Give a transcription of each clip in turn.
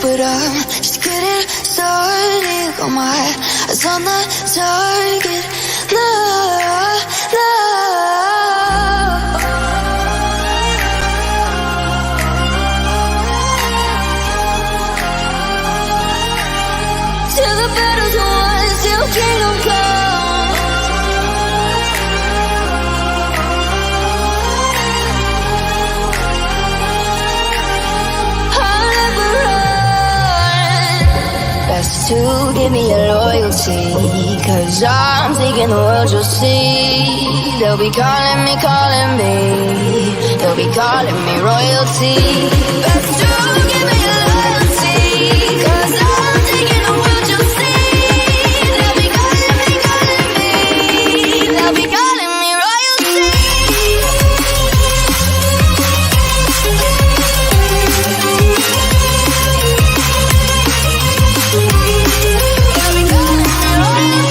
but I'm just getting started. Got my eyes on the target. Till the battle's won, till kingdom come. I'll never run. Best to give me your loyalty, 'cause I'm taking the world, you'll see. They'll be calling me. They'll be calling me royalty. Best to give me your loyalty, 'cause I'm taking the world, you'll see. They'll be calling me. They'll be calling me royalty. They'll be calling me royalty.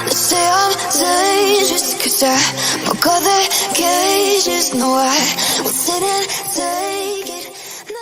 They say I'm dangerous, 'cause I broke all the cages. No, I will sit and take it. No.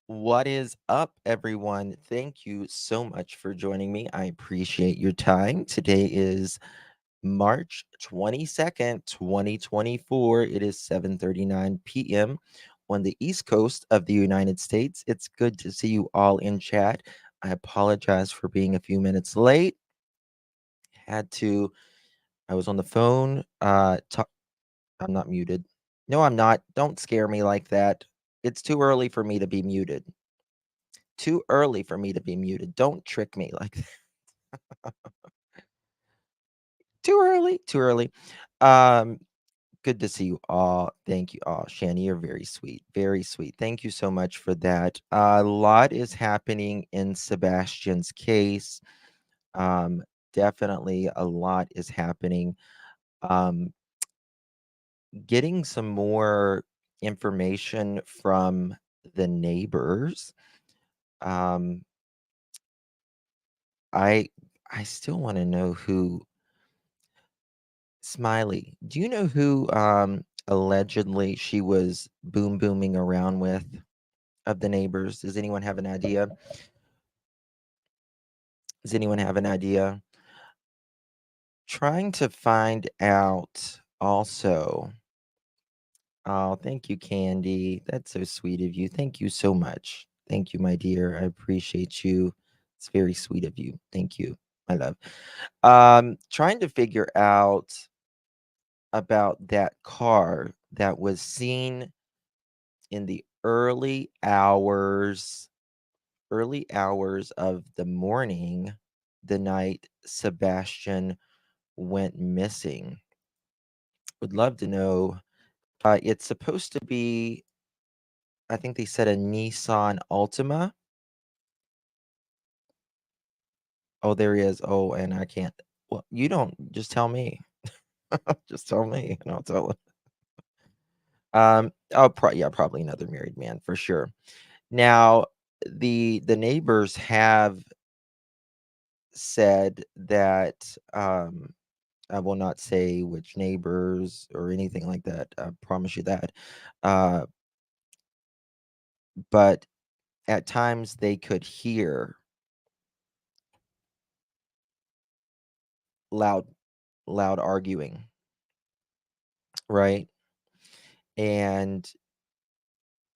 What is up, everyone? Thank you so much for joining me. I appreciate your time. Today is March 22nd, 2024. It is 7:39 p.m. on the East Coast of the United States. It's good to see you all in chat. I apologize for being a few minutes late. I was on the phone. I'm not muted. No, I'm not. Don't scare me like that. It's too early for me to be muted. Too early for me to be muted. Don't trick me like that. Too early. Too early. Um, Good to see you all. Thank you all. Shani, you're very sweet. Very sweet. Thank you so much for that. A lot is happening in Sebastian's case. Definitely a lot is happening. Um, Getting some more information from the neighbors. Um, I I still want to know who. Smiley, do you know who allegedly she was booming around with of the neighbors? Does anyone have an idea? Does anyone have an idea? Trying to find out also. Oh, thank you, Candy. That's so sweet of you. Thank you so much. Thank you, my dear. I appreciate you. It's very sweet of you. Thank you, my love. Trying to figure out about that car that was seen in the early hours of the morning, the night Sebastian went missing. Would love to know. It's supposed to be, I think they said, a Nissan Altima. Oh, there he is. Oh, and I can't. Well, you don't. Just tell me. Just tell me, and I'll tell him. Oh, yeah, probably another married man for sure. Now, the neighbors have said that I will not say which neighbors or anything like that. I promise you that. Uh, but at times they could hear loud arguing, right? And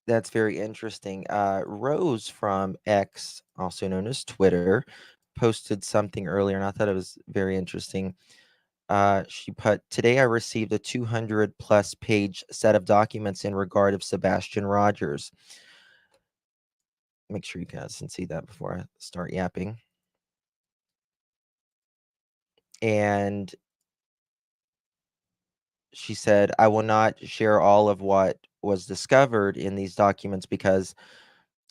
that's very interesting. Rose from X, also known as Twitter, posted something earlier, and I thought it was very interesting. She put, today I received a 200 plus page set of documents in regard of Sebastian Rogers. Make sure you guys can see that before I start yapping. And she said, I will not share all of what was discovered in these documents because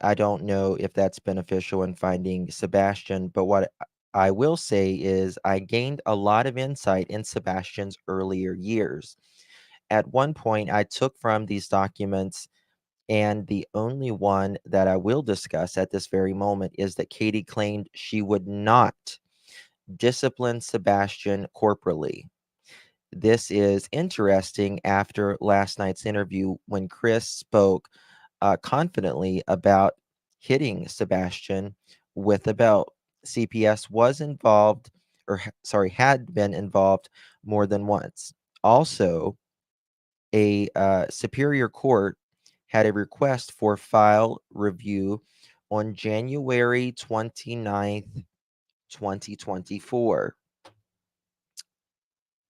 I don't know if that's beneficial in finding Sebastian. But what I will say is I gained a lot of insight in Sebastian's earlier years. At one point, I took from these documents, and the only one that I will discuss at this very moment is that Katie claimed she would not discipline Sebastian corporally. This is interesting after last night's interview when Chris spoke confidently about hitting Sebastian with a belt. CPS was involved, or sorry, had been involved more than once. Also, a superior court had a request for file review on January 29th, 2024.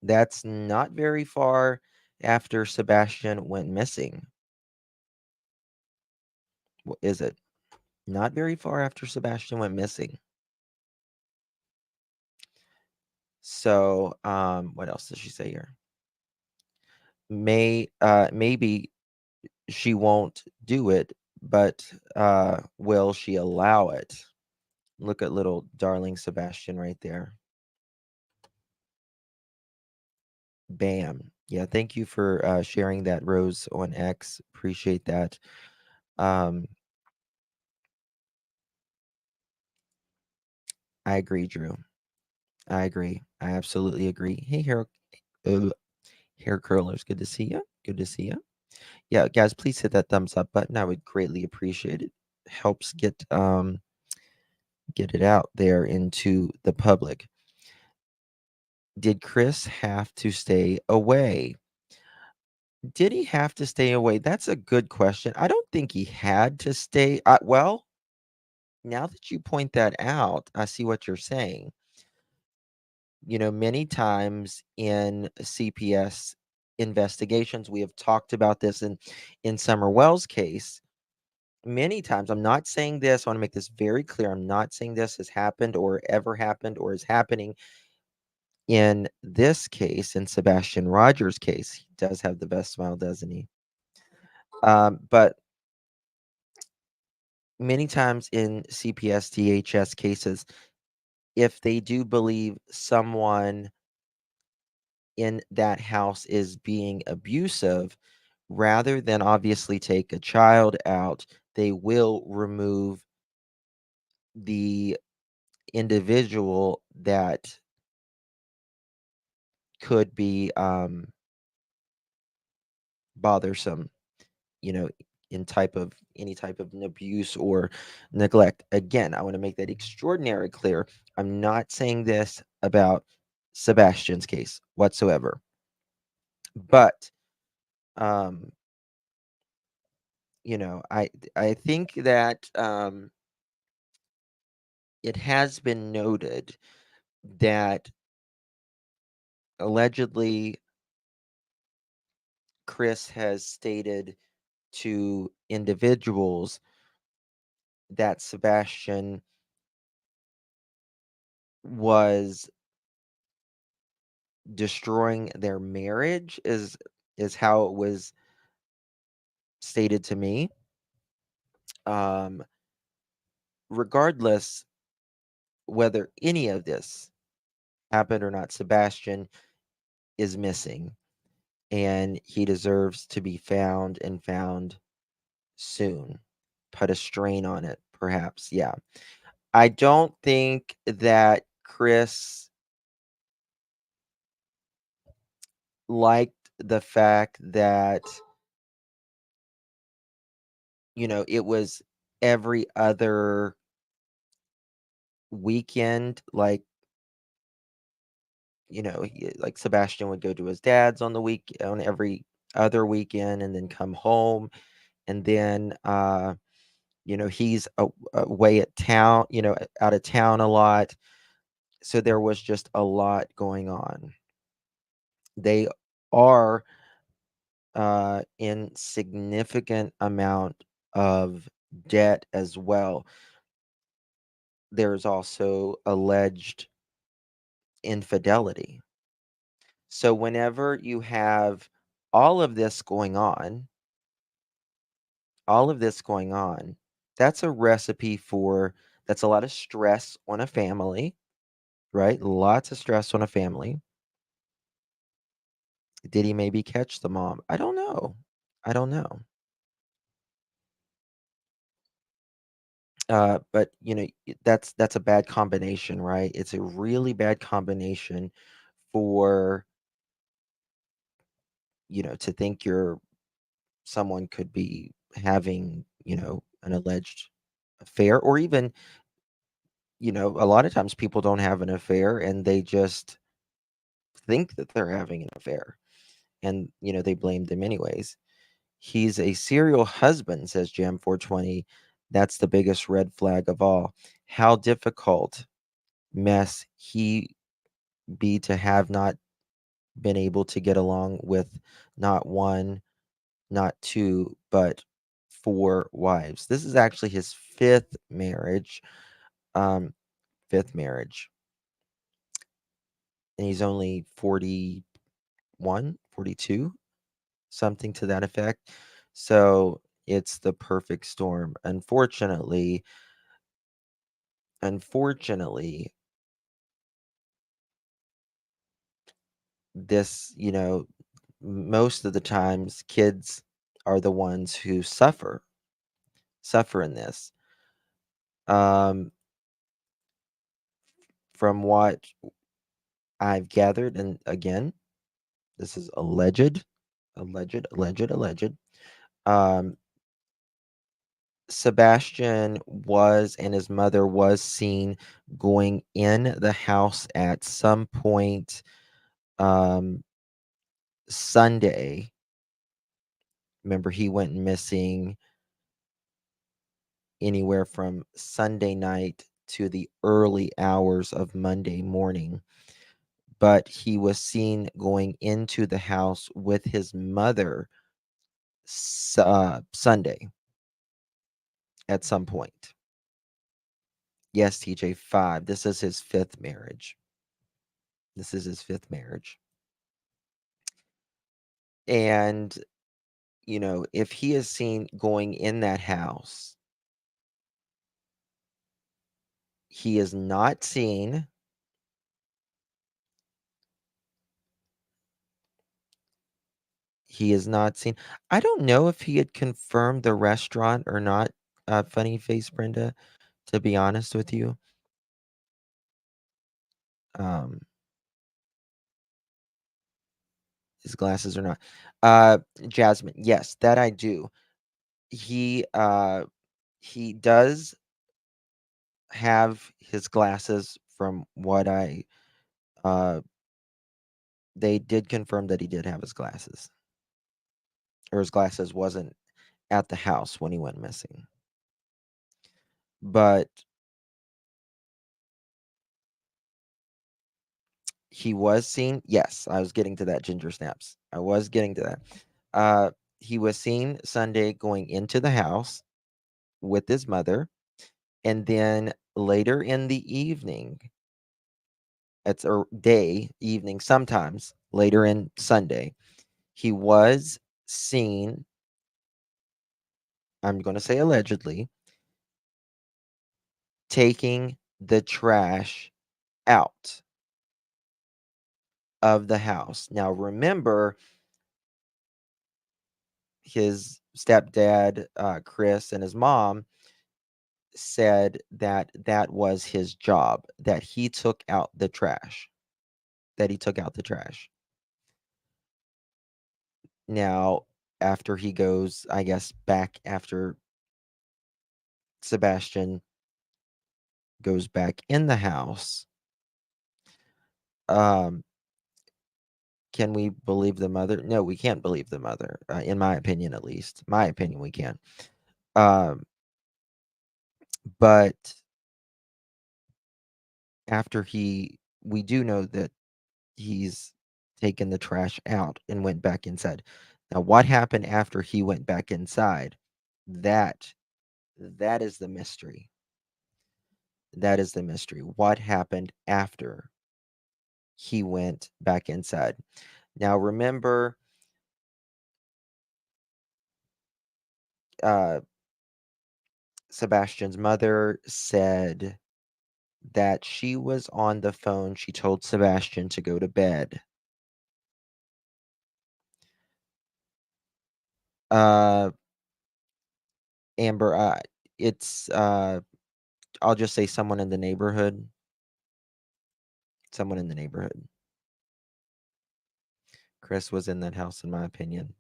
That's not very far after Sebastian went missing. Is it? Not very far after Sebastian went missing. So, what else does she say here? Maybe she won't do it, but will she allow it? Look at little darling Sebastian right there. Bam. Yeah, thank you for sharing that, Rose, on X. Appreciate that. Um, I agree, Drew. I agree. I absolutely agree. Hey, uh, hair curlers, good to see you. Good to see you. Yeah, guys, please hit that thumbs up button. I would greatly appreciate it. Helps get it out there into the public. Did Chris have to stay away? Did he have to stay away? That's a good question. I don't think he had to stay. Well, now that you point that out, I see what you're saying. Many times in CPS investigations, we have talked about this in Summer Wells' case. Many times, I'm not saying this, I want to make this very clear. I'm not saying this has happened or ever happened or is happening. In this case, in Sebastian Rogers' case, he does have the best smile, doesn't he? But many times in CPS DHS cases, if they do believe someone in that house is being abusive, rather than obviously take a child out, they will remove the individual that could be bothersome, you know, in type of any type of abuse or neglect. Again, I want to make that extraordinarily clear. I'm not saying this about Sebastian's case whatsoever. But um, I think that it has been noted that allegedly Chris has stated to individuals that Sebastian was destroying their marriage is how it was stated to me. Um, Regardless whether any of this happened or not, Sebastian is missing and he deserves to be found and found soon. Put a strain on it, perhaps. Yeah. I don't think that Chris liked the fact that, it was every other weekend. Like, like Sebastian would go to his dad's on every other weekend and then come home. And then, he's away at town, out of town a lot. So there was just a lot going on. They are in significant amount of debt as well. There's also alleged infidelity. So whenever you have all of this going on, that's a recipe for that's a lot of stress on a family, right? Lots of stress on a family. Did he maybe catch the mom? I don't know. I don't know. But that's a bad combination, right? It's a really bad combination for to think someone could be having an alleged affair, or even a lot of times people don't have an affair and they just think that they're having an affair, and they blame them anyways. He's a serial husband, says Jam 420. That's the biggest red flag of all. How difficult mess he be to have not been able to get along with not one, not two, but four wives. This is actually his fifth marriage. Um, fifth marriage. And he's only 41, 42, something to that effect. So it's the perfect storm. Unfortunately, this, most of the times kids are the ones who suffer in this. Um, from what I've gathered, and again, this is alleged. Um, Sebastian was and his mother was seen going in the house at some point um, Sunday. Remember, he went missing anywhere from Sunday night to the early hours of Monday morning. But he was seen going into the house with his mother Sunday at some point. Yes, TJ, 5. This is his fifth marriage. And, if he is seen going in that house, he is not seen. He is not seen. I don't know if he had confirmed the restaurant or not, Funny Face Brenda, to be honest with you. Um, his glasses or not. Jasmine, yes, that I do. He does have his glasses from what uh they did confirm that he did have his glasses. Or his glasses wasn't at the house when he went missing. But he was seen. Yes, I was getting to that, Ginger Snaps. I was getting to that. He was seen Sunday going into the house with his mother, and then later in the evening, it's a day, evening, sometimes later in Sunday, he was seen, I'm going to say allegedly, taking the trash out of the house. Now, remember, his stepdad, Chris, and his mom said that that was his job, that he took out the trash, Now, after he goes, I guess, back after Sebastian goes back in the house, um, can we believe the mother? No, we can't believe the mother, in my opinion, at least. My opinion, we can. Um, but after we do know that he's taken the trash out and went back inside. Now, what happened after he went back inside? That that is the mystery. That is the mystery. What happened after he went back inside? Now, remember, uh, Sebastian's mother said that she was on the phone. She told Sebastian to go to bed. Uh, Amber, it's I'll just say someone in the neighborhood. Someone in the neighborhood. Chris was in that house, in my opinion.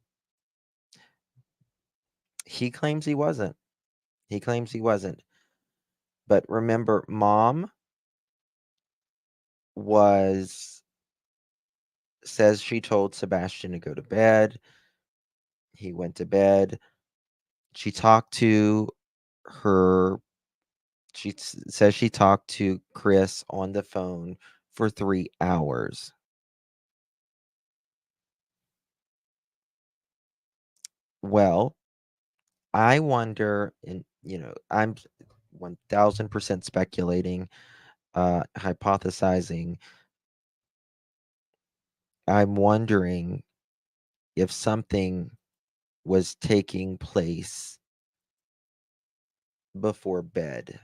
He claims he wasn't. He claims he wasn't. But remember, mom says she told Sebastian to go to bed. He went to bed. She talked to her says she talked to Chris on the phone for 3 hours. Well, I wonder, and I'm 1000% speculating, hypothesizing. I'm wondering if something was taking place before bed,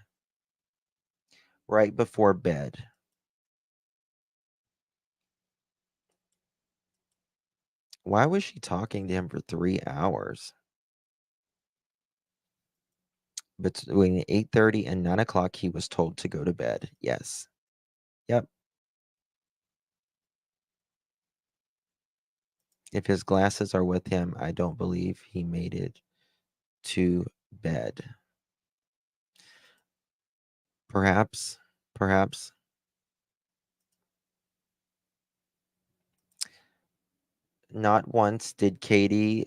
right before bed. Why was she talking to him for 3 hours? Between 8:30 and 9 o'clock, he was told to go to bed. Yes. Yep. If his glasses are with him, I don't believe he made it to bed. Perhaps. Perhaps. Not once did Katie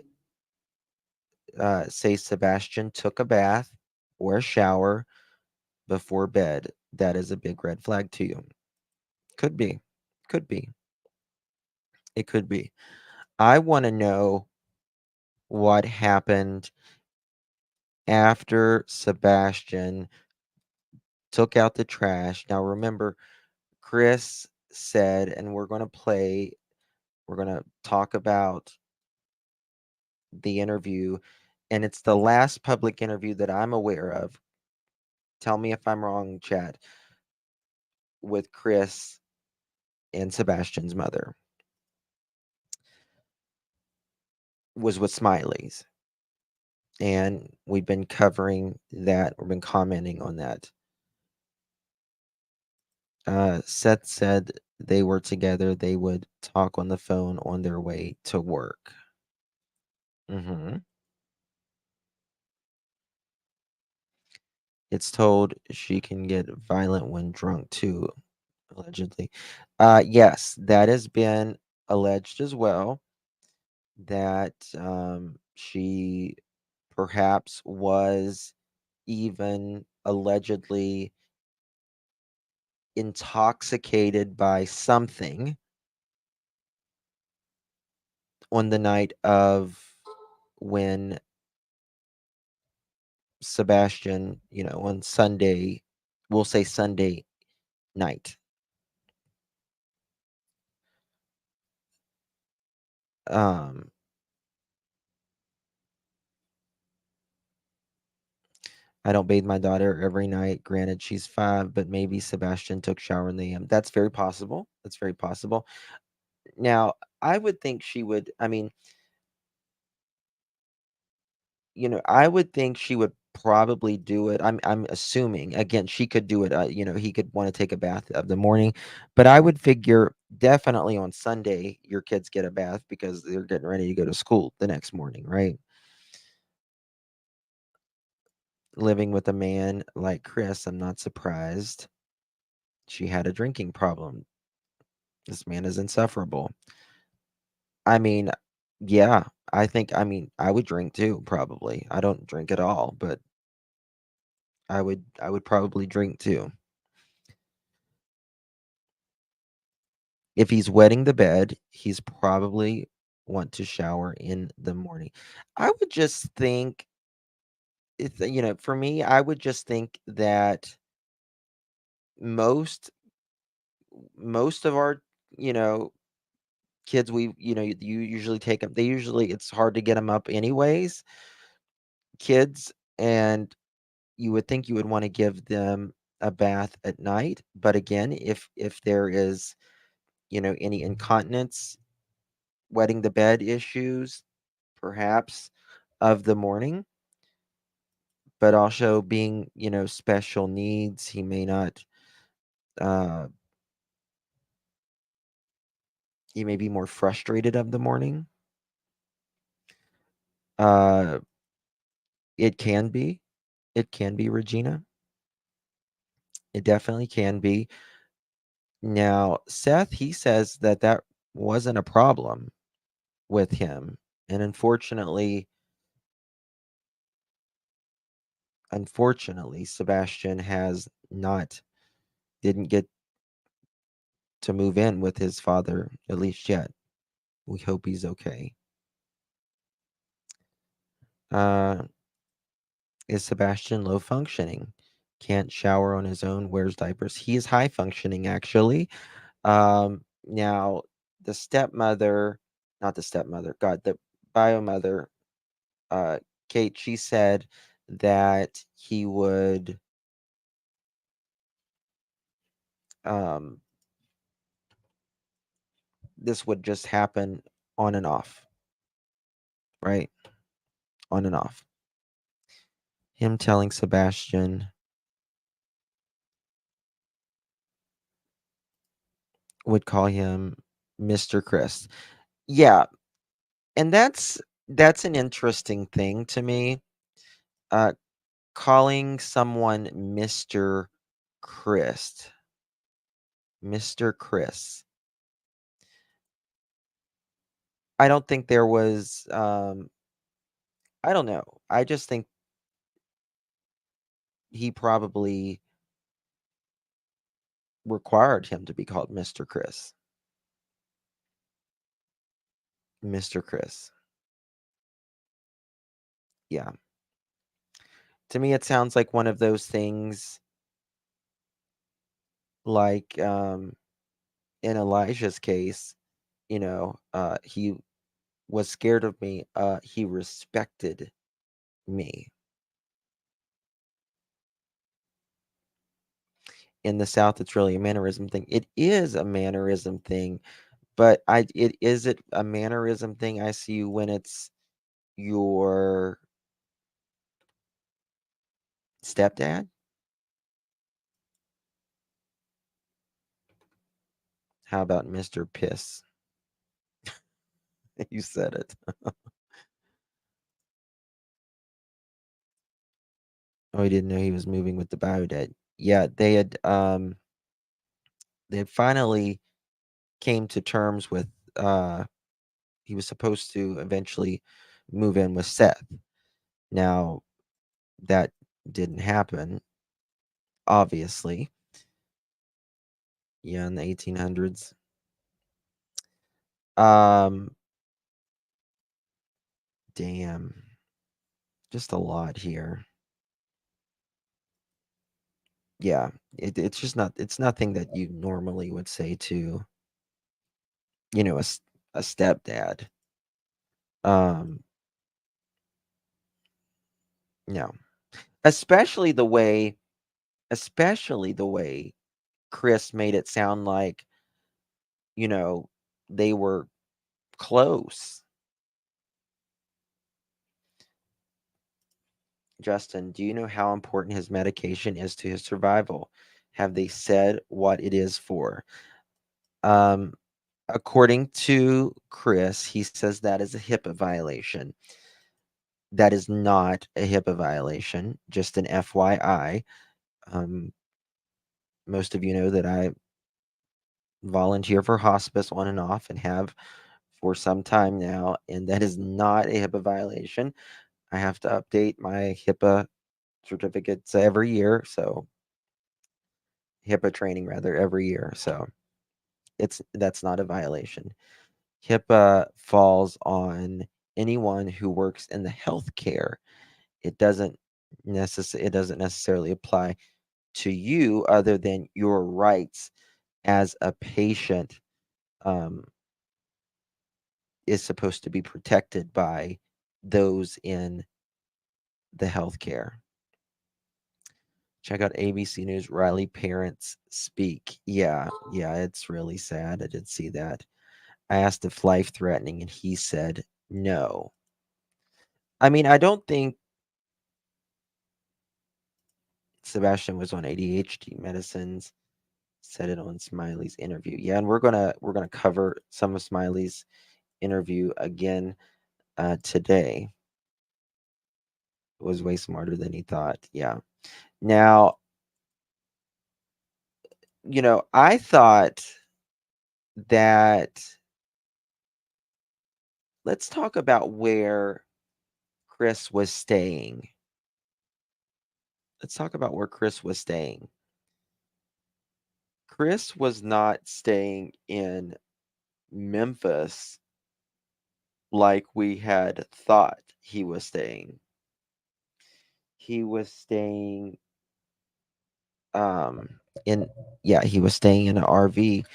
say Sebastian took a bath or a shower before bed. That is a big red flag to you. Could be. Could be. It could be. I want to know what happened after Sebastian took out the trash. Now, remember, Chris said, and we're going to talk about the interview, and it's the last public interview that I'm aware of. Tell me if I'm wrong, Chad, with Chris and Sebastian's mother was with Smiley's. And we've been covering that, we've been commenting on that. Seth said they were together, they would talk on the phone on their way to work. Mm-hmm. It's told she can get violent when drunk too, allegedly. Yes, that has been alleged as well, that she perhaps was even allegedly intoxicated by something on the night of when Sebastian, on Sunday, we'll say Sunday night. Um, I don't bathe my daughter every night. Granted, she's 5, but maybe Sebastian took shower in the AM. That's very possible. That's very possible. Now, I would think she would. I mean, I would think she would probably do it. I'm assuming, again, she could do it. He could want to take a bath of the morning, but I would figure definitely on Sunday your kids get a bath because they're getting ready to go to school the next morning, right? Living with a man like Chris, I'm not surprised she had a drinking problem. This man is insufferable. I mean, yeah, I would drink too, probably. I don't drink at all, but I would probably drink too. If he's wetting the bed, he's probably want to shower in the morning. I would just think, for me, I would just think that most most of our, you know, kids, you usually take them. They usually it's hard to get them up anyways, kids, and you would think you would want to give them a bath at night. But again, if there is, any incontinence, wetting the bed issues, perhaps of the morning, but also being, special needs, he may not, uh, he may be more frustrated of the morning. Uh, it can be, Regina. It definitely can be. Now, Seth, he says that that wasn't a problem with him, and unfortunately, Sebastian has not didn't get to move in with his father, at least yet. We hope he's okay. Uh, is Sebastian low functioning? Can't shower on his own, wears diapers. He is high functioning, actually. Now, the stepmother, not the stepmother, God, the bio mother, uh, Kate, she said that he would, um, this would just happen on and off, right? On and off. Him telling Sebastian would call him Mr. Chris. Yeah, and that's an interesting thing to me. Uh, calling someone Chris. Mr. Chris. I don't think there was I don't know. I just think he probably required him to be called Mr. Chris. Mr. Chris. Yeah. To me, it sounds like one of those things like in Elijah's case, he was scared of me. He respected me. In the South, it's really a mannerism thing. It is a mannerism thing, but is it a mannerism thing I see when it's your stepdad? How about Mr. Piss? You said it. Oh, he didn't know he was moving with the biodad. Yeah, they had finally came to terms with he was supposed to eventually move in with Seth. Now, that didn't happen, obviously. Yeah, in the 1800s. Um, damn. Just a lot here. Yeah, it's just not it's nothing that you normally would say to, a stepdad. Um, no. Especially the way especially the way Chris made it sound like, you know, they were close. Justin, do you know how important his medication is to his survival? Have they said what it is for? Um, According to Chris, he says that is a HIPAA violation. That is not a HIPAA violation, just an FYI. Most of you know that I volunteer for hospice on and off and have for some time now, and that is not a HIPAA violation. I have to update my HIPAA certificates every year, so HIPAA training rather every year. So that's not a violation. HIPAA falls on anyone who works in the healthcare. It doesn't necessarily apply to you, other than your rights as a patient is supposed to be protected by those in the healthcare. Check out ABC News. Riley parents speak. Yeah, it's really sad. I did see that. I asked if life threatening, and he said no. I mean, I don't think Sebastian was on ADHD medicines. Said it on Smiley's interview. Yeah, and we're gonna cover some of Smiley's interview again today. It was way smarter than he thought. Yeah. Now, I thought that let's talk about where Chris was staying. Let's talk about where Chris was staying. Chris was not staying in Memphis like we had thought he was staying. He was staying he was staying in an RV,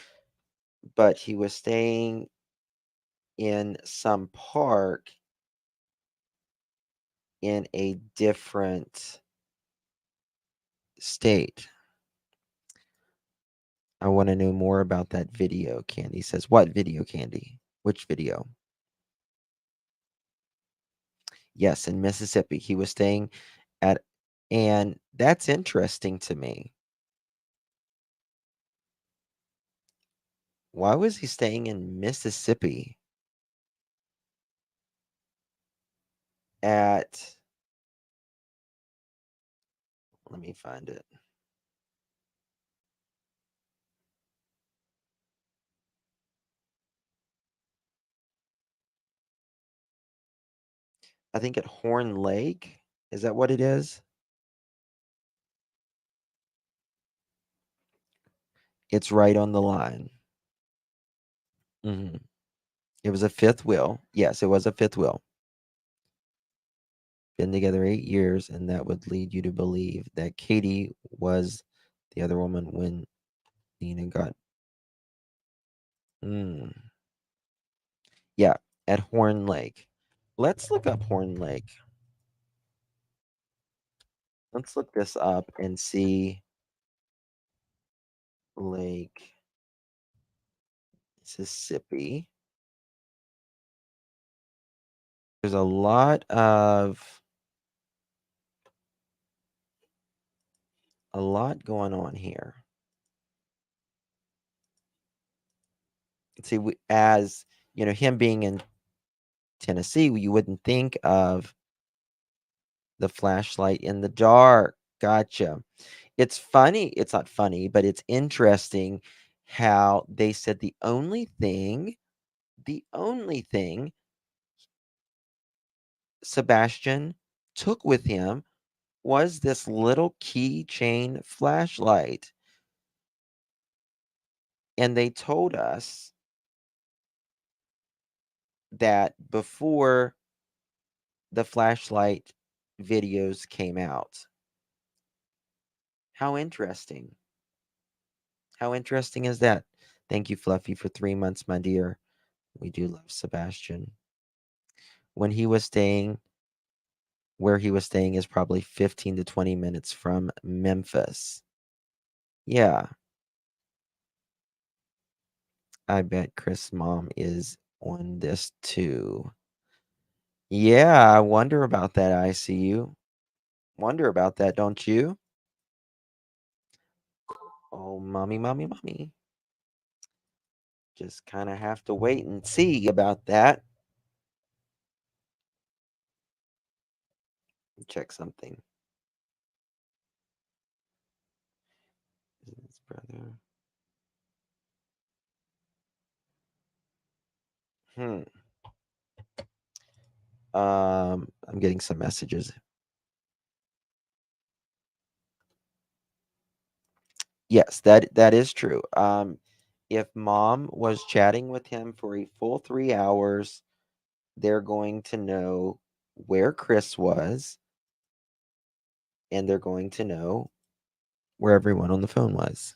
but he was staying in some park in a different state. I want to know more about that video, Candy says. What video, Candy? Which video? Yes, in Mississippi. He was staying at, and that's interesting to me. Why was he staying in Mississippi at, let me find it. I think at Horn Lake. Is that what it is? It's right on the line. It was a fifth wheel. Yes, it was a fifth wheel. Been together 8 years, and that would lead you to believe that Katie was the other woman when Nina got. Yeah, at Horn Lake. Let's look up Horn Lake. Let's look this up and see. Lake, Mississippi. There's a lot going on here. See, as him being in Tennessee, you wouldn't think of the flashlight in the dark. Gotcha. It's funny. It's not funny, but it's interesting how they said the only thing Sebastian took with him was this little keychain flashlight. And they told us that before the flashlight videos came out. How interesting. How interesting is that? Thank you, Fluffy, for 3 months, my dear. We do love Sebastian. When he was staying, where he was staying is probably 15 to 20 minutes from Memphis. Yeah. I bet Chris' mom is on this too. Yeah, I wonder about that, ICU. Wonder about that, don't you? Oh, mommy. Just kind of have to wait and see about that. Check something. His brother. I'm getting some messages. Yes, that is true. if mom was chatting with him for a full 3 hours, they're going to know where Chris was, and they're going to know where everyone on the phone was.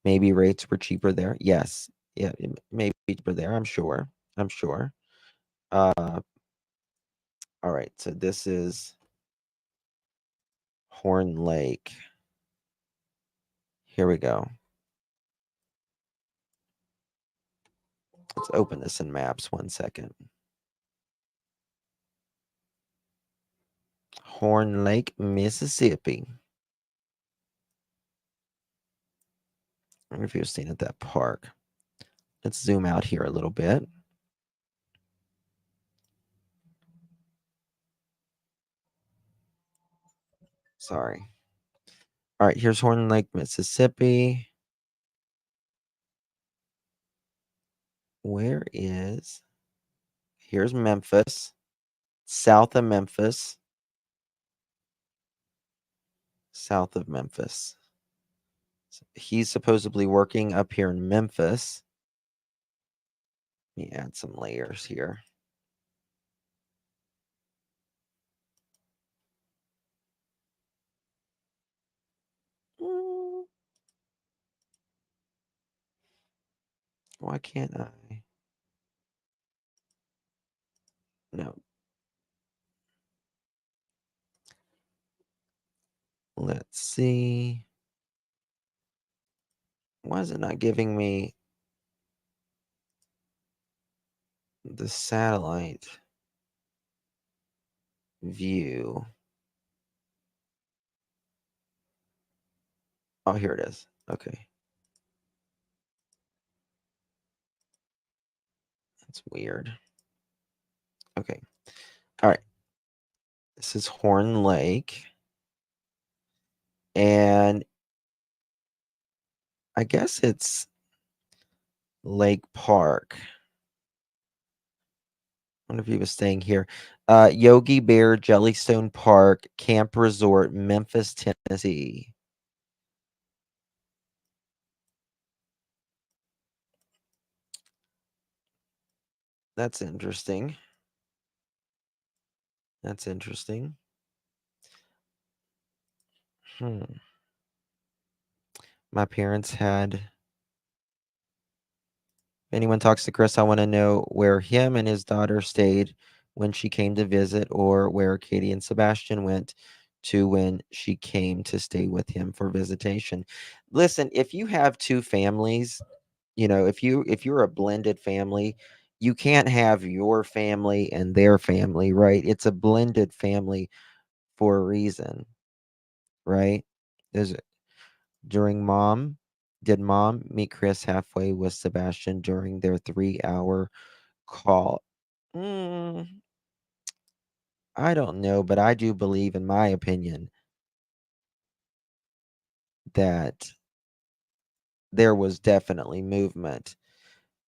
Maybe rates were cheaper there. Yes. Yeah, maybe cheaper there. I'm sure. All right. So this is Horn Lake. Here we go. Let's open this in maps 1 second. Horn Lake, Mississippi. I wonder if you've seen at that park. Let's zoom out here a little bit. Sorry. All right, here's Horn Lake, Mississippi. Where is... Here's Memphis. South of Memphis. South of Memphis. He's supposedly working up here in Memphis. Let me add some layers here. Why can't I? No. Let's see. Why is it not giving me the satellite view? Oh, here it is. Okay. That's weird. Okay. All right. This is Horn Lake. And I guess it's Lake Park. I wonder if he was staying here. Yogi Bear, Jellystone Park, Camp Resort, Memphis, Tennessee. That's interesting. That's interesting. My parents had... If anyone talks to Chris, I want to know where him and his daughter stayed when she came to visit, or where Katie and Sebastian went to when she came to stay with him for visitation. Listen, if you have two families, if you're a blended family, you can't have your family and their family, right? It's a blended family for a reason, right? There's during mom Did mom meet Chris halfway with Sebastian during their 3-hour call? Mm, I don't know, but I do believe, in my opinion, that there was definitely movement.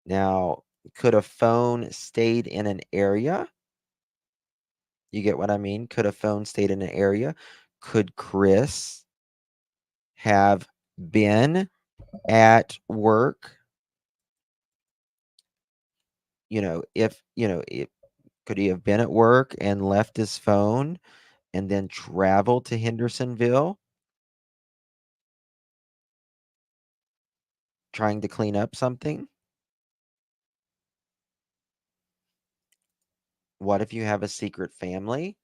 Now, could a phone stayed in an area? You get what I mean? Could a phone stayed in an area? Could Chris have been at work? If could he have been at work and left his phone and then traveled to Hendersonville trying to clean up something? What if you have a secret family?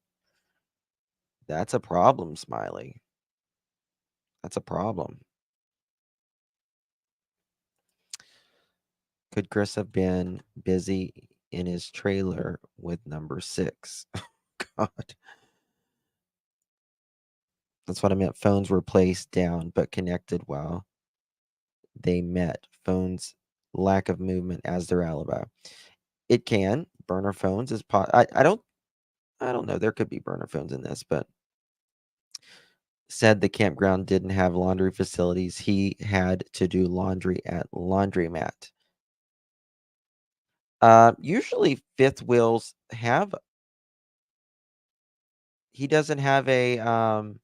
That's a problem, Smiley. That's a problem. Could Chris have been busy in his trailer with number 6? God. That's what I meant. Phones were placed down but connected while they met. Phones lack of movement as their alibi. It can. Burner phones is I don't know. There could be burner phones in this, but said the campground didn't have laundry facilities. He had to do laundry at laundromat. Usually fifth wheels have... He doesn't have a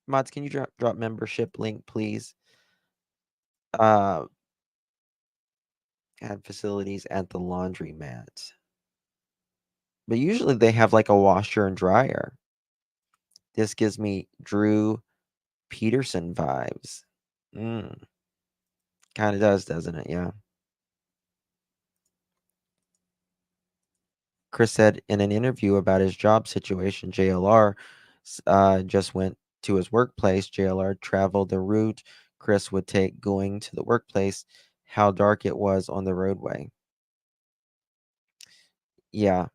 Mods, can you drop membership link, please? Uh, add facilities at the laundromat. But usually they have like a washer and dryer. This gives me Drew Peterson vibes. Kind of does, doesn't it? Yeah. Chris said in an interview about his job situation, JLR just went to his workplace. JLR traveled the route Chris would take going to the workplace, how dark it was on the roadway. Yeah.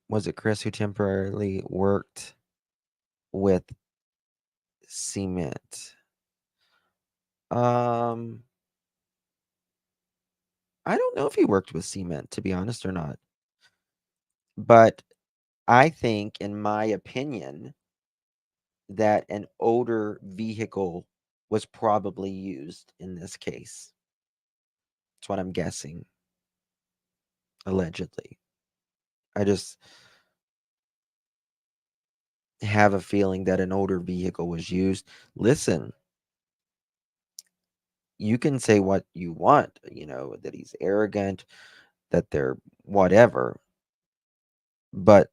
Was it Chris who temporarily worked with cement? I don't know if he worked with cement, to be honest, or not. But I think, in my opinion, that an older vehicle was probably used in this case. That's what I'm guessing. Allegedly. I just have a feeling that an older vehicle was used. Listen, you can say what you want, that he's arrogant, that they're whatever. But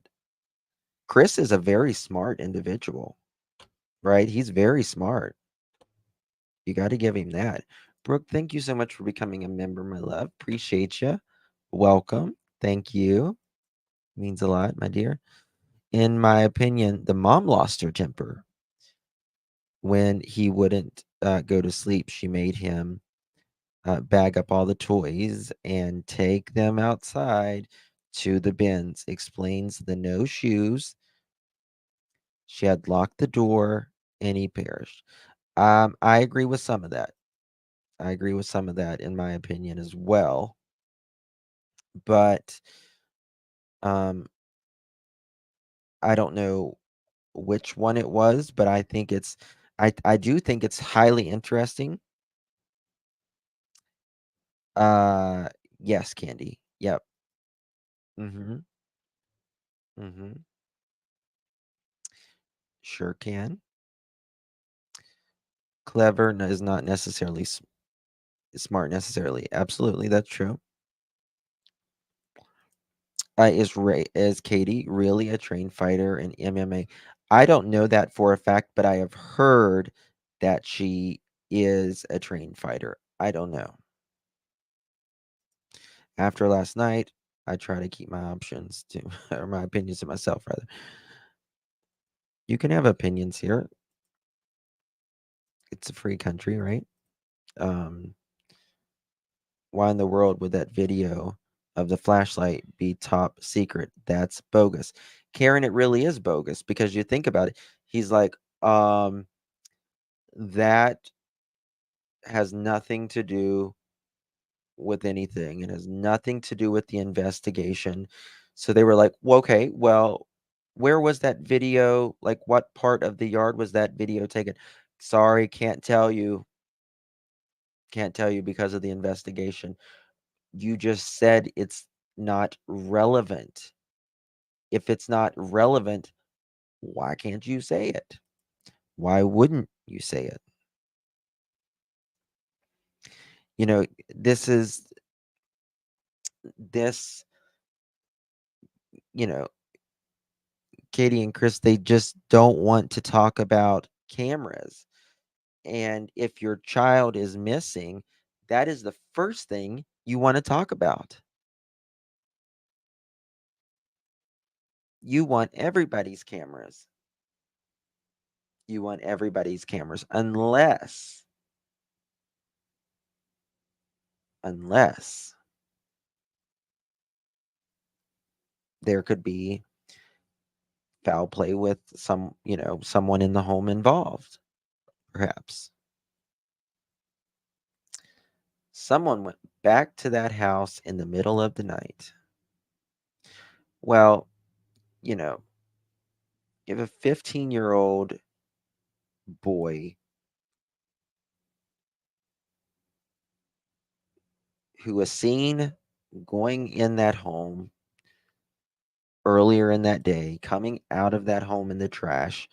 Chris is a very smart individual, right? He's very smart. You got to give him that. Brooke, thank you so much for becoming a member, my love. Appreciate you. Welcome. Thank you. Means a lot, my dear. In my opinion, the mom lost her temper when he wouldn't go to sleep. She made him bag up all the toys and take them outside to the bins. Explains the no shoes. She had locked the door and he perished. I agree with some of that. I agree with some of that, in my opinion, as well. But I don't know which one it was, but I think I do think it's highly interesting. Uh yes, Candy. Yep. Mm-hmm. Mm-hmm. Sure can. Clever is not necessarily smart necessarily. Absolutely, that's true. Is Katie really a trained fighter in MMA? I don't know that for a fact, but I have heard that she is a trained fighter. I don't know. After last night, I try to keep my options to or my opinions to myself rather. You can have opinions here. It's a free country, right? Um, why in the world would that video of the flashlight be top secret? That's bogus. Karen, it really is bogus because you think about it. He's like, that has nothing to do with anything. It has nothing to do with the investigation. So they were like, well, okay, well, where was that video? Like, what part of the yard was that video taken? Sorry, can't tell you. Can't tell you because of the investigation. You just said it's not relevant. If it's not relevant, why can't you say it? Why wouldn't you say it? You know, this is this, you know, Katie and Chris, they just don't want to talk about cameras. And if your child is missing, that is the first thing you want to talk about. You want everybody's cameras. You want everybody's cameras unless there could be foul play with someone in the home involved, perhaps. Someone went back to that house in the middle of the night. Well, you know, you have a 15-year-old boy who was seen going in that home earlier in that day, coming out of that home in the trash,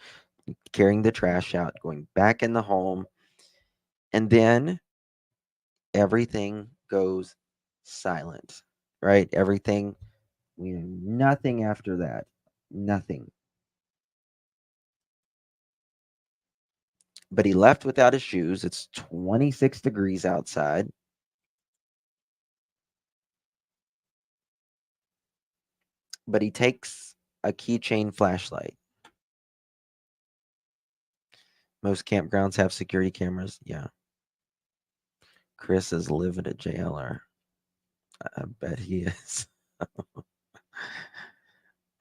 carrying the trash out, going back in the home, and then everything goes silent, right? Everything, nothing after that, nothing. But he left without his shoes. It's 26 degrees outside. But he takes a keychain flashlight. Most campgrounds have security cameras. Yeah. Chris is living at JLR. I bet he is.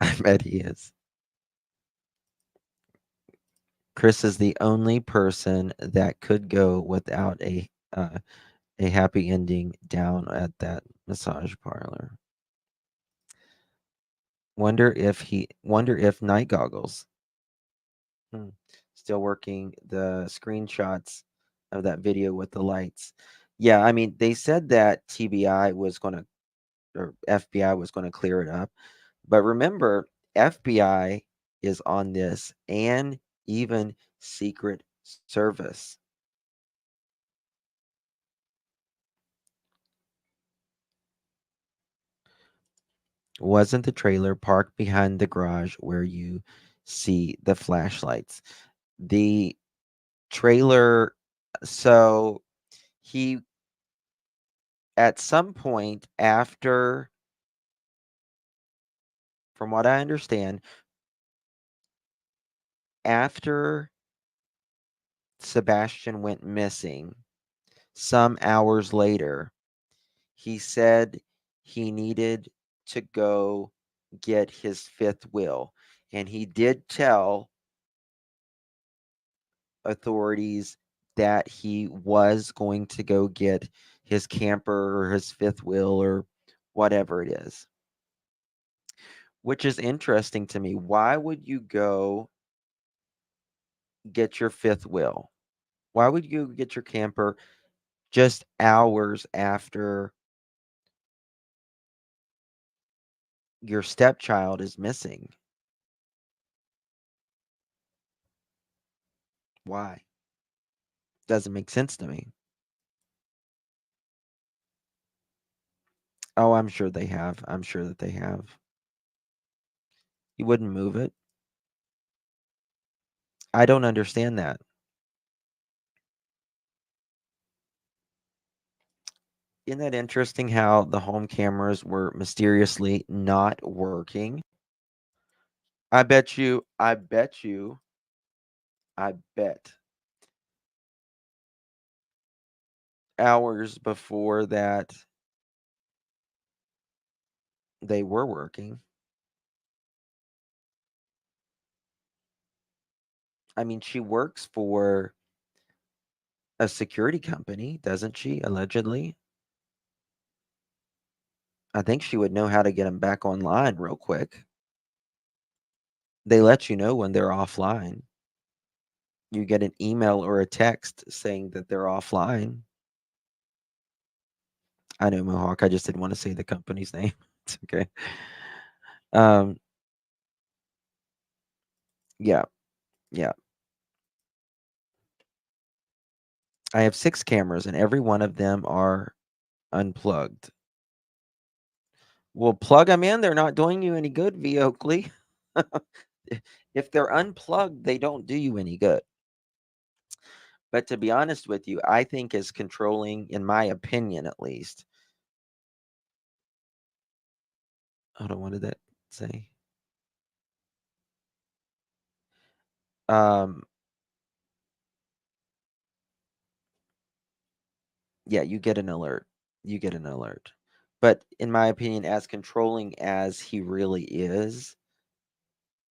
I bet he is. Chris is the only person that could go without a happy ending down at that massage parlor. Wonder if night goggles. Still working the screenshots of that video with the lights. Yeah, I mean, they said that TBI was going to, or FBI was going to clear it up. But remember, FBI is on this, and even Secret Service. Wasn't the trailer parked behind the garage where you see the flashlights? The trailer, so he, at some point after, from what I understand, after Sebastian went missing, some hours later, he said he needed to go get his fifth will. And he did tell authorities that he was going to go get his camper or his fifth will or whatever it is. Which is interesting to me. Why would you go get your fifth will? Why would you get your camper just hours after your stepchild is missing? Why? Doesn't make sense to me. Oh, I'm sure they have. I'm sure that they have. You wouldn't move it. I don't understand that. Isn't that interesting how the home cameras were mysteriously not working? I bet you, I bet hours before that they were working. I mean, she works for a security company, doesn't she? Allegedly. I think she would know how to get them back online real quick. They let you know when they're offline. You get an email or a text saying that they're offline. I know, Mohawk. I just didn't want to say the company's name. It's okay. Um, yeah, yeah. I have 6 cameras, and every one of them are unplugged. Well, plug them in. They're not doing you any good, V. Oakley. If they're unplugged, they don't do you any good. But to be honest with you, I think as controlling, in my opinion at least. Hold on, what did that say? Yeah, you get an alert. You get an alert. But in my opinion, as controlling as he really is,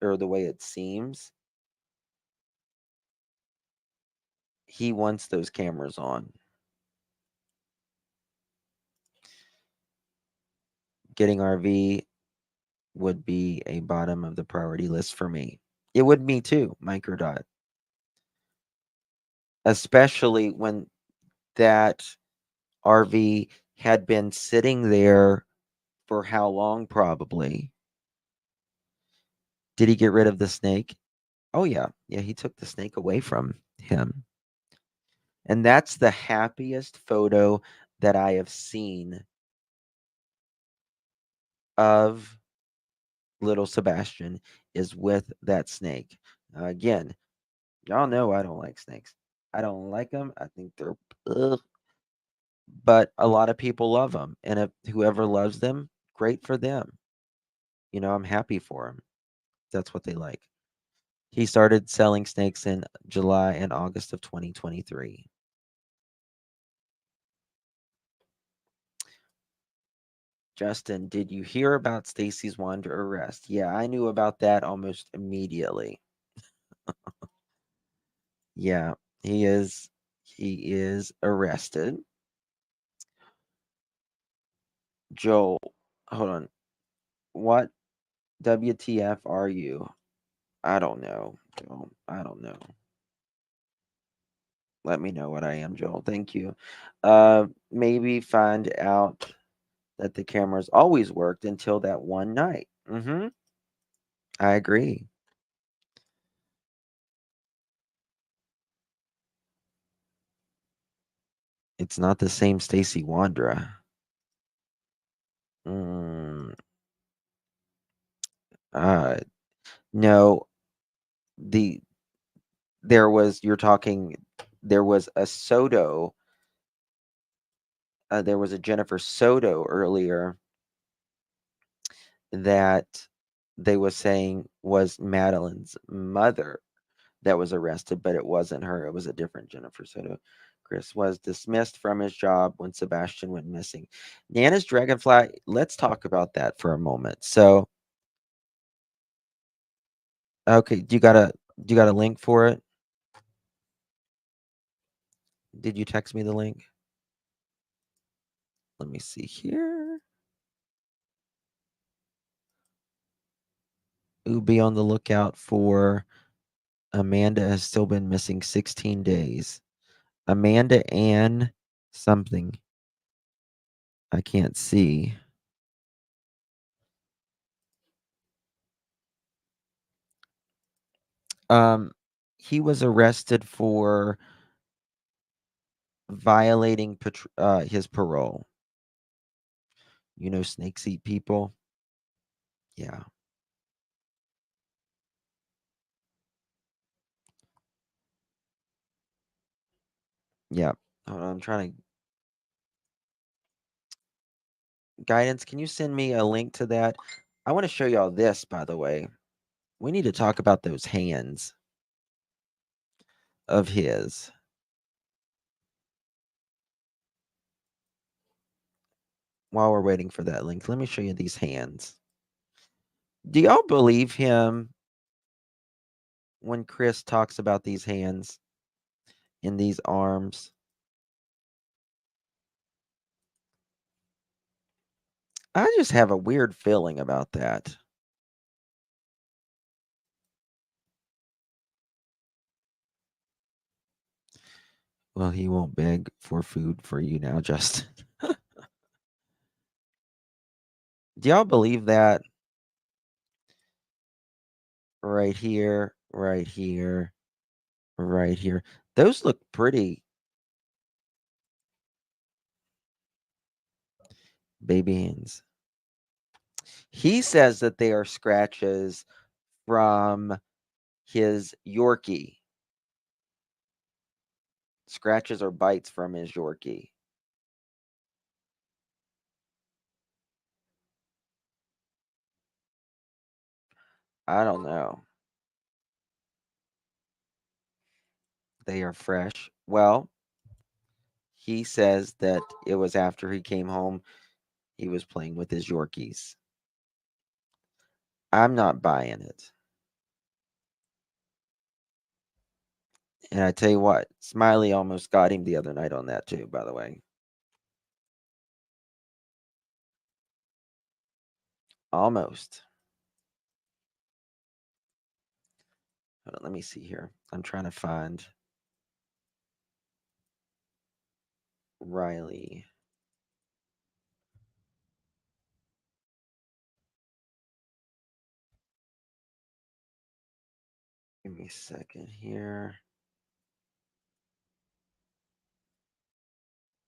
or the way it seems, he wants those cameras on. Getting RV would be a bottom of the priority list for me. It would me too, Microdot. Especially when that RV had been sitting there for how long, probably? Did he get rid of the snake? Oh, yeah. Yeah, he took the snake away from him. And that's the happiest photo that I have seen of little Sebastian is with that snake. Again, y'all know I don't like snakes. I don't like them. I think they're ugh. But a lot of people love them. And if whoever loves them, great for them. I'm happy for them. That's what they like. He started selling snakes in July and August of 2023. Justin, did you hear about Stacy's Wander arrest? Yeah, I knew about that almost immediately. Yeah, he is arrested. Joel, hold on. What WTF are you? I don't know, Joel. I don't know. Let me know what I am, Joel. Thank you. Maybe find out that the cameras always worked until that one night. I agree. It's not the same Stacy Wandra. Mm, uh, no, the you're talking. There was a Soto. There was a Jennifer Soto earlier that they was saying was Madeline's mother that was arrested, but it wasn't her. It was a different Jennifer Soto. Chris was dismissed from his job when Sebastian went missing. Nana's Dragonfly, let's talk about that for a moment. So, okay, do you got a link for it? Did you text me the link? Let me see here. Ooh, be on the lookout for Amanda has still been missing 16 days. Amanda Ann something. I can't see. Um, he was arrested for violating his parole. Snakes eat people. Yeah. Yeah. Hold on, I'm trying to guidance. Can you send me a link to that? I want to show y'all this, by the way. We need to talk about those hands of his. While we're waiting for that link, let me show you these hands. Do y'all believe him when Chris talks about these hands in these arms? I just have a weird feeling about that. Well, he won't beg for food for you now, Justin. Do y'all believe that? Right here, right here, right here. Those look pretty. Baby hands. He says that they are scratches from his Yorkie. Scratches or bites from his Yorkie. I don't know. They are fresh. Well, he says that it was after he came home, he was playing with his Yorkies. I'm not buying it. And I tell you what, Smiley almost got him the other night on that too, by the way. Almost. Hold on, let me see here. I'm trying to find Riley. Give me a second here.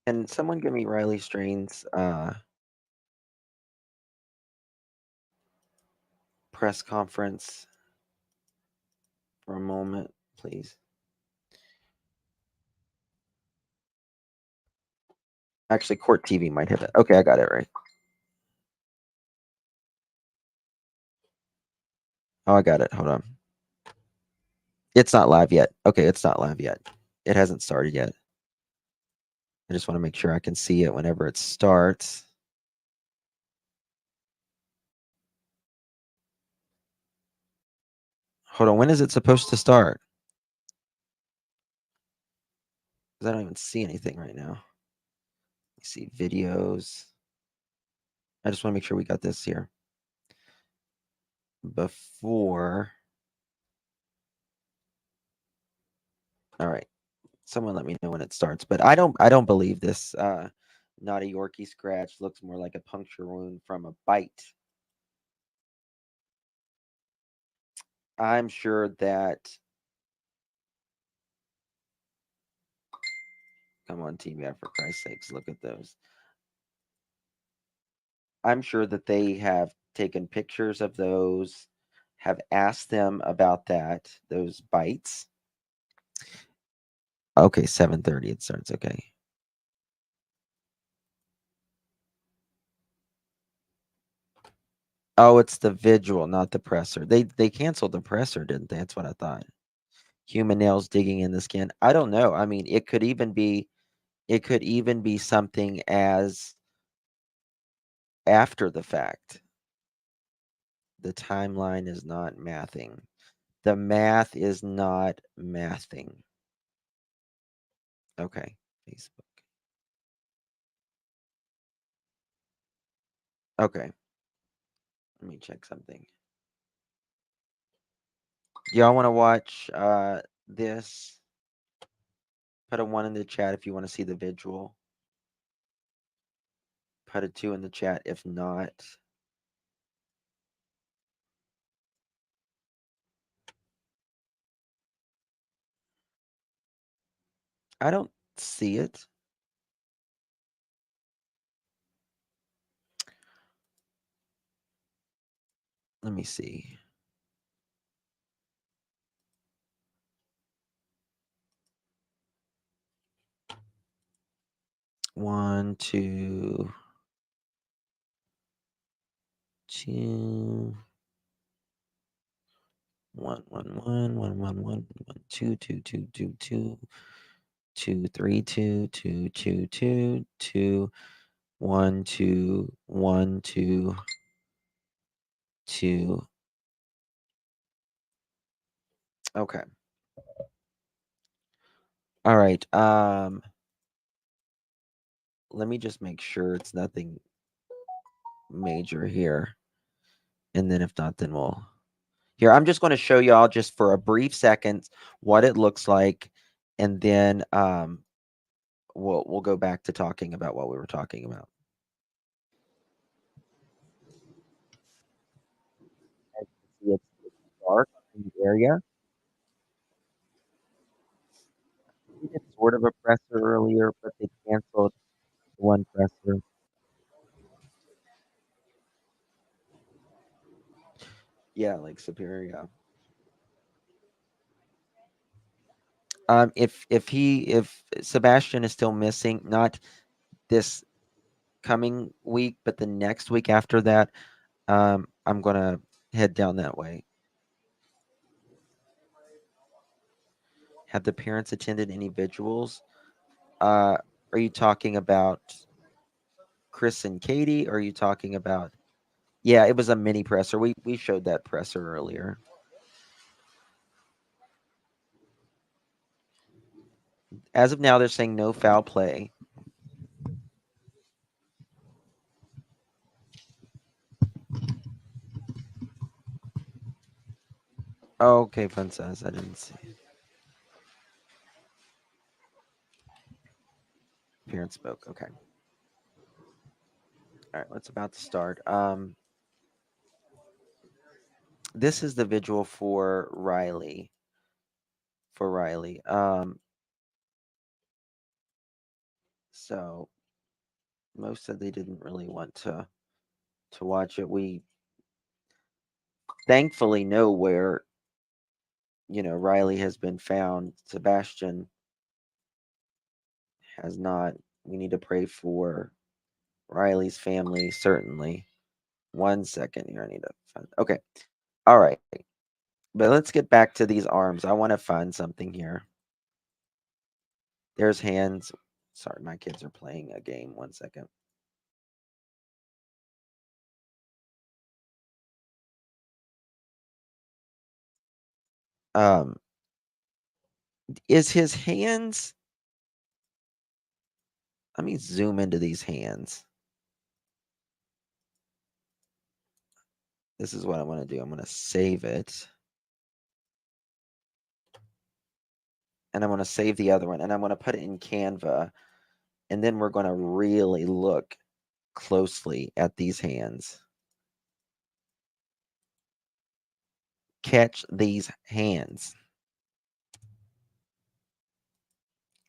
Can someone give me Riley Strain's press conference for a moment, please? Actually, Court TV might have it. Okay, I got it right. Oh, I got it. Hold on. It's not live yet. Okay, it's not live yet. It hasn't started yet. I just want to make sure I can see it whenever it starts. Hold on. When is it supposed to start? Because I don't even see anything right now. Let me see videos. I just want to make sure we got this here before. All right. Someone let me know when it starts. But I don't believe this. Not a Yorkie scratch. Looks more like a puncture wound from a bite. I'm sure that. Come on, TBI, for Christ's sakes, look at those. I'm sure that they have taken pictures of those, have asked them about that, those bites. Okay, 7:30 it starts. Okay. Oh, it's the Vigil, not the presser. They canceled the presser, didn't they? That's what I thought. Human nails digging in the skin. I don't know. I mean, it could even be something as after the fact. The timeline is not mathing. The math is not mathing. Okay, Facebook. Okay. Let me check something. Do y'all want to watch this? Put a 1 in the chat if you want to see the visual. Put a 2 in the chat if not. I don't see it. Let me see. One, two, two, one, two, two, two, two, two, two, three, two, two, two, two, two, one, two, one, two, two. Okay. All right. Let me just make sure it's nothing major here. And then if not, then we'll here. I'm just going to show y'all just for a brief second what it looks like, and then we'll go back to talking about what we were talking about. As you can see, it's dark in the area. We did sort of a presser earlier, but they canceled one presser. Yeah, like Superior. If Sebastian is still missing, not this coming week, but the next week after that, I'm gonna head down that way. Have the parents attended any vigils? Are you talking about Chris and Katie? Or are you talking about? Yeah, it was a mini presser. We showed that presser earlier. As of now, they're saying no foul play. Oh, okay, Princess. I didn't see. Parents spoke. Okay. All right, let's about to start. This is the vigil for Riley. for Riley. So most said they didn't really want to watch it. We thankfully know where Riley has been found. Sebastian has not. We need to pray for Riley's family, certainly. 1 second here. I need to find. Okay. All right. But let's get back to these arms. I want to find something here. There's hands. Sorry, my kids are playing a game. 1 second. Um, is his hands? Let me zoom into these hands. This is what I'm going to do. I'm going to save it. And I'm going to save the other one. And I'm going to put it in Canva. And then we're going to really look closely at these hands. Catch these hands.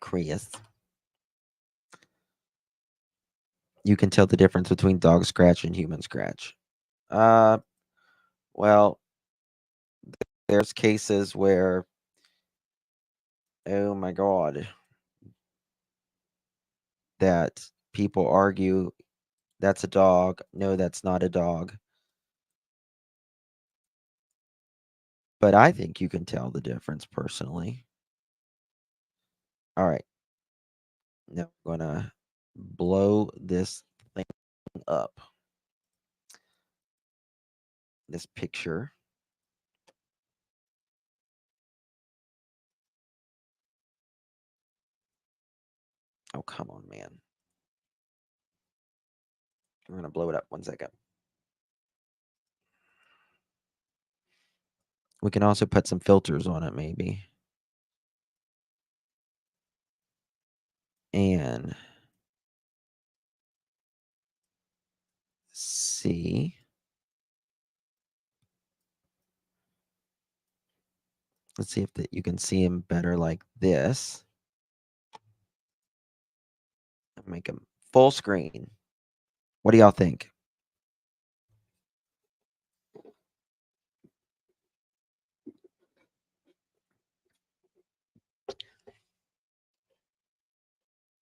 Chris. You can tell the difference between dog scratch and human scratch. Well, there's cases where, oh my God, that people argue that's a dog. No, that's not a dog. But I think you can tell the difference personally. All right. Now I'm going to blow this thing up. This picture. Oh, come on, man. We're going to blow it up. 1 second. We can also put some filters on it, maybe. And see. Let's see if you can see him better like this. Make him full screen. What do y'all think?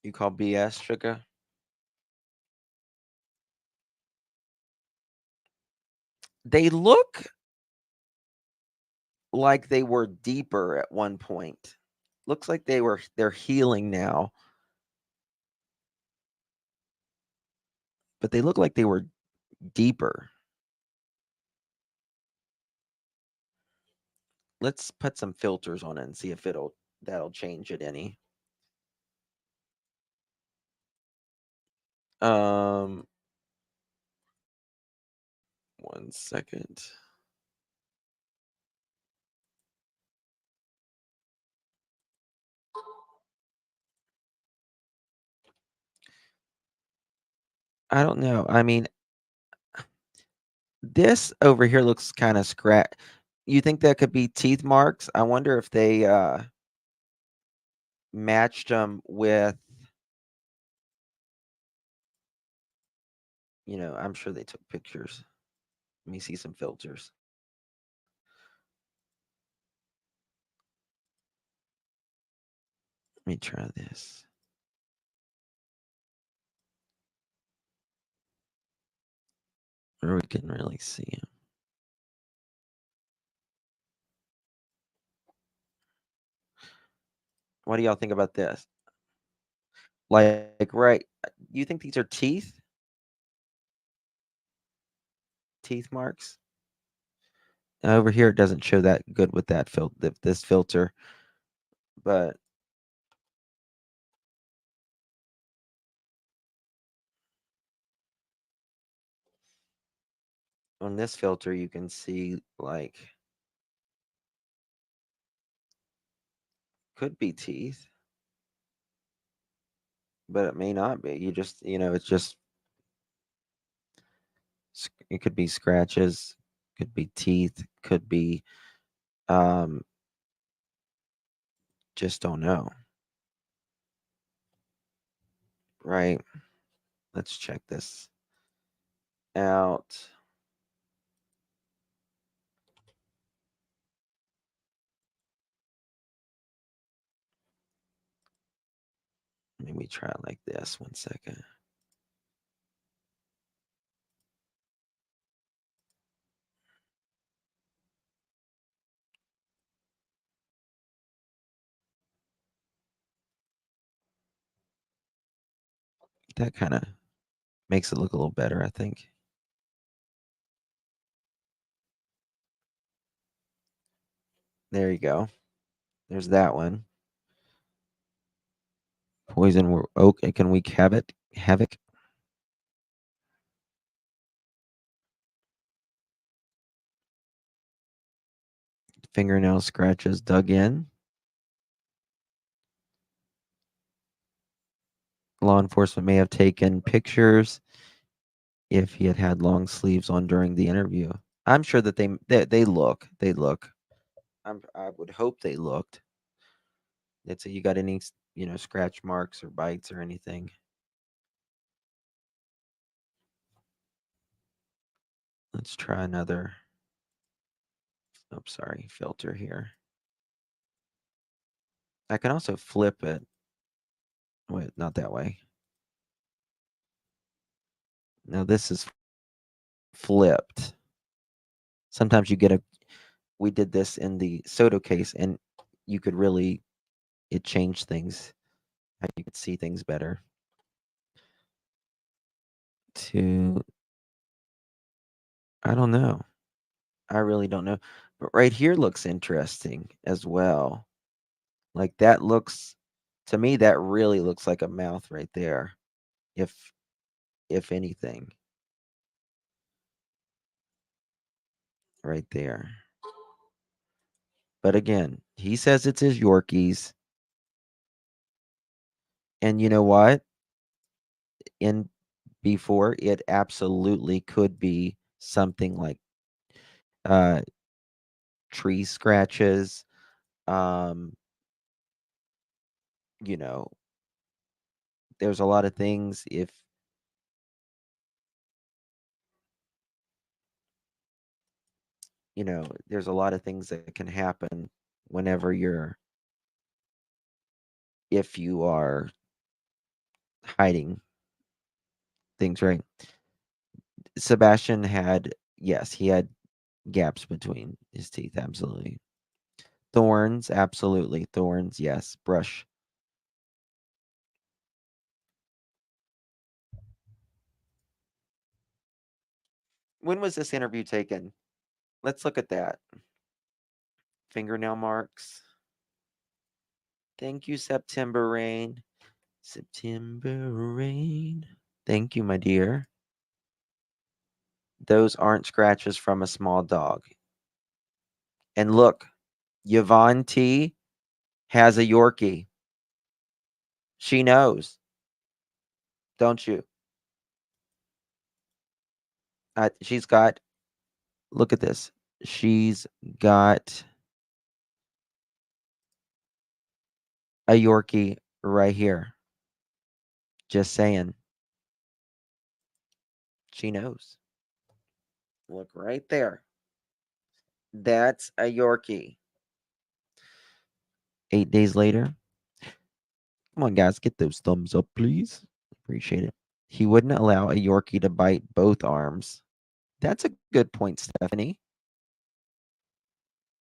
You call BS, Sugar? They look like they were deeper at one point. Looks like they're healing now. But they look like they were deeper. Let's put some filters on it and see if that'll change it any. 1 second. I don't know. I mean, this over here looks kind of scratch. You think that could be teeth marks? I wonder if they matched them with, I'm sure they took pictures. Let me see some filters. Let me try this. Where we can really see him. What do y'all think about this? Like, right? You think these are teeth? Teeth marks? Over here, it doesn't show that good with that this filter, but on this filter, you can see like could be teeth, but it may not be. You just, it's just it could be scratches, could be teeth, could be um just don't know. Right? Let's check this out. Maybe try it like this. 1 second. That kind of makes it look a little better, I think. There you go. There's that one. Poison oak and can wreak havoc. Fingernail scratches dug in. Law enforcement may have taken pictures if he had had long sleeves on during the interview. I'm sure that they look. I would hope they looked. Let's say you got any scratch marks or bites or anything. Let's try another. Oh, sorry, filter here. I can also flip it. Wait, not that way. Now this is flipped. Sometimes you get we did this in the Soto case and you could really, it changed things. How you could see things better. I don't know. I really don't know. But right here looks interesting as well. Like that looks, to me, that really looks like a mouth right there. If anything. Right there. But again, he says it's his Yorkies. And you know what? Before, it absolutely could be something like tree scratches, um, you know, there's a lot of things there's a lot of things that can happen whenever if you are hiding things, right? Sebastian he had gaps between his teeth, absolutely. Thorns, absolutely. Thorns, yes. Brush. When was this interview taken? Let's look at that. Fingernail marks. Thank you, September Rain. September Rain. Thank you, my dear. Those aren't scratches from a small dog. And look, Yvonne T has a Yorkie. She knows. Don't you? She's got, look at this. She's got a Yorkie right here. Just saying. She knows. Look right there. That's a Yorkie. 8 days later. Come on, guys, get those thumbs up, please. Appreciate it. He wouldn't allow a Yorkie to bite both arms. That's a good point, Stephanie.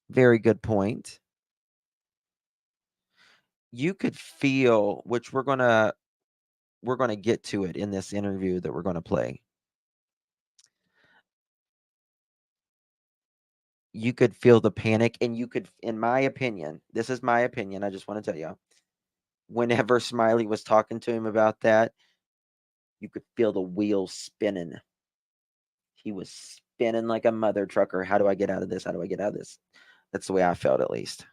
Very good point. You could feel, which we're gonna get to it in this interview that we're gonna play. You could feel the panic, and you could, in my opinion, this is my opinion, I just want to tell you, whenever Smiley was talking to him about that, you could feel the wheels spinning. He was spinning like a mother trucker. How do I get out of this? How do I get out of this? That's the way I felt, at least.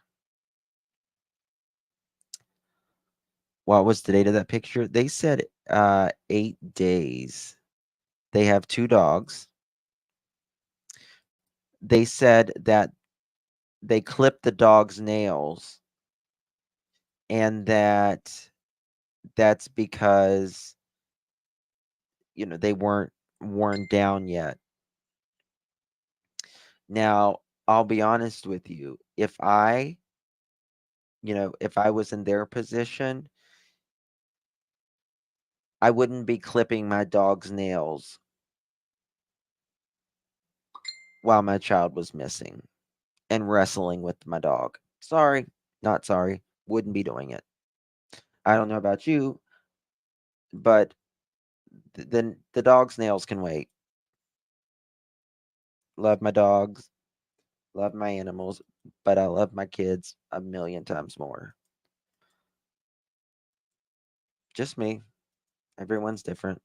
What was the date of that picture? They said 8 days. They have 2 dogs. They said that they clipped the dog's nails and that's because, they weren't worn down yet. Now, I'll be honest with you. If I was in their position, I wouldn't be clipping my dog's nails while my child was missing and wrestling with my dog. Sorry, not sorry. Wouldn't be doing it. I don't know about you, but then the dog's nails can wait. Love my dogs, love my animals, but I love my kids a million times more. Just me. Everyone's different.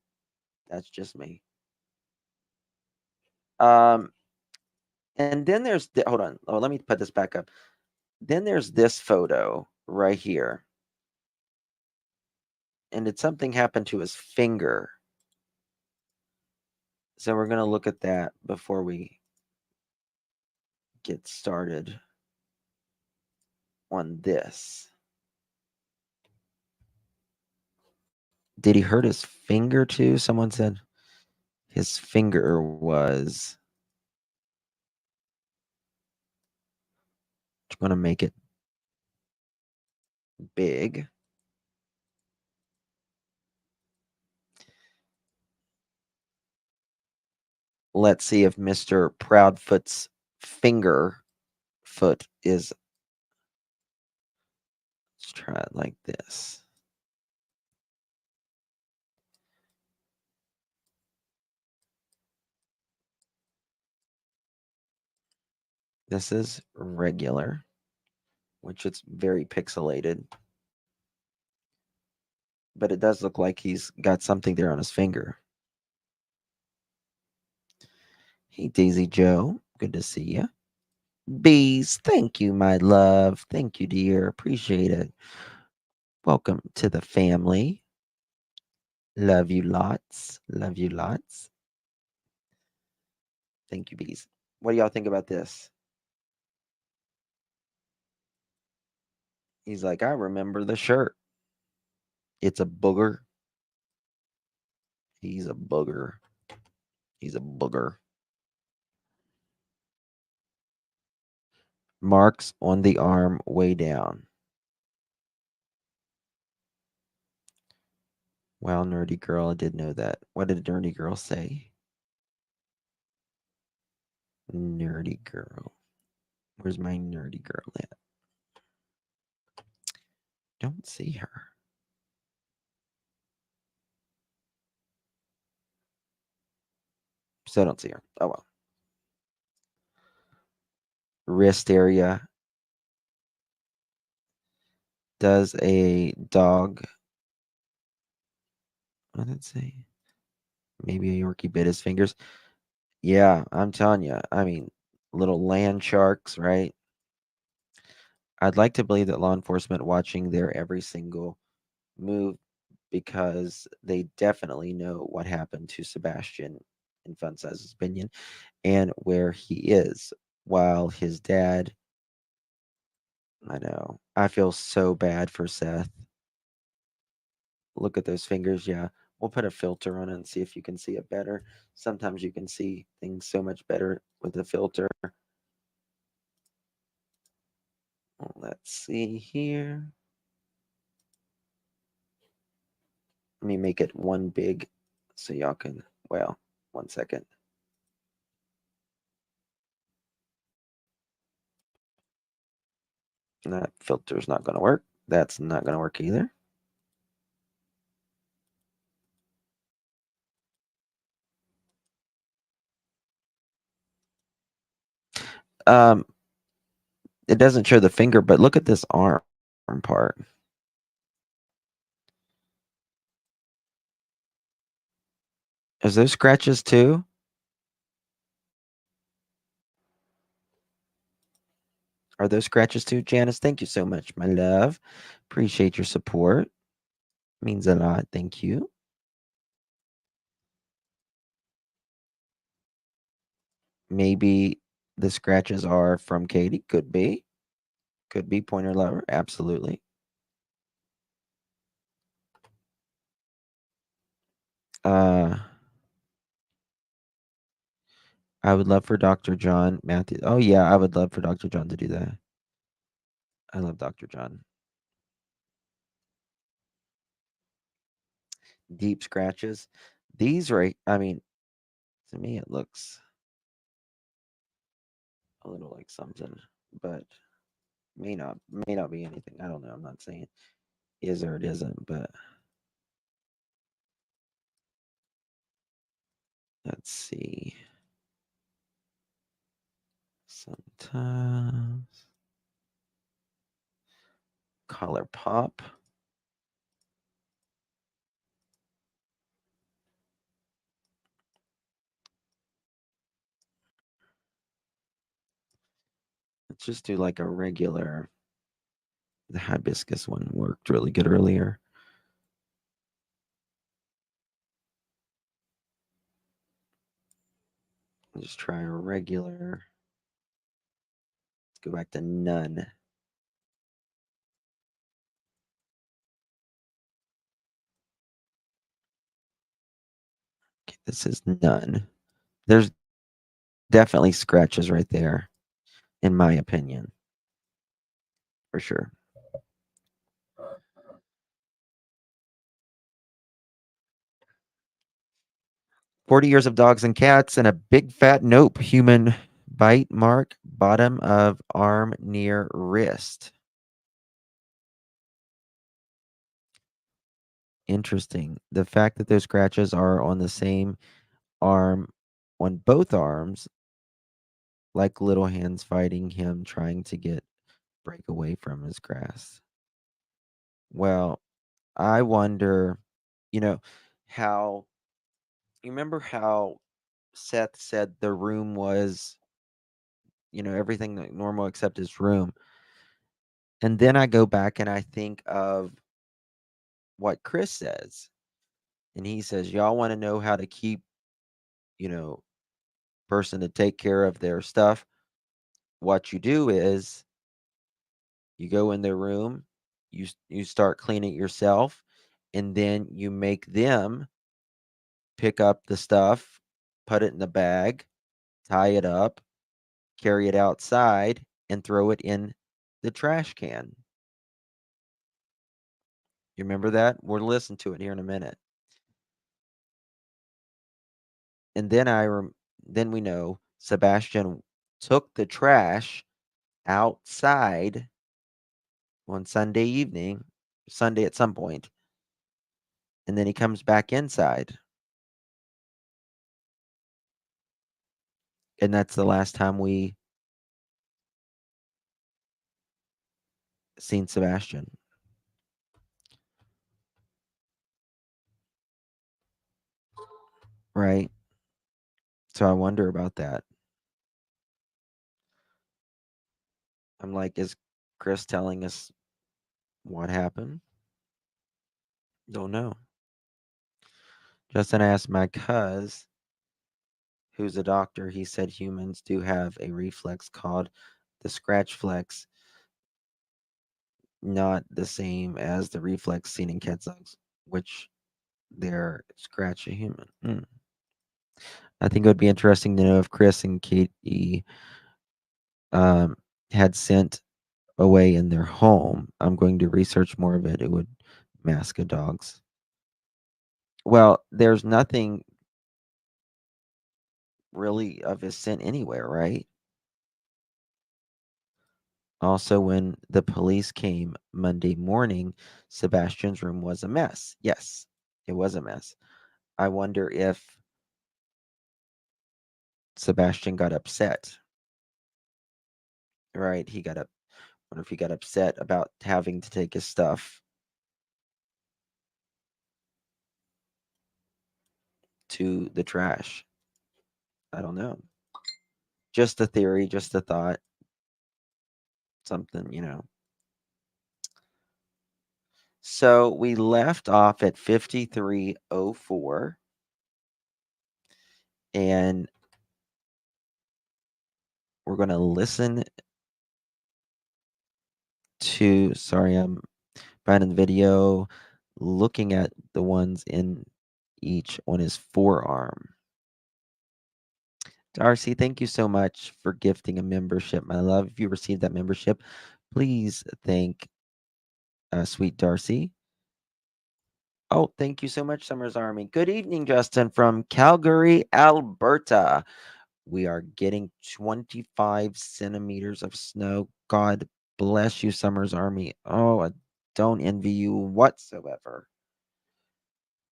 That's just me. And then there's hold on. Oh, let me put this back up. Then there's this photo right here. And it's something happened to his finger. So we're going to look at that before we get started on this. Did he hurt his finger too? Someone said his finger was. I'm going to make it big. Let's see if Mr. Proudfoot's foot is. Let's try it like this. This is regular, which it's very pixelated. But it does look like he's got something there on his finger. Hey, Daisy Joe. Good to see you. Bees, thank you, my love. Thank you, dear. Appreciate it. Welcome to the family. Love you lots. Love you lots. Thank you, Bees. What do y'all think about this? He's like, I remember the shirt. It's a booger. He's a booger. He's a booger. Marks on the arm way down. Wow, nerdy girl, I did know that. What did nerdy girl say? Nerdy girl. Where's my nerdy girl at? Don't see her. Still don't see her. Oh well. Wrist area. Does a dog. What did it say? Maybe a Yorkie bit his fingers. Yeah, I'm telling you. I mean, little land sharks, right? I'd like to believe that law enforcement watching their every single move because they definitely know what happened to Sebastian in Fun Size's opinion and where he is while his dad. I know. I feel so bad for Seth. Look at those fingers. Yeah. We'll put a filter on it and see if you can see it better. Sometimes you can see things so much better with a filter. Let's see here. Let me make it one big so y'all can, well, 1 second. That filter's not going to work. That's not going to work either. It doesn't show the finger, but look at this arm part. Is there scratches too? Are those scratches too, Janice? Thank you so much, my love. Appreciate your support. Means a lot. Thank you. Maybe the scratches are from Katie. Could be. Could be Pointer Lover. Absolutely. Uh, I would love for Dr. John Matthew. Oh yeah, I would love for Dr. John to do that. I love Dr. John. Deep scratches. These right, I mean, to me it looks a little like something, but may not be anything. I don't know. I'm not saying is or it isn't, but let's see. Sometimes color pop. Let's just do like a regular. The hibiscus one worked really good earlier. Just try a regular. Let's go back to none. Okay, this is none. There's definitely scratches right there, in my opinion, for sure. 40 years of dogs and cats and a big fat nope. Human bite mark, bottom of arm near wrist. Interesting. The fact that those scratches are on the same arm, on both arms, like little hands fighting him, trying to break away from his grasp. Well, I wonder, you know, how you remember how Seth said the room was, everything like normal except his room. And then I go back and I think of what Chris says. And he says, y'all want to know how to keep, you know, person to take care of their stuff. What you do is you go in their room, you start cleaning it yourself, and then you make them pick up the stuff, put it in the bag, tie it up, carry it outside, and throw it in the trash can. You remember that? We'll listen to it here in a minute. And then we know Sebastian took the trash outside on Sunday evening, Sunday at some point, and then he comes back inside. And that's the last time we seen Sebastian. Right? So I wonder about that. I'm like, is Chris telling us what happened? Don't know. Justin asked my cuz, who's a doctor, he said humans do have a reflex called the scratch flex, not the same as the reflex seen in cat dogs, which they're scratch a human. I think it would be interesting to know if Chris and Katie um, had sent away in their home. I'm going to research more of it. It would mask a dog's. Well, there's nothing really of his scent anywhere, right? Also, when the police came Monday morning, Sebastian's room was a mess. Yes, it was a mess. I wonder if Sebastian got upset. Right? Wonder if he got upset about having to take his stuff to the trash. I don't know. Just a theory, just a thought. Something. So we left off at 53:04, and we're going to listen to, sorry, I'm finding the video, looking at the ones in each on his forearm. Darcy, thank you so much for gifting a membership, my love. If you received that membership, please thank sweet Darcy. Oh, thank you so much, Summer's Army. Good evening, Justin, from Calgary, Alberta. We are getting 25 centimeters of snow. God bless you, Summer's Army. Oh, I don't envy you whatsoever.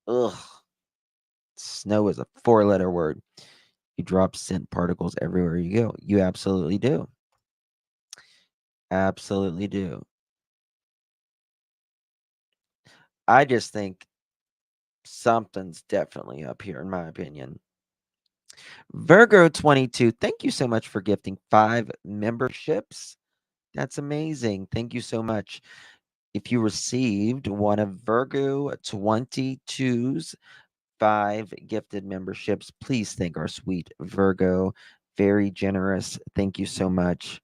Ugh. Snow is a 4-letter word. You drop scent particles everywhere you go. You absolutely do. Absolutely do. I just think something's definitely up here, in my opinion. Virgo 22, thank you so much for gifting 5 memberships. That's amazing. Thank you so much. If you received one of Virgo 22's 5 gifted memberships, please thank our sweet Virgo. Very generous. Thank you so much.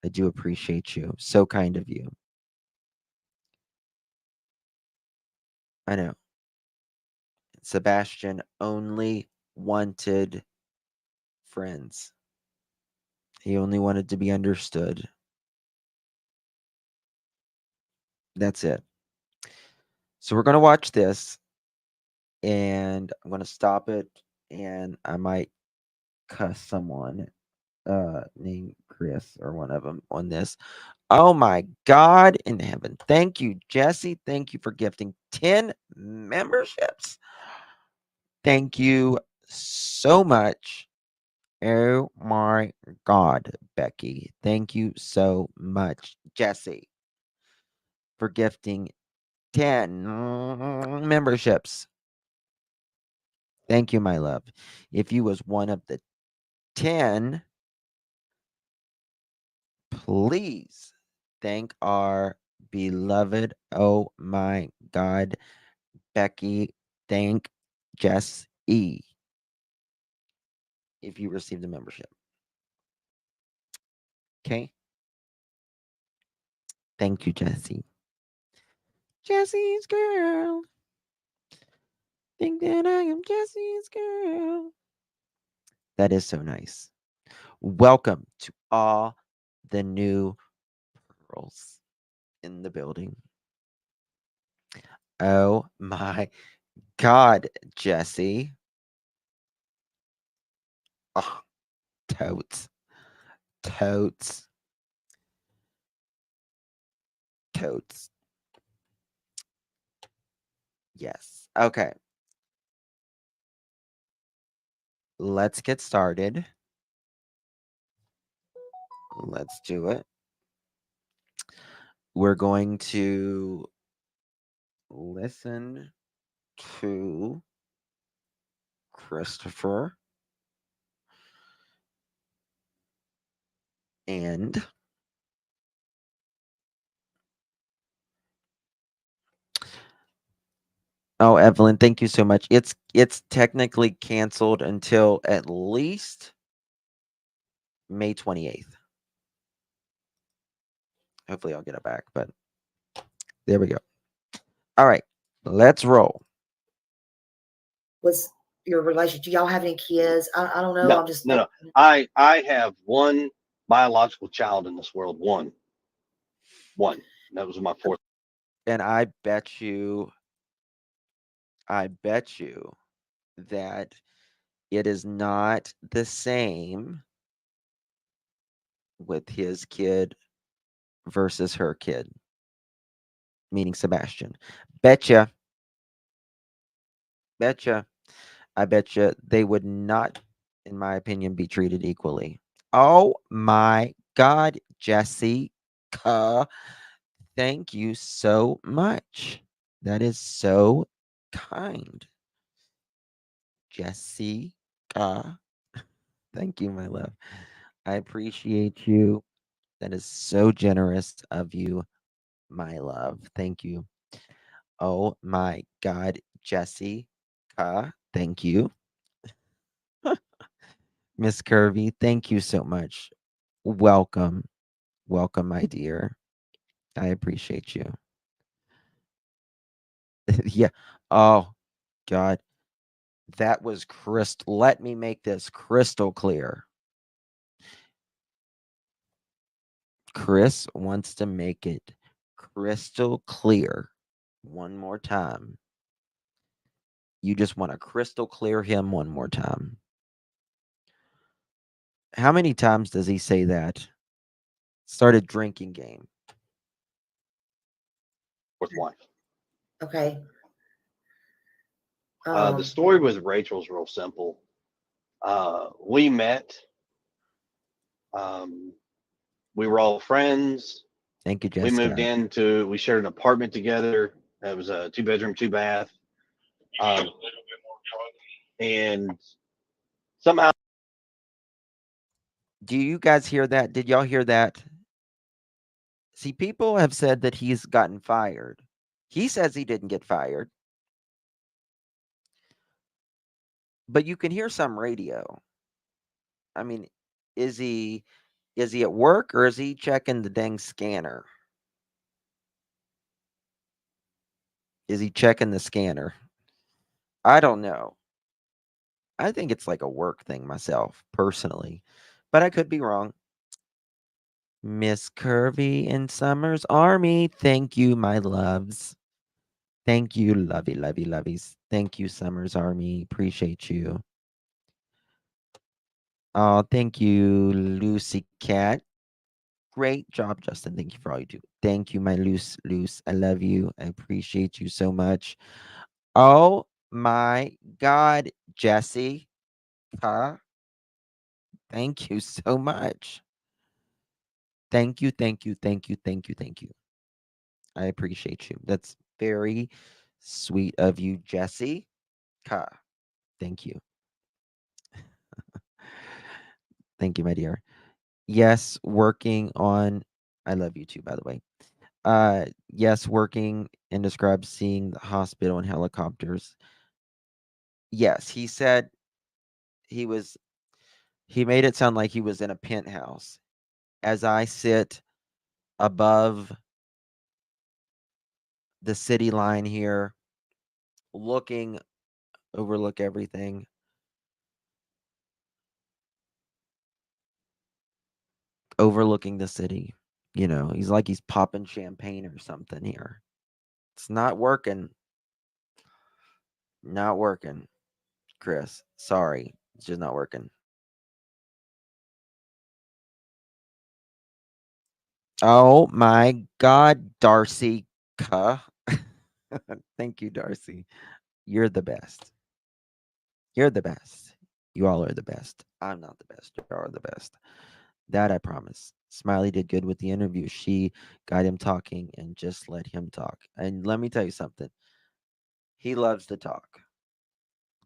I do appreciate you. So kind of you. I know. Sebastian only wanted friends. He only wanted to be understood. That's it. So we're going to watch this, and I'm going to stop it, and I might cuss someone named Chris or one of them on this. Oh my God in heaven. Thank you, Jesse. Thank you for gifting 10 memberships. Thank you so much. Oh my God, Becky. Thank you so much, Jesse, for gifting 10 memberships. Thank you, my love. If you was one of the 10, please thank our beloved, oh my God, Becky. Thank Jess E. If you received a membership. Okay? Thank you, Jessie. Jessie's girl. Think that I am Jessie's girl. That is so nice. Welcome to all the new pearls in the building. Oh my God, Jessie. Oh, totes. Totes. Totes. Yes. Okay. Let's get started. Let's do it. We're going to listen to Christopher and oh, Evelyn, thank you so much. It's technically canceled until at least May 28th. Hopefully I'll get it back, but there we go. All right, let's roll. Was your relationship? Do y'all have any kids? I don't know. No, I'm just no. I have one biological child in this world. One. That was my 4th. And I bet you that it is not the same with his kid versus her kid, meaning Sebastian. Betcha. I betcha they would not, in my opinion, be treated equally. Oh my God, Jessica. Thank you so much. That is so kind. Jessica. Thank you, my love. I appreciate you. That is so generous of you, my love. Thank you. Oh my God, Jessica. Thank you. Miss Curvy, thank you so much. Welcome. Welcome, my dear. I appreciate you. Yeah. Oh, God. That was crystal. Let me make this crystal clear. Chris wants to make it crystal clear one more time. You just want to crystal clear him one more time. How many times does he say that? Started drinking game. Fourth wife. Okay. The story with Rachel's real simple. We met. We were all friends. Thank you, Jessica. We moved into. We shared an apartment together. It was a 2-bedroom, 2-bath. And somehow. Do you guys hear that? Did y'all hear that? See, people have said that he's gotten fired. He says he didn't get fired. But you can hear some radio. I mean, is he at work or is he checking the dang scanner? Is he checking the scanner? I don't know. I think it's like a work thing myself, personally. But I could be wrong. Miss Curvy in Summer's Army. Thank you, my loves. Thank you, lovey, lovey, lovies. Thank you, Summer's Army. Appreciate you. Oh, thank you, Lucy Cat. Great job, Justin. Thank you for all you do. Thank you, my Luce. I love you. I appreciate you so much. Oh my God, Jesse. Huh? Thank you so much. Thank you, thank you, thank you, thank you, thank you. I appreciate you. That's very sweet of you, Jesse. Huh. Thank you. Thank you, my dear. Yes, working on. I love you too, by the way. Yes, working and describes seeing the hospital and helicopters. Yes, he said he made it sound like he was in a penthouse. As I sit above the city line here, overlook everything. Overlooking the city. You know, he's like he's popping champagne or something here. It's not working. Not working, Chris. Sorry. It's just not working. Oh my God, Darcy. Thank you, Darcy. You're the best. You're the best. You all are the best. I'm not the best. You are the best. That I promise. Smiley did good with the interview. She got him talking and just let him talk. And let me tell you something. He loves to talk.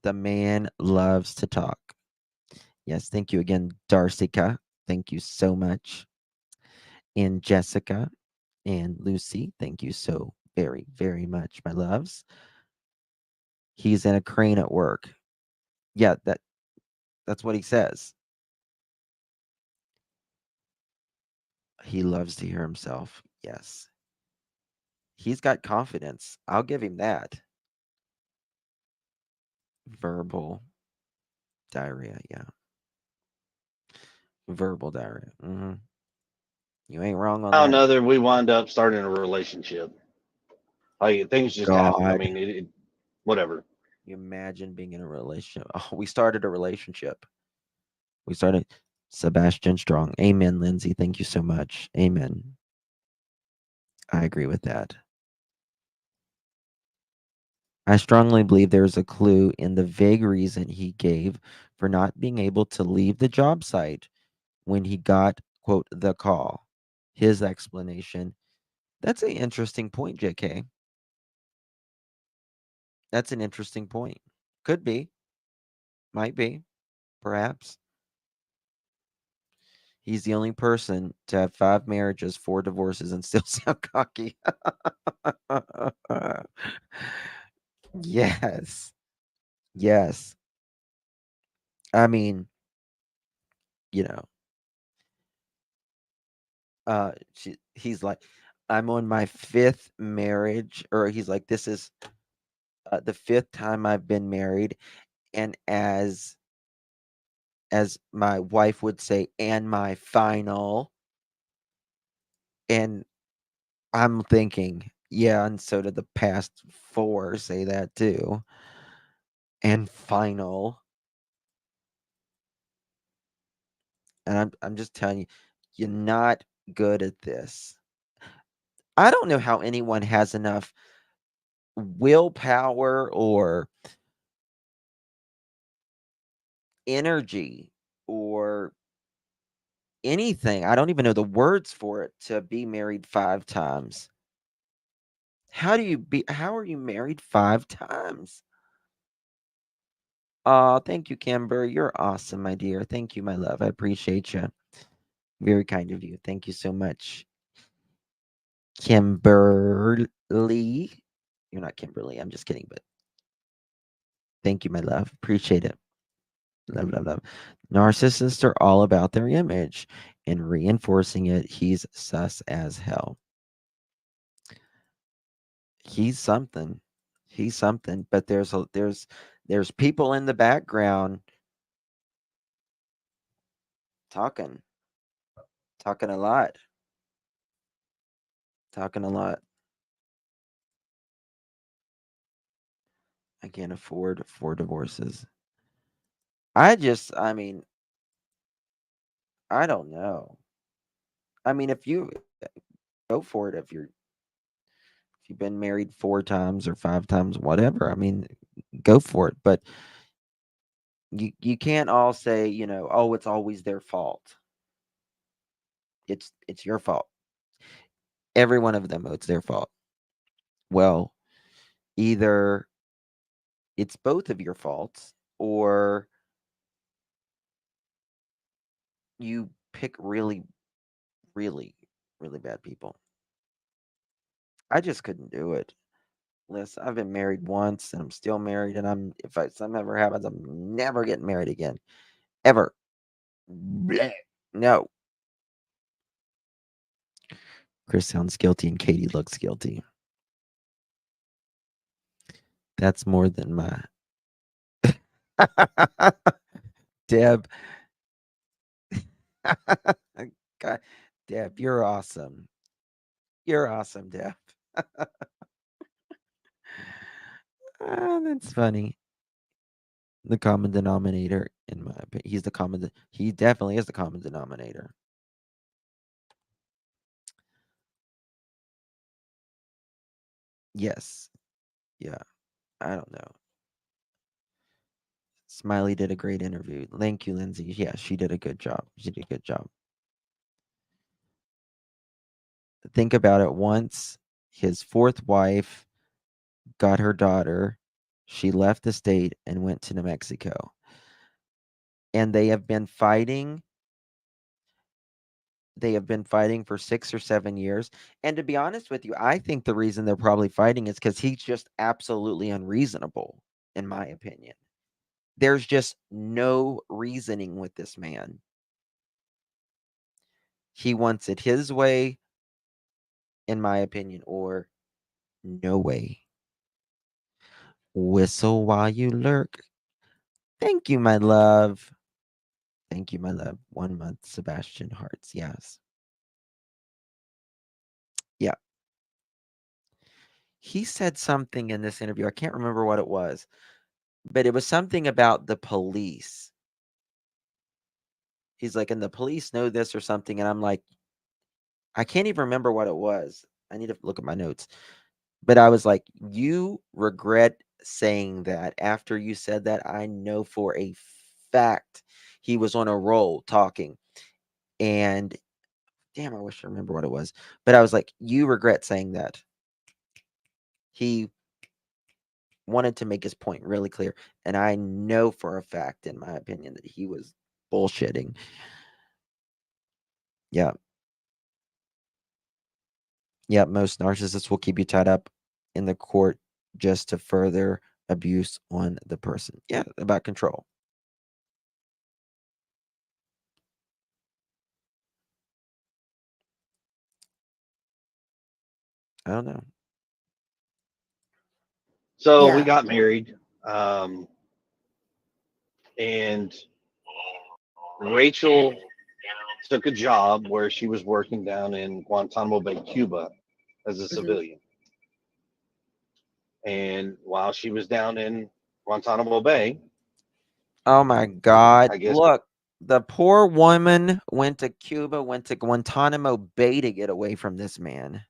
The man loves to talk. Yes, thank you again, Darcica. Thank you so much. And Jessica and Lucy, thank you so very, very much, my loves. He's in a crane at work. Yeah, that's what he says. He loves to hear himself. Yes. He's got confidence. I'll give him that. Verbal diarrhea, yeah. Verbal diarrhea. You ain't wrong on How that. another, we wind up starting a relationship. Like things just happen. I mean, it whatever. You imagine being in a relationship. Oh, we started a relationship. We started Sebastian Strong. Amen, Lindsay. Thank you so much. Amen. I agree with that. I strongly believe there's a clue in the vague reason he gave for not being able to leave the job site when he got, quote, the call. His explanation. That's an interesting point, JK. That's an interesting point. Could be. Might be. Perhaps. He's the only person to have 5 marriages, 4 divorces, and still sound cocky. Yes. Yes. I mean, you know, he's like, I'm on my 5th marriage, or he's like, this is the 5th time I've been married, And as my wife would say, and my final. And I'm thinking, yeah, and so did the past 4 say that too. And final. And I'm just telling you, you're not good at this. I don't know how anyone has enough willpower or energy or anything. I don't even know the words for it to be married 5 times. How are you married 5 times? Oh, thank you, Kimber. You're awesome, my dear. Thank you, my love. I appreciate you. Very kind of you. Thank you so much. Kimberly. You're not Kimberly. I'm just kidding, but thank you, my love. Appreciate it. Love, love, love. Narcissists are all about their image and reinforcing it. He's sus as hell. He's something. He's something. But there's people in the background talking a lot. Talking a lot. I can't afford 4 divorces. I mean, I don't know. I mean, if you go for it, if you've been married 4 times or 5 times, whatever, I mean, go for it. But you can't all say, oh, it's always their fault. It's your fault. Every one of them, it's their fault. Well, either it's both of your faults or you pick really, really, really bad people. I just couldn't do it. Listen, I've been married once and I'm still married, and if something ever happens, I'm never getting married again. Ever. Blech. No. Chris sounds guilty and Katie looks guilty. That's more than my Deb. God, Deb, you're awesome. You're awesome, Deb. That's funny. The common denominator, in my opinion, he definitely is the common denominator. Yes. Yeah. I don't know. Smiley did a great interview. Thank you, Lindsay. Yeah, she did a good job. She did a good job. Think about it. Once his 4th wife got her daughter, she left the state and went to New Mexico. And they have been fighting. They have been fighting for 6 or 7 years. And to be honest with you, I think the reason they're probably fighting is because he's just absolutely unreasonable, in my opinion. There's just no reasoning with this man. He wants it his way, in my opinion, or no way. Whistle while you lurk. Thank you, my love. Thank you, my love. 1 month, Sebastian Hearts. Yes. Yeah. He said something in this interview. I can't remember what it was, but it was something about the police. He's like, and the police know this or something. And I'm like, I can't even remember what it was. I need to look at my notes. But I was like, you regret saying that after you said that. I know for a fact he was on a roll talking. And damn, I wish I remember what it was. But I was like, you regret saying that. He wanted to make his point really clear. And I know for a fact, in my opinion, that he was bullshitting. Yeah. Yeah, most narcissists will keep you tied up in the court just to further abuse on the person. Yeah, about control. I don't know. So Yeah. we got married. And Rachel took a job where she was working down in Guantanamo Bay, Cuba, as a civilian. And while she was down in Guantanamo Bay, Oh my God. I guess Look, the poor woman went to Cuba, went to Guantanamo Bay to get away from this man.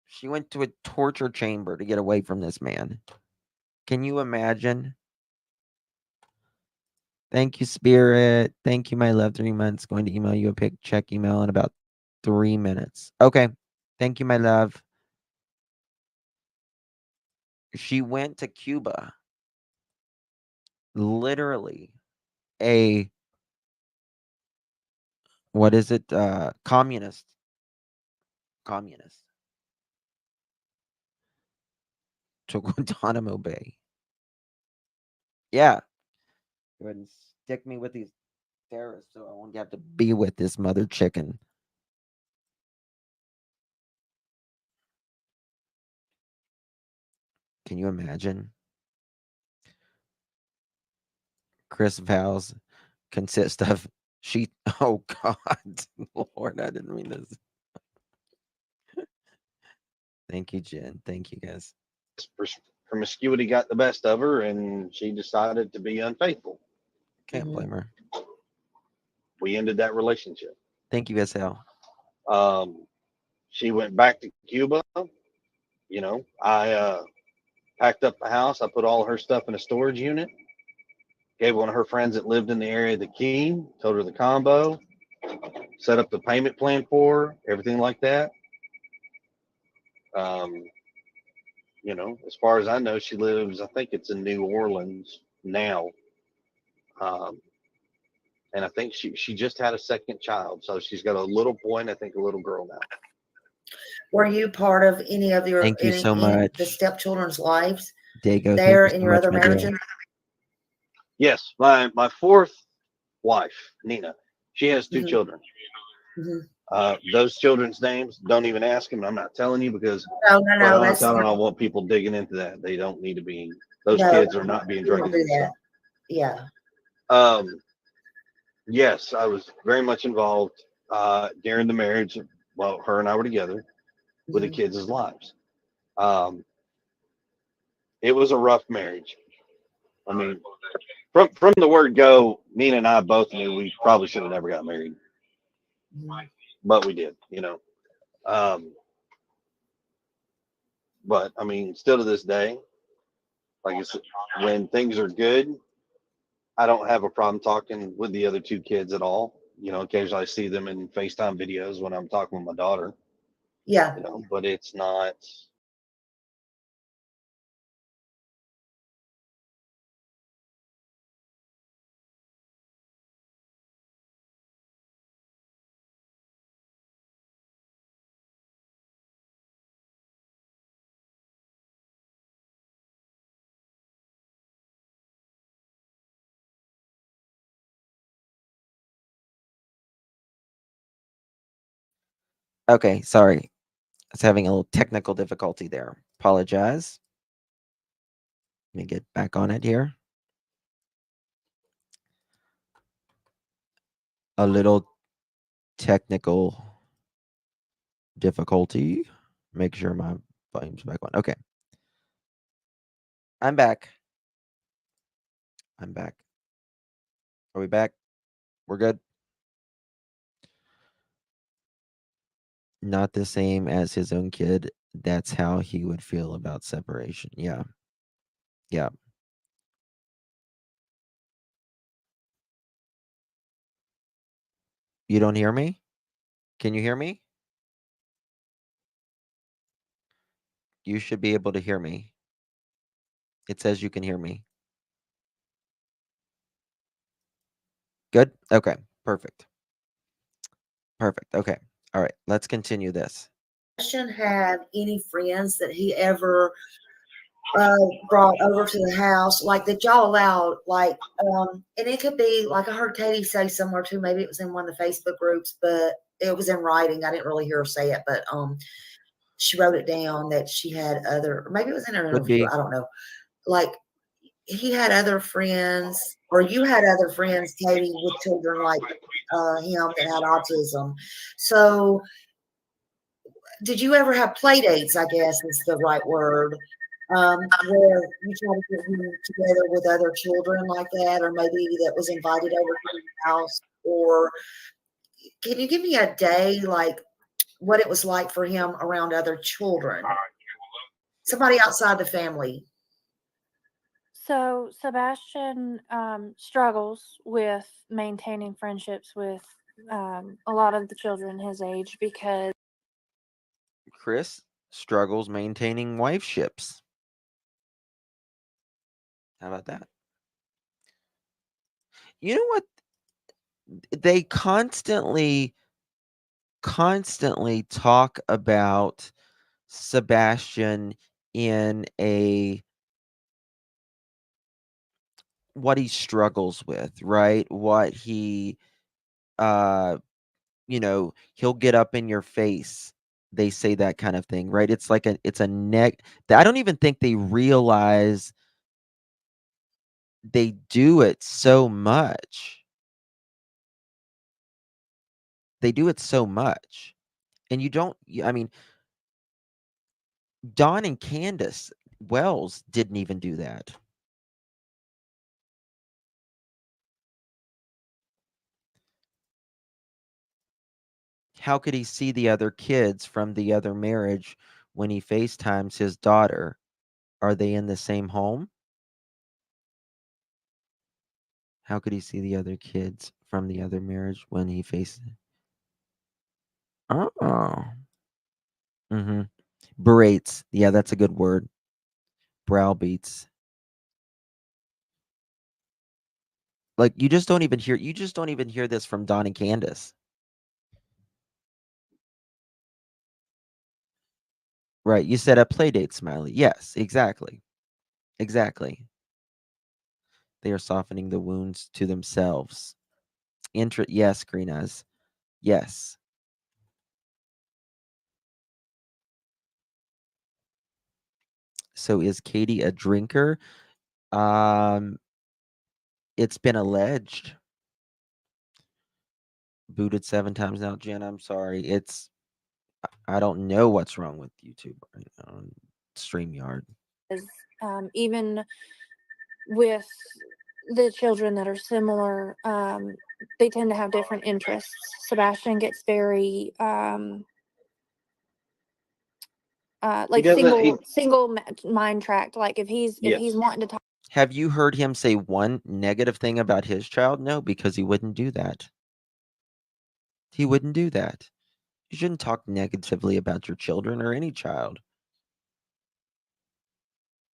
She went to a torture chamber to get away from this man. Can you imagine? Thank you, Spirit. Thank you, my love. 3 months. Going to email you a check email in about 3 minutes. Okay. Thank you, my love. She went to Cuba. Literally what is it? Communist. To Guantanamo Bay. Yeah. Go ahead and stick me with these terrorists so I won't have to be with this mother chicken. Can you imagine? Chris vows consist of oh God, Lord, I didn't mean this. Thank you, Jen. Thank you, guys. promiscuity got the best of her, and she decided to be unfaithful. Can't blame her. We ended that relationship. Thank you, SL. She went back to Cuba. You know, I packed up the house. I put all her stuff in a storage unit. Gave one of her friends that lived in the area the key. Told her the combo. Set up the payment plan for her. Everything like that. You know, as far as I know, she lives, I think it's in New Orleans now. And I think she just had a second child. So she's got a little boy and I think a little girl now. Were you part of any of your Thank you so much. the stepchildren's lives Dago, there thank you in so your much, other my dear. marriages? Yes, my fourth wife, Nina, she has two children. Those children's names, don't even ask them. I'm not telling you because No, I don't want people digging into that. They don't need to be. Those kids are not being drugged into stuff. Yeah. Yes, I was very much involved during the marriage while her and I were together with the kids' lives. It was a rough marriage. I mean, from the word go, Nina and I both knew we probably should have never got married, but we did, you know. But I mean, still to this day, like I said, when things are good, I don't have a problem talking with the other two kids at all. You know, occasionally I see them in FaceTime videos when I'm talking with my daughter. Yeah. You know, but it's not. Okay, sorry. I was having a little technical difficulty there. Apologize. Let me get back on it here. A little technical difficulty. Make sure my volume's back on. Okay. I'm back. Are we back? We're good? Not the same as his own kid. That's how he would feel about separation. Yeah. Yeah. You don't hear me? Can you hear me? You should be able to hear me. It says you can hear me. Good? Okay. Perfect. Okay. All right. Let's continue this. Have any friends that he ever brought over to the house, like that y'all allowed, like, and it could be like I heard Katie say somewhere too, maybe it was in one of the Facebook groups, but it was in writing. I didn't really hear her say it, but she wrote it down that she had other, maybe it was in her interview, I don't know. Like he had other friends, or you had other friends, Katie, with children like him that had autism. So, did you ever have play dates? I guess is the right word. Where you try to get him together with other children like that, or maybe that was invited over to your house, or can you give me a day like what it was like for him around other children, somebody outside the family? So Sebastian struggles with maintaining friendships with a lot of the children his age because Chris struggles maintaining wifeships. How about that? You know what? They constantly talk about Sebastian in a what he struggles with, right? What he he'll get up in your face. They say that kind of thing, right? It's like it's a neck. I don't even think they realize they do it so much. They do it so much. And you don't, I mean, Dawn and Candace Wells didn't even do that. How could he see the other kids from the other marriage when he FaceTimes his daughter? Are they in the same home? How could he see the other kids from the other marriage when he faced? Oh. Mm-hmm. Berates. Yeah, that's a good word. Browbeats. Like you just don't even hear this from Don and Candace. Right. You said a play date, Smiley. Yes, exactly. Exactly. They are softening the wounds to themselves. Yes, Greenaz. Yes. So is Katie a drinker? It's been alleged. Booted 7 times now, Jen. I'm sorry. I don't know what's wrong with YouTube right now on StreamYard. even with the children that are similar, they tend to have different interests. Sebastian gets very like single mind tracked. Like if he's wanting to talk. Have you heard him say one negative thing about his child? No, because he wouldn't do that. He wouldn't do that. You shouldn't talk negatively about your children or any child.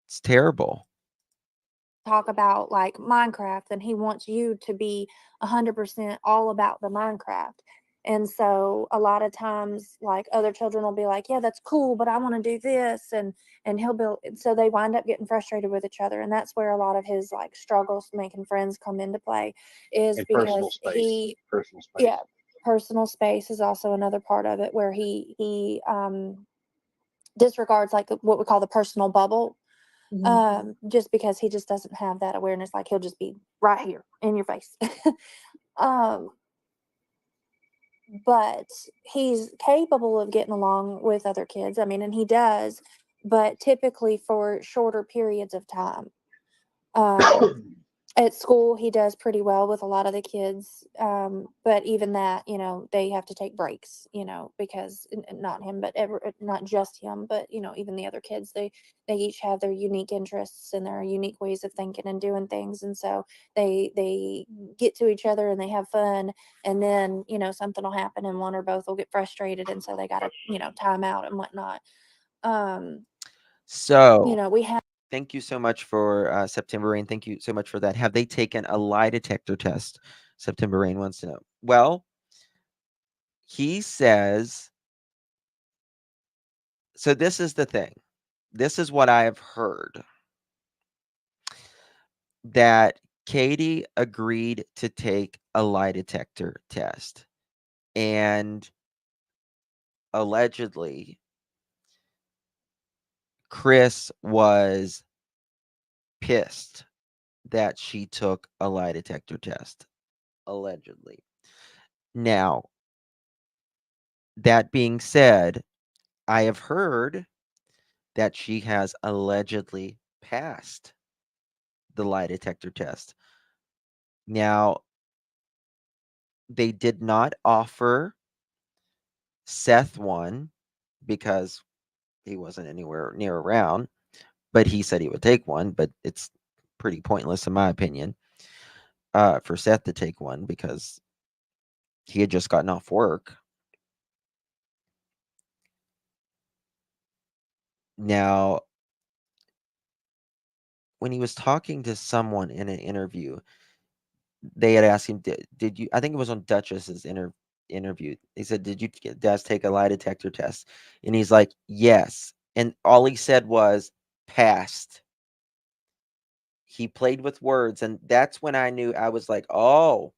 It's terrible. Talk about like Minecraft, and he wants you to be 100% all about the Minecraft. And so a lot of times like other children will be like, yeah, that's cool, but I want to do this, and he'll be, so they wind up getting frustrated with each other. And that's where a lot of his like struggles making friends come into play, is And because personal space. Yeah, personal space is also another part of it, where he disregards like what we call the personal bubble. Just because he just doesn't have that awareness. Like he'll just be right here in your face. But he's capable of getting along with other kids. I mean, and he does, but typically for shorter periods of time. At school, he does pretty well with a lot of the kids. But even that, they have to take breaks, because not him, but not just him, but, even the other kids, they each have their unique interests and their unique ways of thinking and doing things. And so they get to each other and they have fun. And then, something will happen and one or both will get frustrated. And so they got to, time out and whatnot. So We have. Thank you so much for September Rain. Thank you so much for that. Have they taken a lie detector test? September Rain wants to know. Well, he says, so this is the thing. This is what I have heard, that Katie agreed to take a lie detector test. And allegedly, Chris was pissed that she took a lie detector test, allegedly. Now, that being said, I have heard that she has allegedly passed the lie detector test. Now, they did not offer Seth one because he wasn't anywhere near around, but he said he would take one, but it's pretty pointless in my opinion for Seth to take one because he had just gotten off work. Now, when he was talking to someone in an interview, they had asked him, did you, I think it was on Duchess's interview. They said, did you guys take a lie detector test? And he's like, yes. And all he said was passed. He played with words. And that's when I knew, I was like, oh,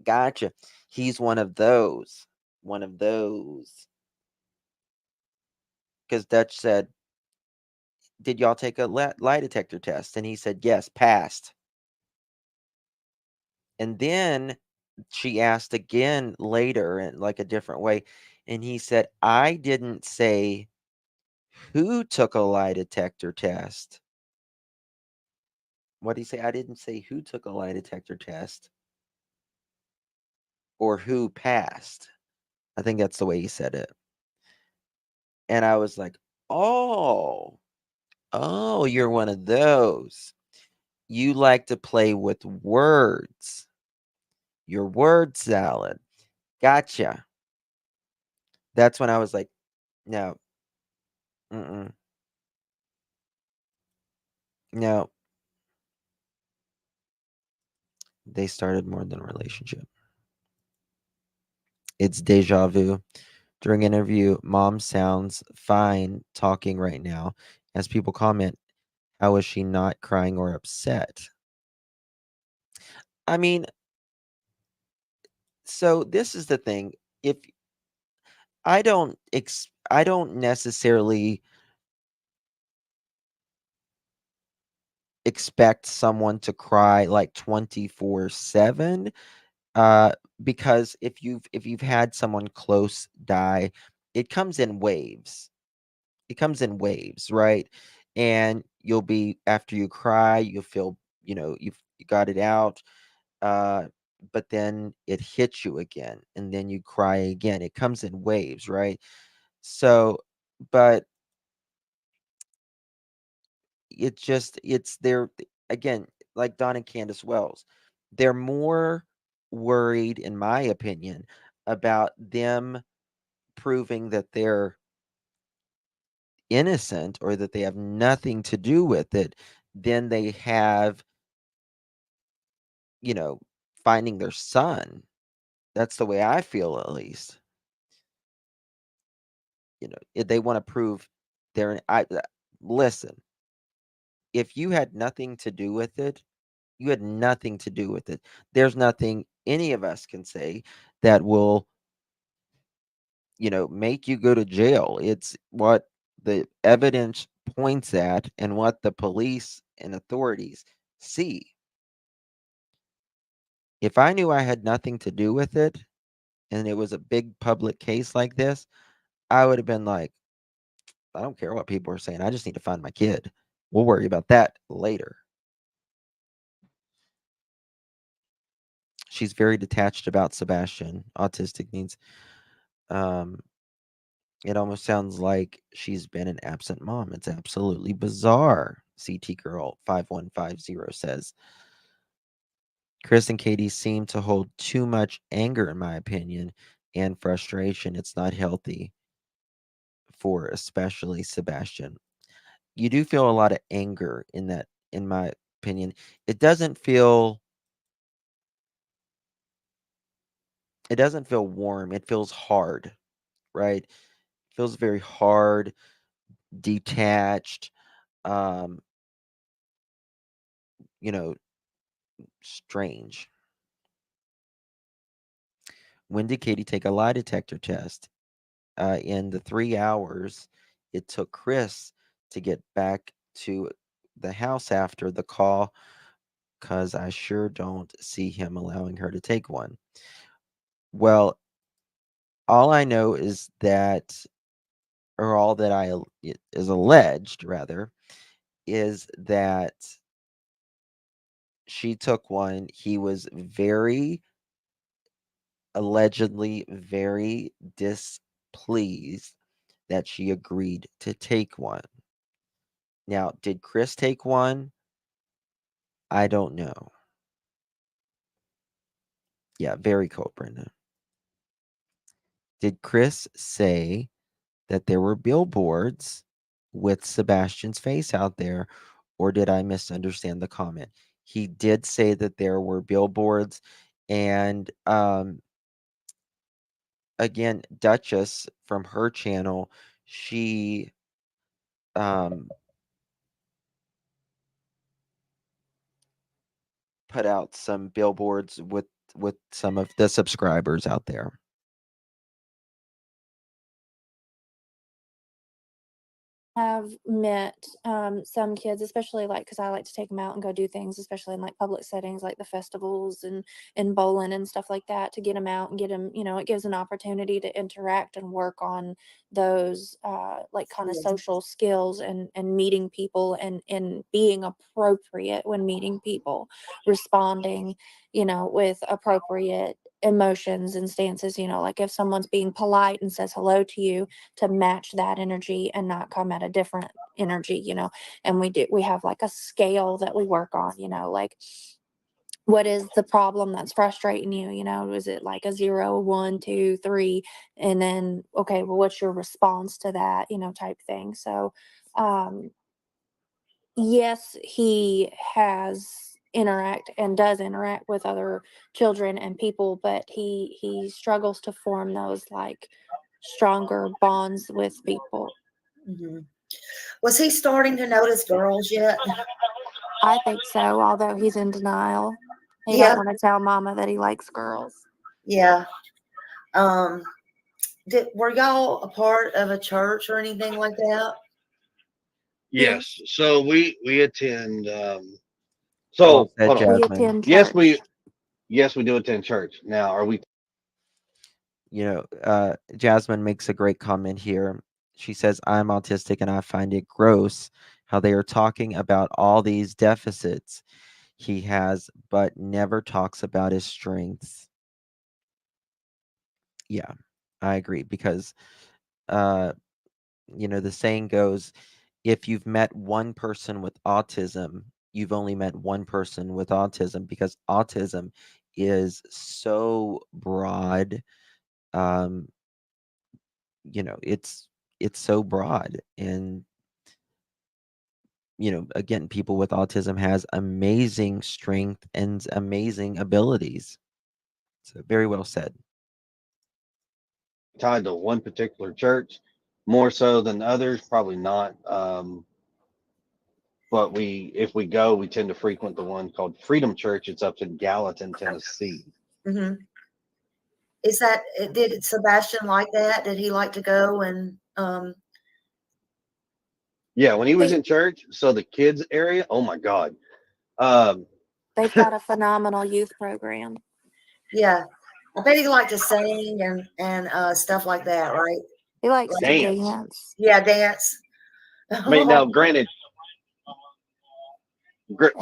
gotcha. He's one of those. One of those. Because Dutch said, did y'all take a lie detector test? And he said, yes, passed. And then she asked again later in like a different way. And he said, I didn't say who took a lie detector test. What did he say? I didn't say who took a lie detector test or who passed. I think that's the way he said it. And I was like, oh, you're one of those. You like to play with words. Your word salad. Gotcha. That's when I was like, no. Mm-mm. No. They started more than a relationship. It's deja vu. During interview, mom sounds fine talking right now. As people comment, how is she not crying or upset? I mean, so this is the thing. If I don't necessarily expect someone to cry like 24/7 uh because if you've had someone close die, it comes in waves. It comes in waves, right? And you'll be, after you cry, you'll feel, you got it out, uh but then it hits you again and then you cry again. It comes in waves, right? So, but it's there again, like Don and Candace Wells. They're more worried, in my opinion, about them proving that they're innocent or that they have nothing to do with it than they have, you know, finding their son. That's the way I feel, at least. If they want to prove they're listen, if you had nothing to do with it, you had nothing to do with it. There's nothing any of us can say that will, make you go to jail. It's what the evidence points at and what the police and authorities see. If I knew I had nothing to do with it and it was a big public case like this, I would have been like, I don't care what people are saying. I just need to find my kid. We'll worry about that later. She's very detached about Sebastian. Autistic needs. Um, it almost sounds like she's been an absent mom. It's absolutely bizarre. CT Girl 5150 says. Chris and Katie seem to hold too much anger, in my opinion, and frustration. It's not healthy for especially Sebastian. You do feel a lot of anger in that, in my opinion. It doesn't feel warm. It feels hard, right? It feels very hard, detached, um, strange. When did Katie take a lie detector test? In the 3 hours it took Chris to get back to the house after the call, because I sure don't see him allowing her to take one. Well, all I know is that, or all that is alleged, rather, is that she took one. He was allegedly very displeased that she agreed to take one. Now, did Chris take one? I don't know. Yeah, very cool, Brenda. Did Chris say that there were billboards with Sebastian's face out there, or did I misunderstand the comment? He did say that there were billboards, and again, Duchess from her channel, she put out some billboards with some of the subscribers out there. Have met some kids, especially like because I like to take them out and go do things, especially in like public settings like the festivals and bowling and stuff like that, to get them out and get them, it gives an opportunity to interact and work on those like kind of social skills and meeting people and being appropriate when meeting people, responding, with appropriate emotions and stances, like if someone's being polite and says hello to you, to match that energy and not come at a different energy, and we have like a scale that we work on, like what is the problem that's frustrating you, is it like a 0, 1, 2, 3, and then okay, well, what's your response to that, type thing. So yes, he does interact with other children and people, but he struggles to form those like stronger bonds with people. Was he starting to notice girls yet? I think so, although he's in denial. He Yeah. don't want to tell mama that he likes girls. Yeah. Were y'all a part of a church or anything like that? Yes. So we attend. Well So said, hold on. We Jasmine. attend church. Yes, we do attend church. Now, are we? Jasmine makes a great comment here. She says, I'm autistic and I find it gross how they are talking about all these deficits he has, but never talks about his strengths. Yeah, I agree, because, the saying goes, if you've met one person with autism, you've only met one person with autism, because autism is so broad. It's so broad, and again, people with autism has amazing strength and amazing abilities. So very well said. Tied to one particular church more so than others? Probably not. But if we go, we tend to frequent the one called Freedom Church. It's up in Gallatin, Tennessee. Mm-hmm. Did Sebastian like that? Did he like to go and Yeah, when he was in church, so the kids area, oh my God. They've got a phenomenal youth program. Yeah. I bet he liked to sing and stuff like that, right? He likes to Dance. dance. Yeah, dance. I mean, now granted,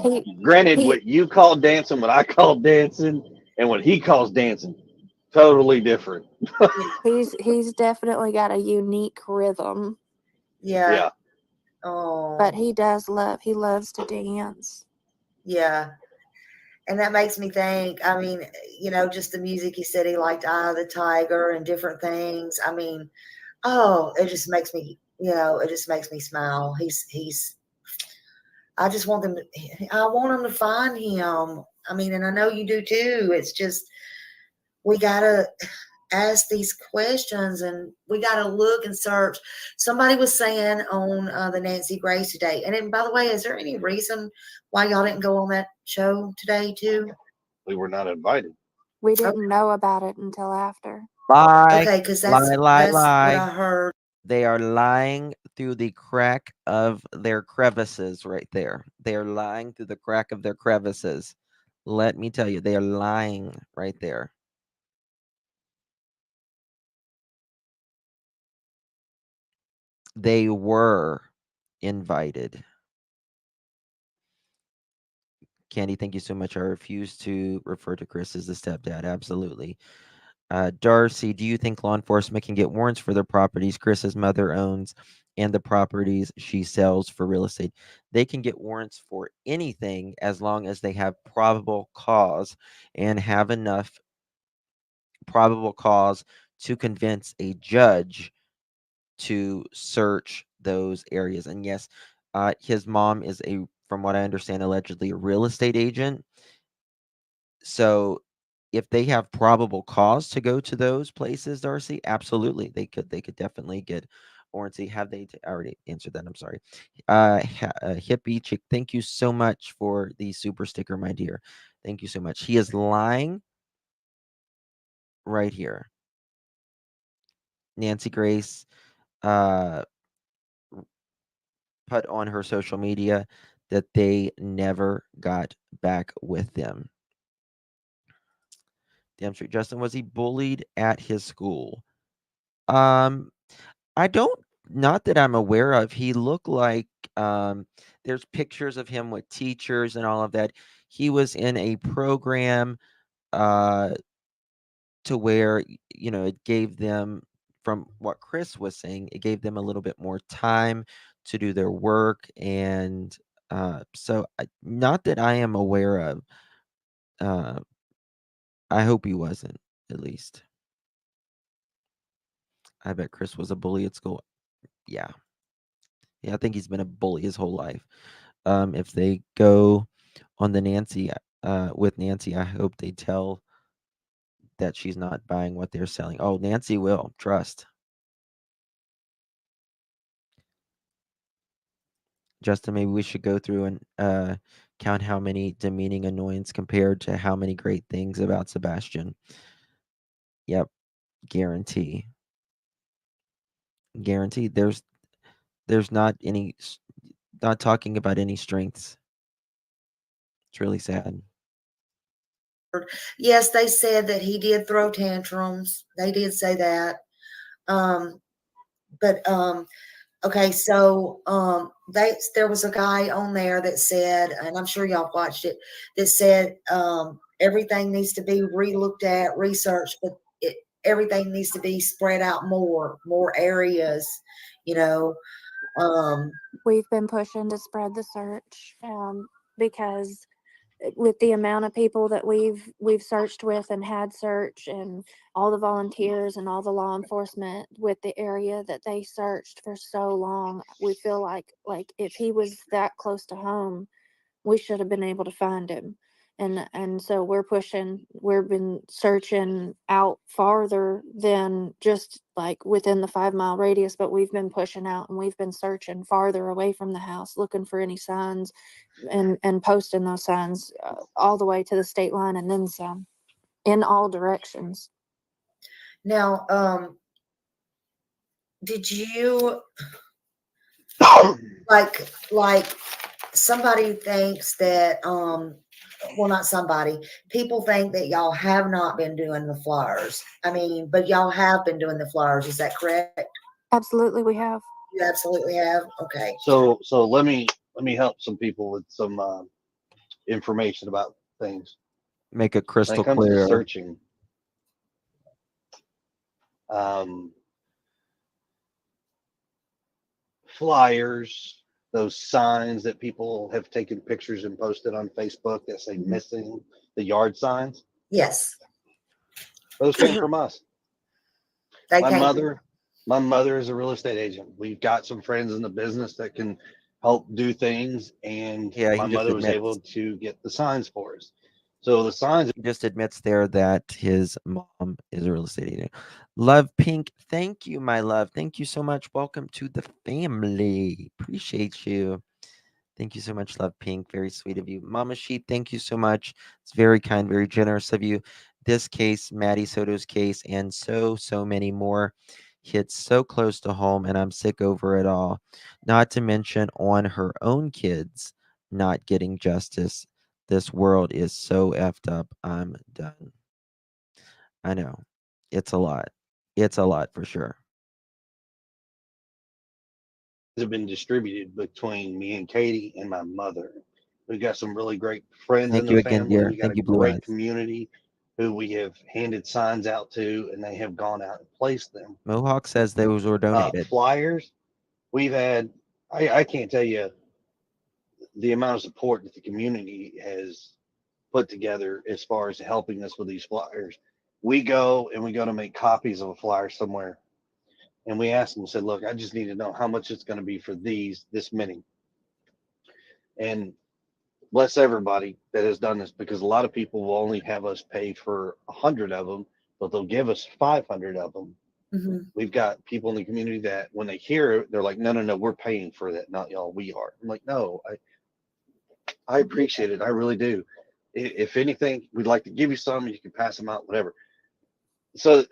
He- what you call dancing, what I call dancing, and what he calls dancing, totally different. He's definitely got a unique rhythm. Yeah. Yeah. Oh. But he loves to dance. Yeah. And that makes me think, I mean, just the music he said he liked Eye of the Tiger and different things. I mean, it just makes me, it just makes me smile. I just want I want them to find him. I mean, and I know you do too. It's just, we got to ask these questions and we got to look and search. Somebody was saying on the Nancy Grace today, and by the way, is there any reason why y'all didn't go on that show today too? We were not invited. We didn't know about it until after. Lie. Okay, because Lie, lie, that's lie. what I heard. They are lying through the crack of their crevices right there. They are lying through the crack of their crevices. Let me tell you, they are lying right there. They were invited. Candy, thank you so much. I refuse to refer to Chris as the stepdad. Absolutely. Darcy, do you think law enforcement can get warrants for their properties Chris's mother owns and the properties she sells for real estate? They can get warrants for anything as long as they have probable cause and have enough probable cause to convince a judge to search those areas. And yes, his mom is from what I understand, allegedly a real estate agent. So if they have probable cause to go to those places, Darcy, absolutely, they could definitely get warranty. Have they already answered that? I'm sorry. Hippie chick, thank you so much for the super sticker, my dear. Thank you so much. He is lying right here. Nancy Grace uh, put on her social media that they never got back with them. Damn straight. Justin, was he bullied at his school? I don't, not that I'm aware of. He looked like there's pictures of him with teachers and all of that. He was in a program uh to where it gave them, from what Chris was saying, it gave them a little bit more time to do their work. And so not that I am aware of. uh I hope he wasn't, at least. I bet Chris was a bully at school. Yeah. Yeah, I think he's been a bully his whole life. If they go on the Nancy with Nancy, I hope they tell that she's not buying what they're selling. Oh, Nancy will, trust. Justin, maybe we should go through and count how many demeaning annoyance compared to how many great things about Sebastian. Yep, guarantee. Guarantee. There's not any, not talking about any strengths. It's really sad. Yes, they said that he did throw tantrums. They did say that. Um, but okay, so there was a guy on there that said, and I'm sure y'all watched it, that said everything needs to be re-looked at, researched, but everything needs to be spread out more areas, you know. We've been pushing to spread the search because with the amount of people that we've searched with and had search, and all the volunteers and all the law enforcement with the area that they searched for so long, we feel like if he was that close to home, we should have been able to find him. And so we've been searching out farther than just like within the 5 mile radius, but we've been pushing out and we've been searching farther away from the house, looking for any signs and posting those signs all the way to the state line and then some, in all directions. Now, did you like somebody thinks that well, not somebody, people think that y'all have not been doing the flyers. I mean, but y'all have been doing the flyers. Is that correct? Absolutely, we have. You absolutely have. Okay. So let me help some people with some information about things. Make it When crystal it comes to clear. searching, flyers, those signs that people have taken pictures and posted on Facebook that say missing, the yard signs, Yes. those came from us. They My came. mother is a real estate agent. We've got some friends in the business that can help do things, and Yeah, my he just mother was admits. able to get the signs for us. So the signs. He just admits there that his mom is a real estate agent. Love Pink, thank you, my love. Thank you so much. Welcome to the family. Appreciate you. Thank you so much, Love Pink. Very sweet of you. Mama Sheep, thank you so much. It's very kind, very generous of you. This case, Maddie Soto's case, and so many more. hits so close to home, and I'm sick over it all. Not to mention on her own kids not getting justice. This world is so effed up. I'm done. I know. It's a lot. It's a lot for sure. Have been distributed between me and Katie and my mother. We've got some really great friends in Thank the you again, family. dear. We got Thank a you, Blue great Eyes. community who we have handed signs out to, and they have gone out and placed them. Mohawk says those were donated. Flyers. We've had, I can't tell you the amount of support that the community has put together as far as helping us with these flyers. We go to make copies of a flyer somewhere, and we asked them, said, look, I just need to know how much it's going to be for this many. And bless everybody that has done this, because a lot of people will only have us pay for 100 of them, but they'll give us 500 of them. Mm-hmm. We've got people in the community that when they hear it, they're like, no, we're paying for that, not y'all, we are. I'm like, no, I appreciate it. I really do. If anything, we'd like to give you some, you can pass them out, whatever. So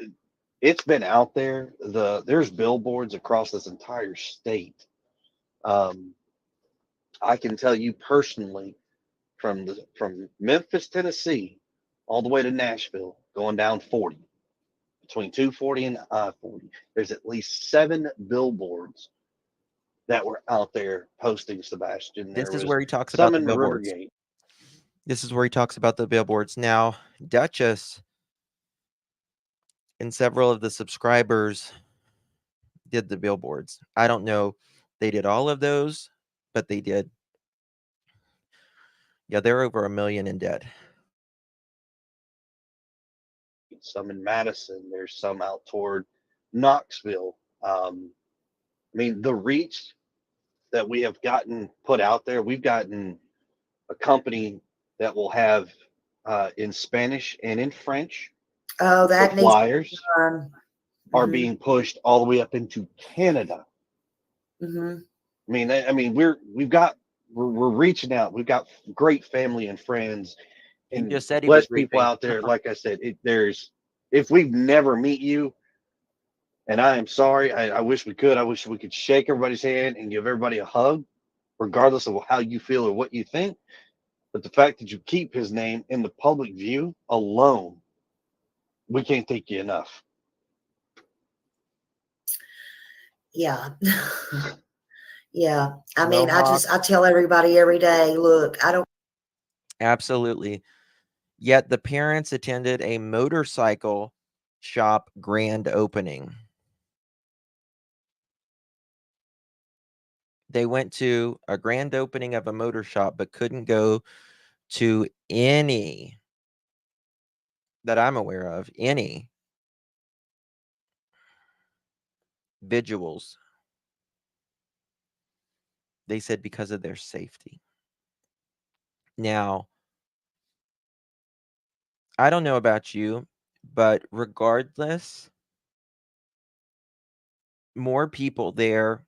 it's been out there. There's billboards across this entire state. I can tell you personally, from Memphis, Tennessee, all the way to Nashville, going down 40, between 240 and I-40, there's at least 7 billboards that were out there posting Sebastian. This There is was where he talks about some the in billboards. Rivergate. This is where he talks about the billboards. Now, Duchess and several of the subscribers did the billboards. I don't know. They did all of those, but they did. Yeah, they're over $1 million in debt. Some in Madison. There's some out toward Knoxville. I mean, the reach that we have gotten put out there, we've gotten a company that will have in Spanish and in French. Oh, The that needs flyers to are Mhm. being pushed all the way up into Canada. Mhm. I mean, we're reaching out. We've got great family and friends, He and just said he was bless great people fan. out there. Like I said, if we've never meet you, and I am sorry. I wish we could. I wish we could shake everybody's hand and give everybody a hug, regardless of how you feel or what you think. But the fact that you keep his name in the public view alone, we can't thank you enough. Yeah. Yeah. I mean, Mohawk. I tell everybody every day, look, I don't. Absolutely. Yet the parents attended a motorcycle shop grand opening. They went to a grand opening of a motor shop, but couldn't go to any that I'm aware of, any vigils. They said because of their safety. Now, I don't know about you, but regardless, more people there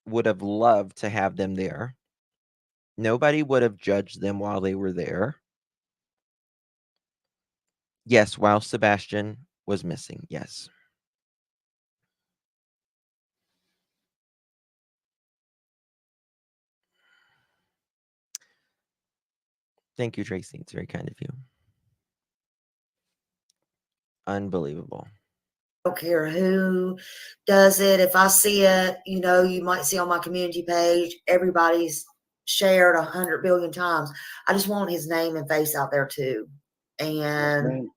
would have loved to have them there. Nobody would have judged them while they were there. Yes, while Sebastian was missing. Yes. Thank you, Tracy. It's very kind of you. Unbelievable. Don't care who does it. If I see it, you might see on my community page, everybody's shared 100 billion times. I just want his name and face out there too. And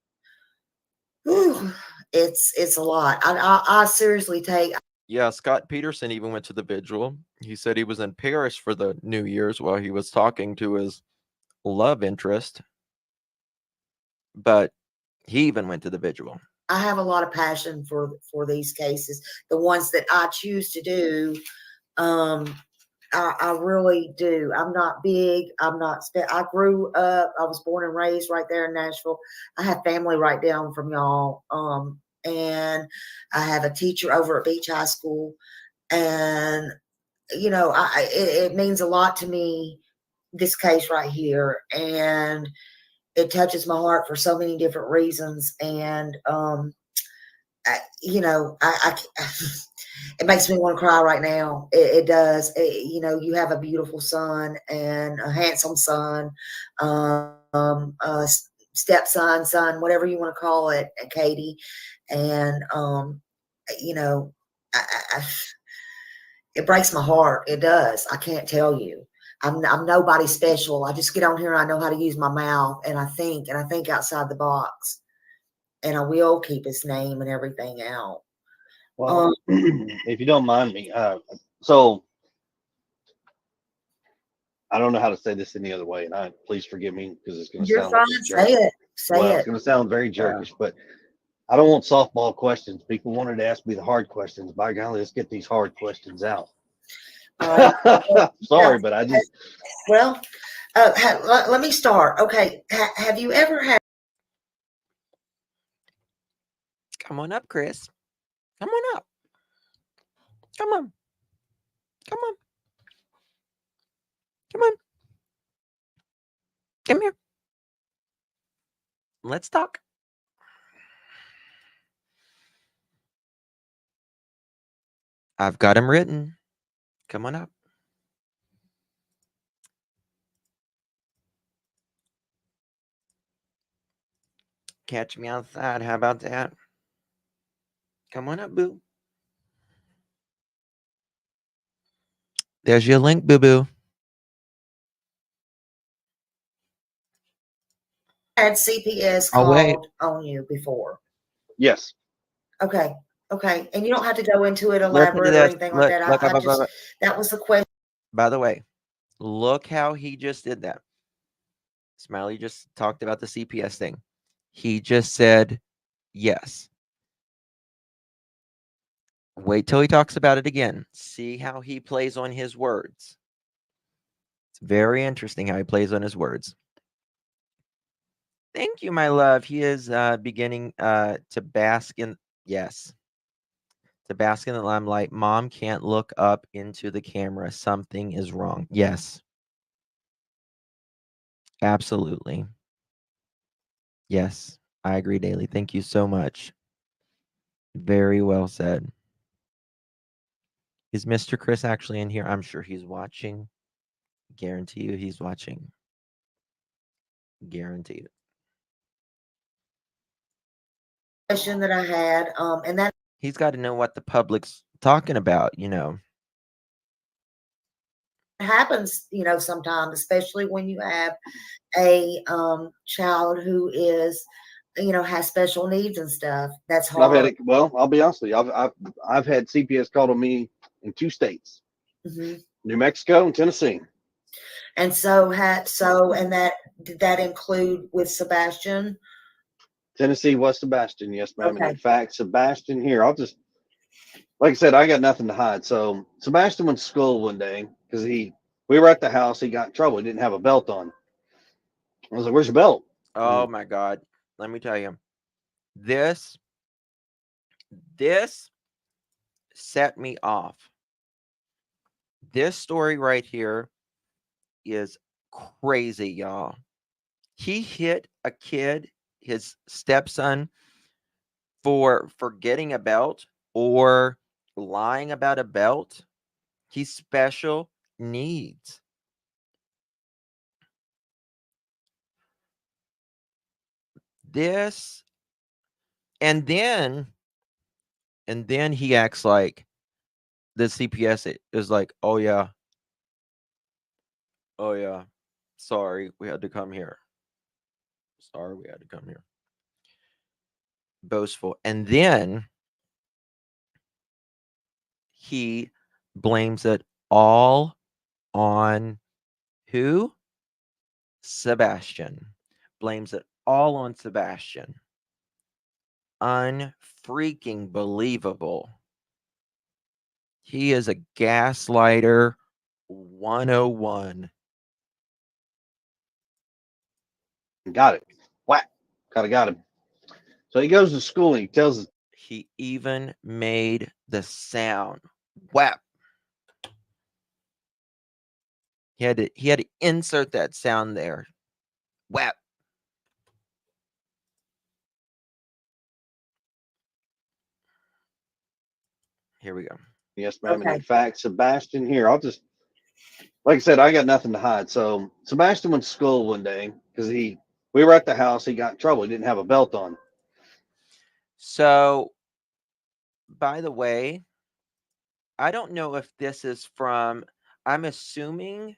whew, it's a lot. I seriously take. Yeah, Scott Peterson even went to the vigil. He said he was in Paris for the New Year's while he was talking to his love interest. But he even went to the vigil. I have a lot of passion for these cases, the ones that I choose to do. I really do. I'm not big. I grew up. I was born and raised right there in Nashville. I have family right down from y'all. And I have a teacher over at Beach High School, and it means a lot to me. This case right here, and it touches my heart for so many different reasons. And it makes me want to cry right now. It does. You have a beautiful son and a handsome son, stepson, son, whatever you want to call it, Katie. And, you know, I, I, it breaks my heart. It does. I can't tell you. I'm nobody special. I just get on here and I know how to use my mouth, and I think outside the box, and I will keep his name and everything out. Well, if you don't mind me, so I don't know how to say this any other way, and please forgive me because it's going to sound like a jerk. Say it. Say It's it. going to sound very jerkish, but I don't want softball questions. People wanted to ask me the hard questions. By golly, let's get these hard questions out. Sorry, but I just. Well, let me start. Okay. Have you ever had? Come on up, Chris. Come on up. Come on. Come on. Come on. Come here. Let's talk. I've got him written. Come on up. Catch me outside. How about that? Come on up, boo. There's your link, boo-boo. Had CPS called on you before? Yes. Okay. And you don't have to go into it elaborate or anything like that. That was the question. By the way, look how he just did that. Smiley just talked about the CPS thing. He just said yes. Wait till he talks about it again. See how he plays on his words. It's very interesting how he plays on his words. Thank you, my love. He is beginning to bask in, yes, to bask in the limelight. Mom can't look up into the camera. Something is wrong. Yes. Absolutely. Yes, I agree, Daily. Thank you so much. Very well said. Is Mr. Chris actually in here? I'm sure he's watching. Guarantee you he's watching. Guarantee it. Question that I had, and that he's got to know what the public's talking about, you know. Happens, sometimes, especially when you have a child who is, has special needs and stuff. That's hard. I've had it. Well, I'll be honest with you. I've had CPS called on me in 2 states, New Mexico and Tennessee. And and that did that include with Sebastian? Tennessee was Sebastian, yes, ma'am. Okay. And in fact, Sebastian here, like I said, I got nothing to hide. So Sebastian went to school one day because we were at the house. He got in trouble. He didn't have a belt on. I was like, "Where's your belt?" Oh my God. Let me tell you. This set me off. This story right here is crazy, y'all. He hit a kid, his stepson, for forgetting a belt or lying about a belt. He's special needs. This, and then he acts like the CPS is like, oh yeah, sorry, we had to come here. Boastful. And then he blames it all on who? Sebastian. Blames it all on Sebastian. Unfreaking believable. He is a gaslighter 101. Got it. Whack. Got him. So he goes to school and he tells us. He even made the sound. Whap. He had to insert that sound there. Whap. Here we go. Yes, ma'am. And Okay. in fact, Sebastian here, I'll just, like I said, I got nothing to hide. So Sebastian went to school one day because we were at the house. He got in trouble. He didn't have a belt on. So, by the way, I don't know if this is from, I'm assuming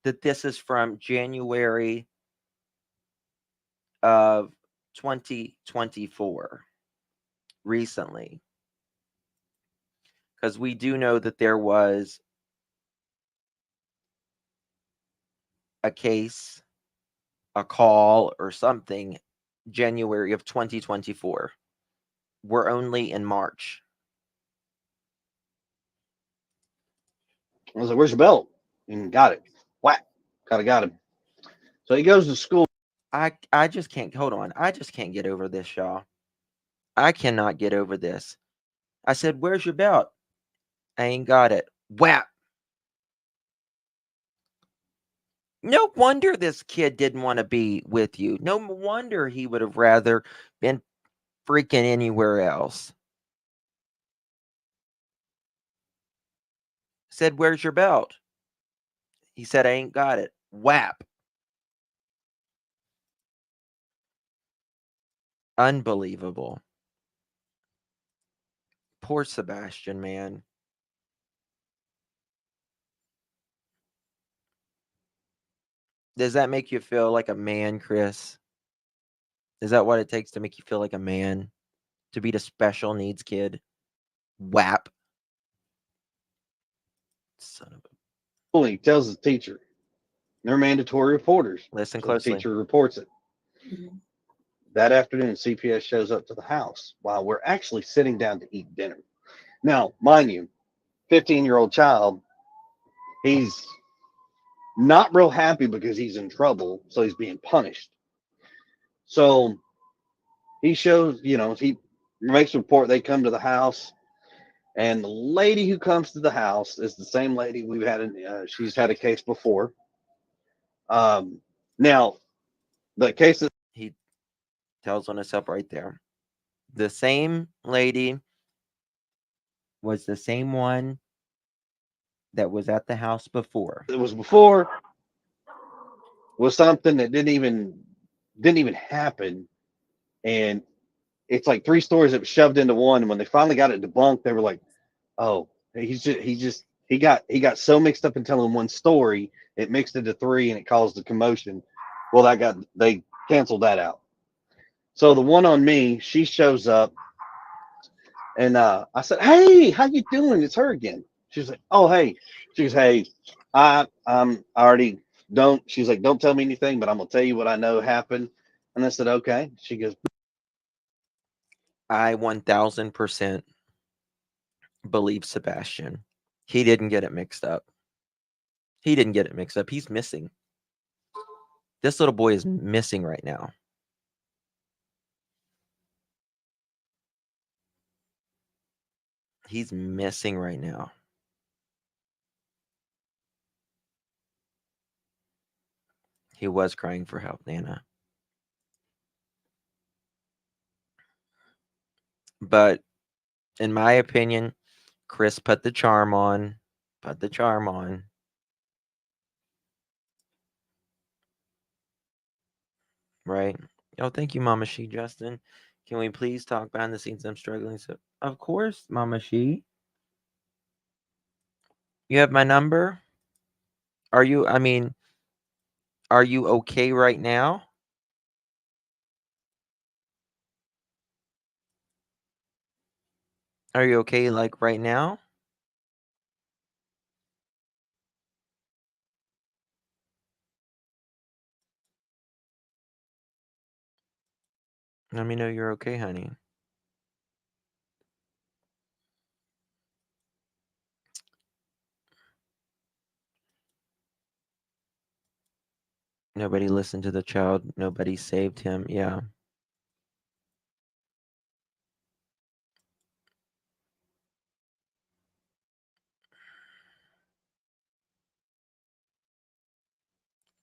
that this is from January of 2024, recently. Because we do know that there was a case, a call, or something, January of 2024. We're only in March. I was like, "Where's your belt?" And got it. Whack. Got him. So he goes to school. I just can't, hold on. I just can't get over this, y'all. I cannot get over this. I said, "Where's your belt?" I ain't got it. Whap. No wonder this kid didn't want to be with you. No wonder he would have rather been freaking anywhere else. Said, "Where's your belt?" He said, "I ain't got it." Whap. Unbelievable. Poor Sebastian, man. Does that make you feel like a man, Chris? Is that what it takes to make you feel like a man? To be the special needs kid? Whap. Son of a... He tells the teacher. They're mandatory reporters. Listen So the closely. teacher reports it. Mhm. That afternoon, CPS shows up to the house while we're actually sitting down to eat dinner. Now, mind you, 15-year-old child, he's not real happy because he's in trouble, so he's being punished. So he shows, he makes a report. They come to the house, and the lady who comes to the house is the same lady we've had. She's had a case before. Now, the case is He tells on himself right there. The same lady was the same one that was at the house before. it was before was something that didn't even happen, and it's like three stories that were shoved into one. And when they finally got it debunked, they were like, "Oh, he got so mixed up in telling one story, it mixed into three, and it caused a commotion." Well, they canceled that out. So the one on me, she shows up, and I said, "Hey, how you doing? It's her again." She's like, "Oh, hey." She goes, "Hey, I already don't." She's like, "Don't tell me anything, but I'm gonna tell you what I know happened." And I said, "Okay." She goes, I 1000% believe Sebastian. He didn't get it mixed up. He didn't get it mixed up. He's missing. This little boy is missing right now. He's missing right now. He was crying for help, Nana. But in my opinion, Chris put the charm on. Put the charm on. Right? Oh, thank you, Mama She, Justin. Can we please talk behind the scenes? I'm struggling. So, of course, Mama She. You have my number? Are you okay right now? Are you okay like right now? Let me know you're okay, honey. Nobody listened to the child. Nobody saved him. Yeah.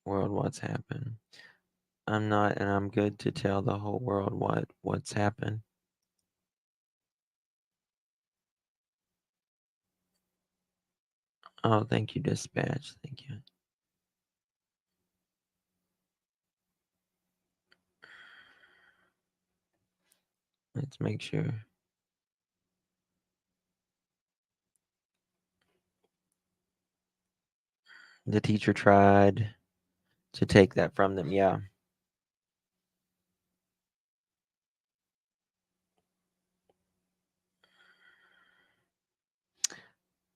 World, what's happened? I'm not, and I'm good to tell the whole world what's happened. Oh, thank you, Dispatch. Thank you. Let's make sure. The teacher tried to take that from them. Yeah.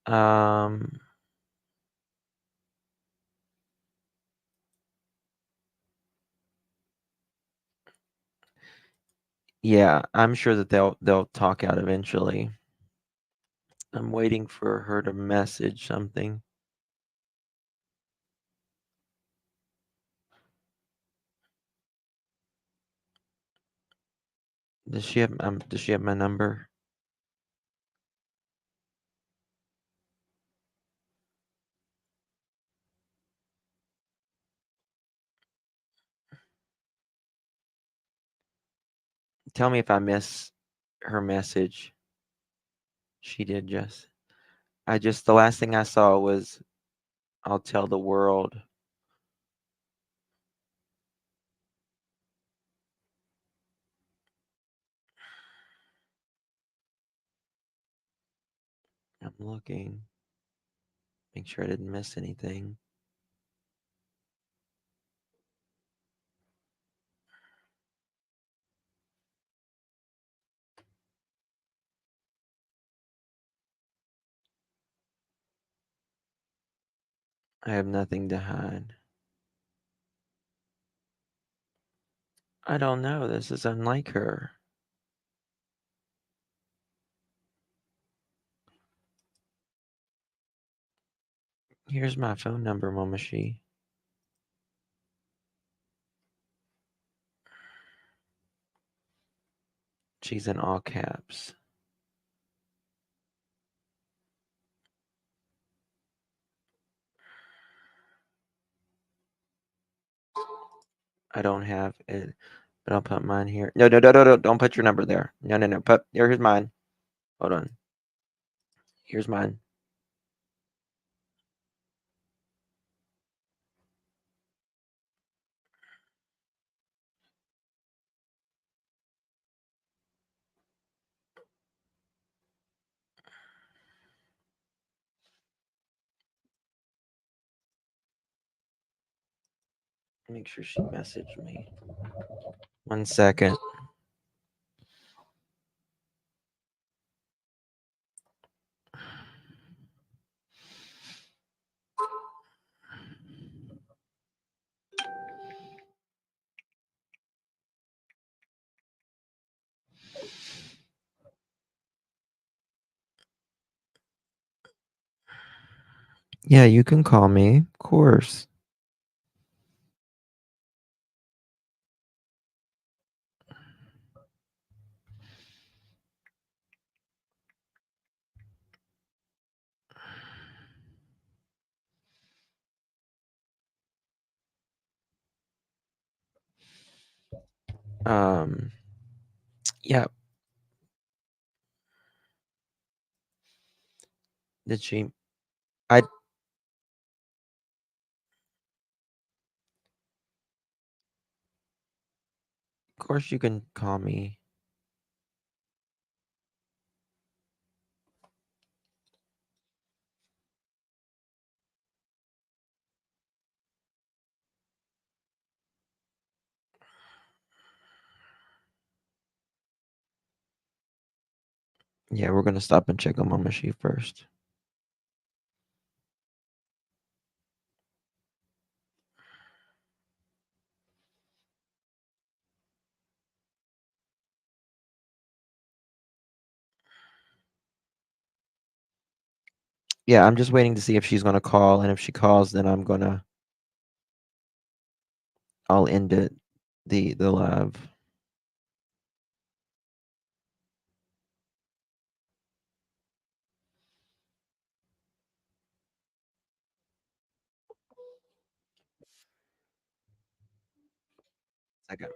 Um, yeah, I'm sure that they'll talk out eventually. I'm waiting for her to message something. Does she have my number? Tell me if I miss her message. She did just. The last thing I saw was, I'll tell the world. I'm looking. Make sure I didn't miss anything. I have nothing to hide. I don't know. This is unlike her. Here's my phone number, Momoshi. She's in all caps. I don't have it, but I'll put mine here. No, don't put your number there. No. Here's mine. Hold on. Here's mine. Make sure she messaged me. 1 second. Yeah, you can call me, of course. Yeah. Did she? Of course you can call me. Yeah, we're gonna stop and check on Momoshi first. Yeah, I'm just waiting to see if she's gonna call, and if she calls, then I'll end it, the live. Second.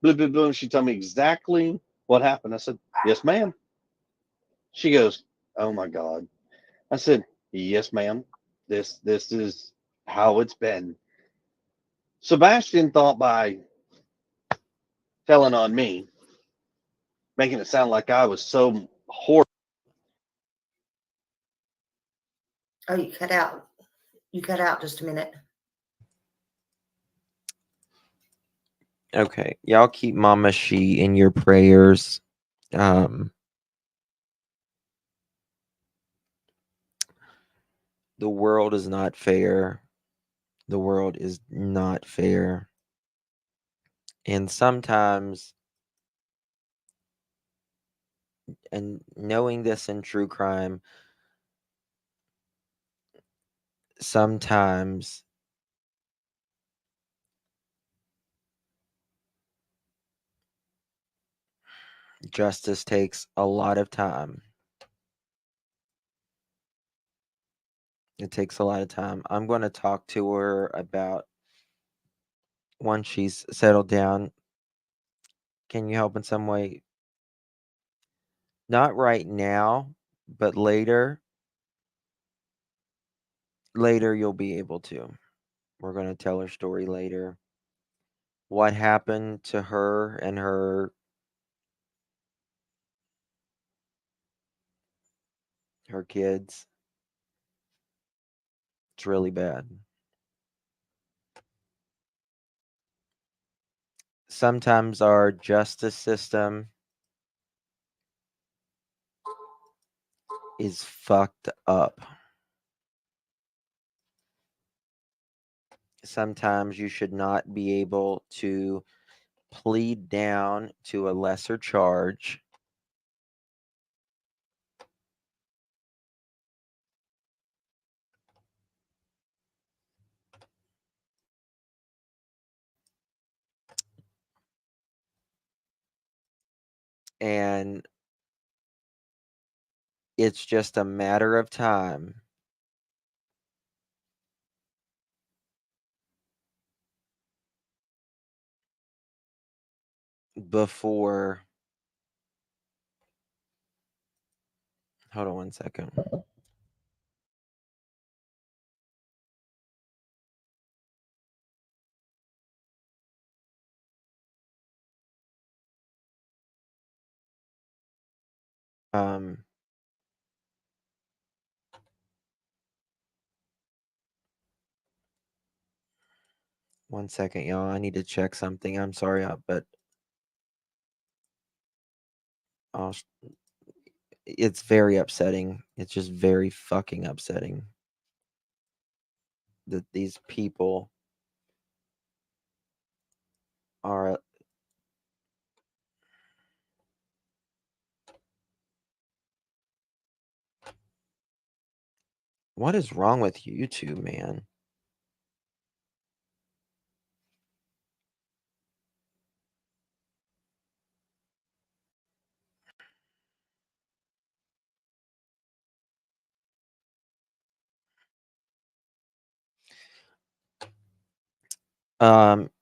Blah, blah, blah. She told me exactly what happened. I said, yes, ma'am. She goes, oh my God. I said, yes, ma'am. This is how it's been. Sebastian thought by telling on me, making it sound like I was so horrible. Oh, you cut out. You cut out just a minute. Okay, y'all keep Mama She in your prayers. The world is not fair. The world is not fair. And sometimes, and knowing this in true crime, sometimes justice takes a lot of time. It takes a lot of time. I'm going to talk to her about once she's settled down. Can you help in some way? Not right now, but later. Later, you'll be able to. We're going to tell her story later. What happened to her and her kids. It's really bad. Sometimes our justice system is fucked up. Sometimes you should not be able to plead down to a lesser charge and it's just a matter of time before. Hold on one second. Um, One second, y'all. I need to check something. I'm sorry, but I'll, it's very upsetting. It's just very fucking upsetting that these people are. What is wrong with YouTube, man?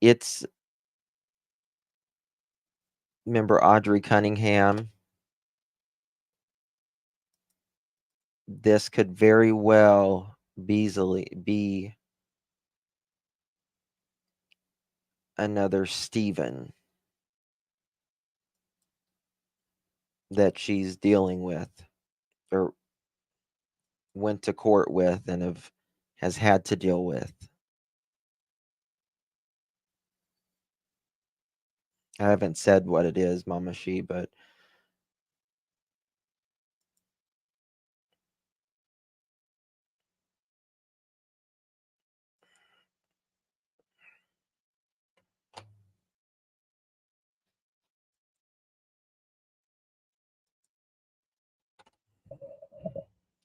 It's remember Audrey Cunningham. This could very well be another Stephen that she's dealing with or went to court with and has had to deal with. I haven't said what it is, Mama She, but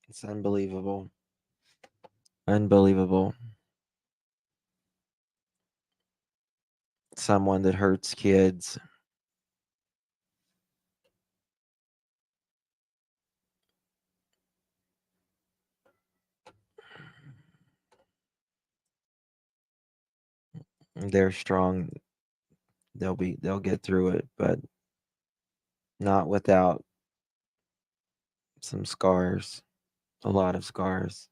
it's unbelievable. Unbelievable. Someone that hurts kids. They're strong. they'll get through it, but not without some scars, a lot of scars.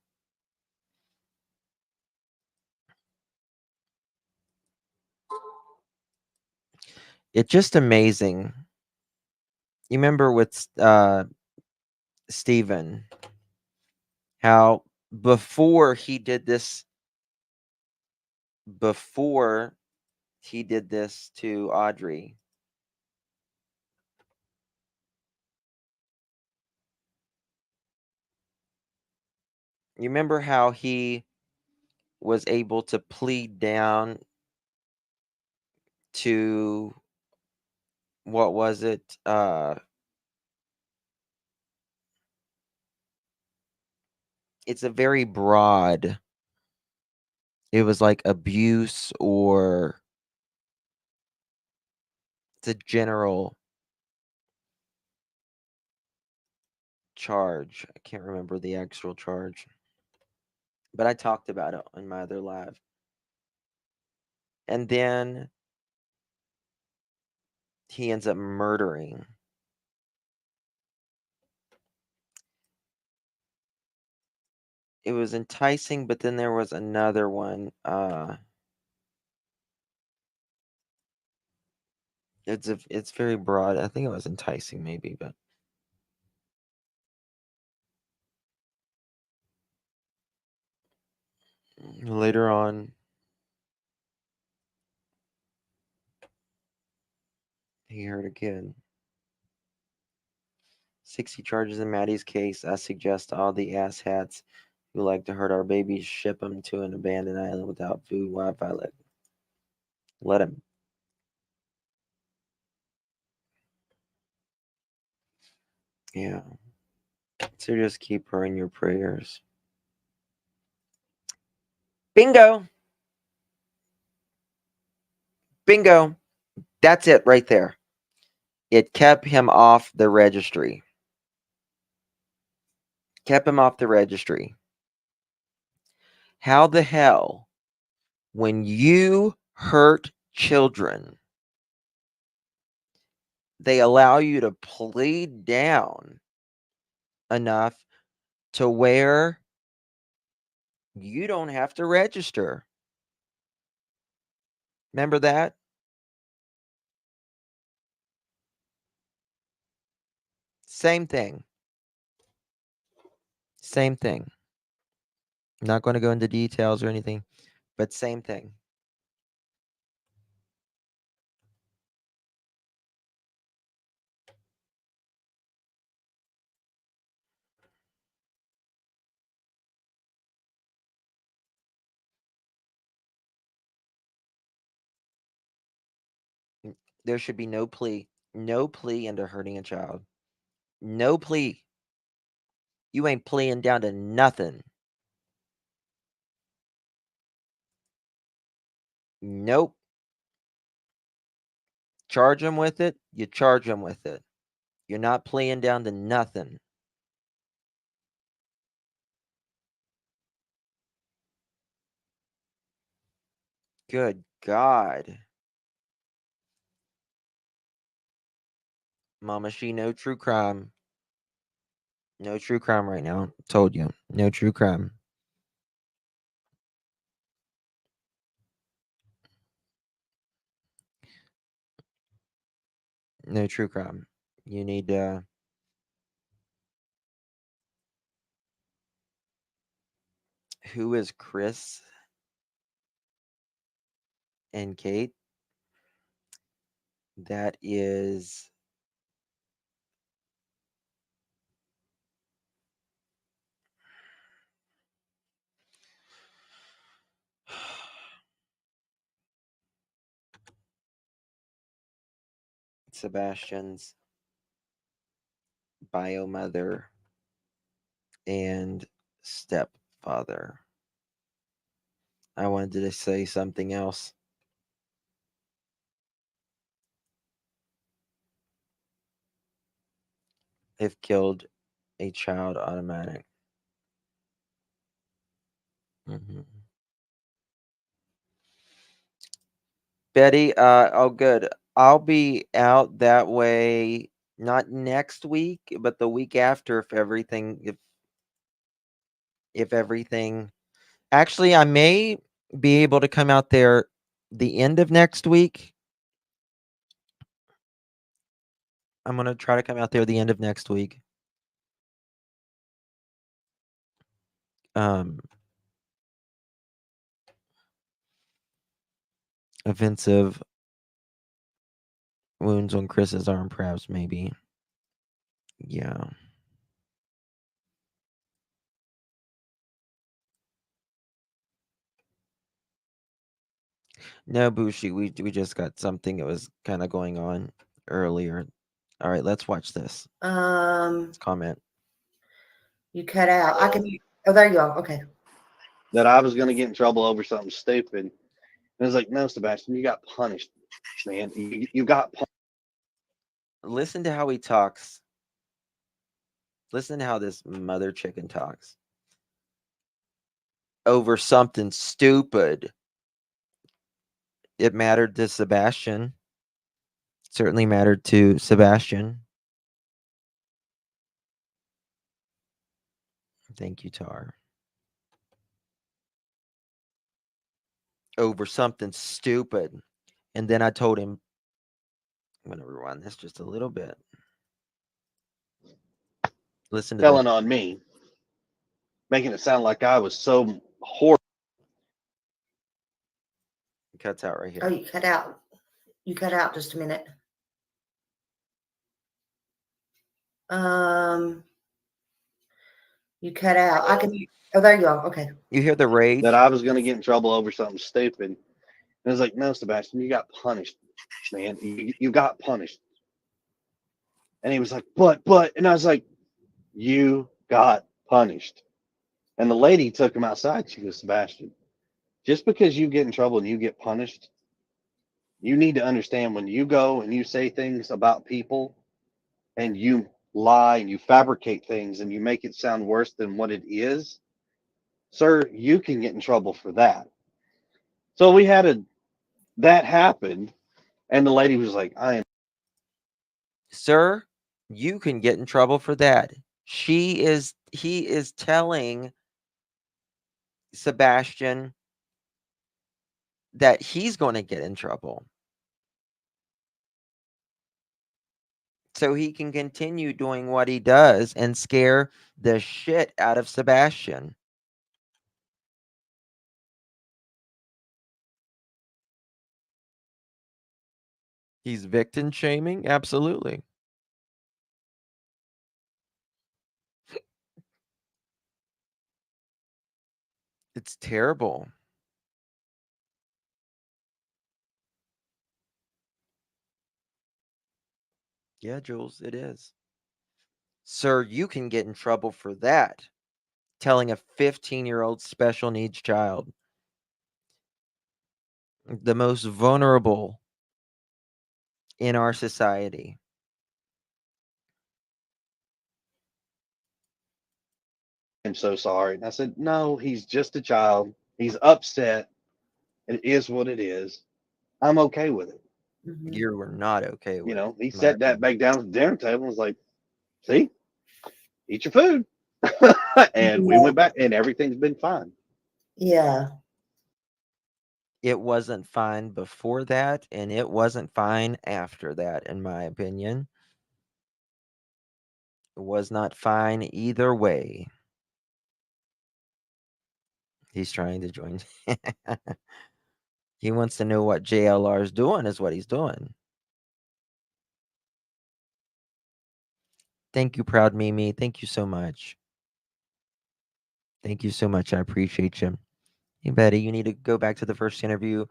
It's just amazing. You remember with Stephen, how before he did this to Audrey, you remember how he was able to plead down to, what was it? It's a very broad, it was like abuse, or it's a general charge. I can't remember the actual charge, but I talked about it on my other live. And then he ends up murdering. It was enticing, but then there was another one. It's very broad. I think it was enticing, maybe, but later on, he hurt a kid. 60 charges in Maddie's case. I suggest all the asshats who like to hurt our babies ship them to an abandoned island without food, Wi-Fi. Let them. Yeah. So just keep her in your prayers. Bingo. Bingo. That's it right there. It kept him off the registry. Kept him off the registry. How the hell, when you hurt children, they allow you to plead down enough to where you don't have to register? Remember that? Same thing. Same thing. I'm not going to go into details or anything, but same thing. There should be no plea. No plea into hurting a child. No plea. You ain't pleading down to nothing. Nope. Charge them with it. You charge them with it. You're not pleading down to nothing. Good God. Mama, she no true crime. No true crime right now. Told you. No true crime. No true crime. You need who is Chris and Kate? That is Sebastian's bio mother and stepfather. I wanted to say something else. If killed a child automatic. Betty, oh good. I'll be out that way, not next week, but the week after, if everything. Actually, I may be able to come out there the end of next week. I'm gonna try to come out there the end of next week. Offensive wounds on Chris's arm, perhaps, maybe. Yeah. No, Bushi, we just got something that was kind of going on earlier. All right, let's watch this. Let's comment. You cut out. I can. Oh, there you go. Okay. That I was going to get in trouble over something stupid. And I was like, no, Sebastian, you got punished, man. You got punished. Listen to how he talks. Listen to how this mother chicken talks. Over something stupid. It mattered to Sebastian. Certainly mattered to Sebastian. Thank you, Tar. Over something stupid. And then I told him, I'm going to rewind this just a little bit. Listen to Telling this. on me, making it sound like I was so horrible. It cuts out right here. Oh, you cut out. You cut out just a minute. You cut out. I can. Oh, there you go. Okay. You hear the rage? That I was going to get in trouble over something stupid. And I was like, no, Sebastian, you got punished, man. You got punished. And he was like, but, and I was like, you got punished. And the lady took him outside. She goes, Sebastian, just because you get in trouble and you get punished, you need to understand when you go and you say things about people and you lie and you fabricate things and you make it sound worse than what it is, sir, you can get in trouble for that. So that happened. And the lady was like, Sir, you can get in trouble for that. He is telling Sebastian that he's going to get in trouble. So he can continue doing what he does and scare the shit out of Sebastian. He's victim shaming? Absolutely. It's terrible. Yeah, Jules, it is. Sir, you can get in trouble for that. Telling a 15-year-old special needs child, the most vulnerable in our society. I'm so sorry. And I said, no, he's just a child. He's upset. It is what it is. I'm okay with it. Mm-hmm. You were not okay with it. He sat that back down at the dinner table and was like, see, eat your food. And we went back and everything's been fine. Yeah. It wasn't fine before that, and it wasn't fine after that, in my opinion. It was not fine either way. He's trying to join. He wants to know what JLR is doing, is what he's doing. Thank you, Proud Mimi. Thank you so much. Thank you so much. I appreciate you. Hey, Betty, you need to go back to the first interview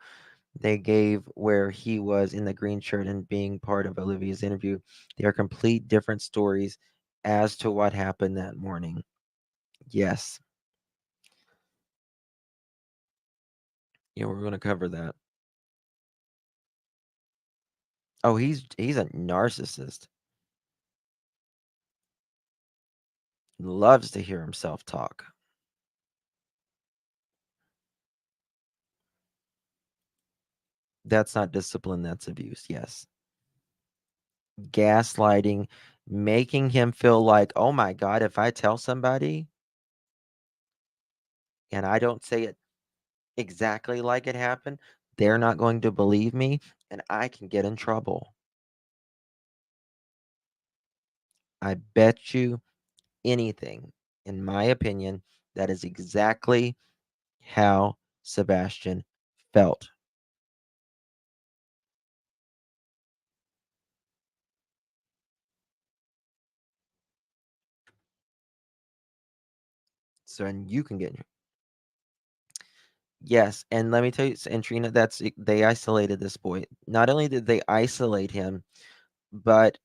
they gave where he was in the green shirt and being part of Olivia's interview. They are complete different stories as to what happened that morning. Yes. Yeah, we're going to cover that. Oh, he's a narcissist. Loves to hear himself talk. That's not discipline, that's abuse. Yes. gaslighting, making him feel like, oh my God, if I tell somebody and I don't say it exactly like it happened, they're not going to believe me and I can get in trouble. I bet you anything, in my opinion, that is exactly how Sebastian felt. So, and you can get. Yes, and let me tell you, and Trina, they isolated this boy. Not only did they isolate him, but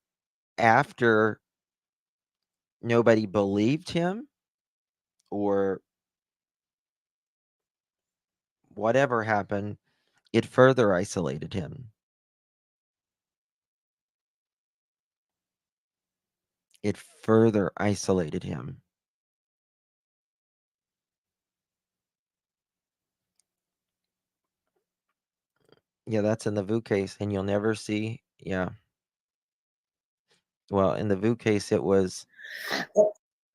after nobody believed him or whatever happened, it further isolated him. It further isolated him. Yeah, that's in the VU case, and you'll never see. Yeah. Well, in the VU case, it was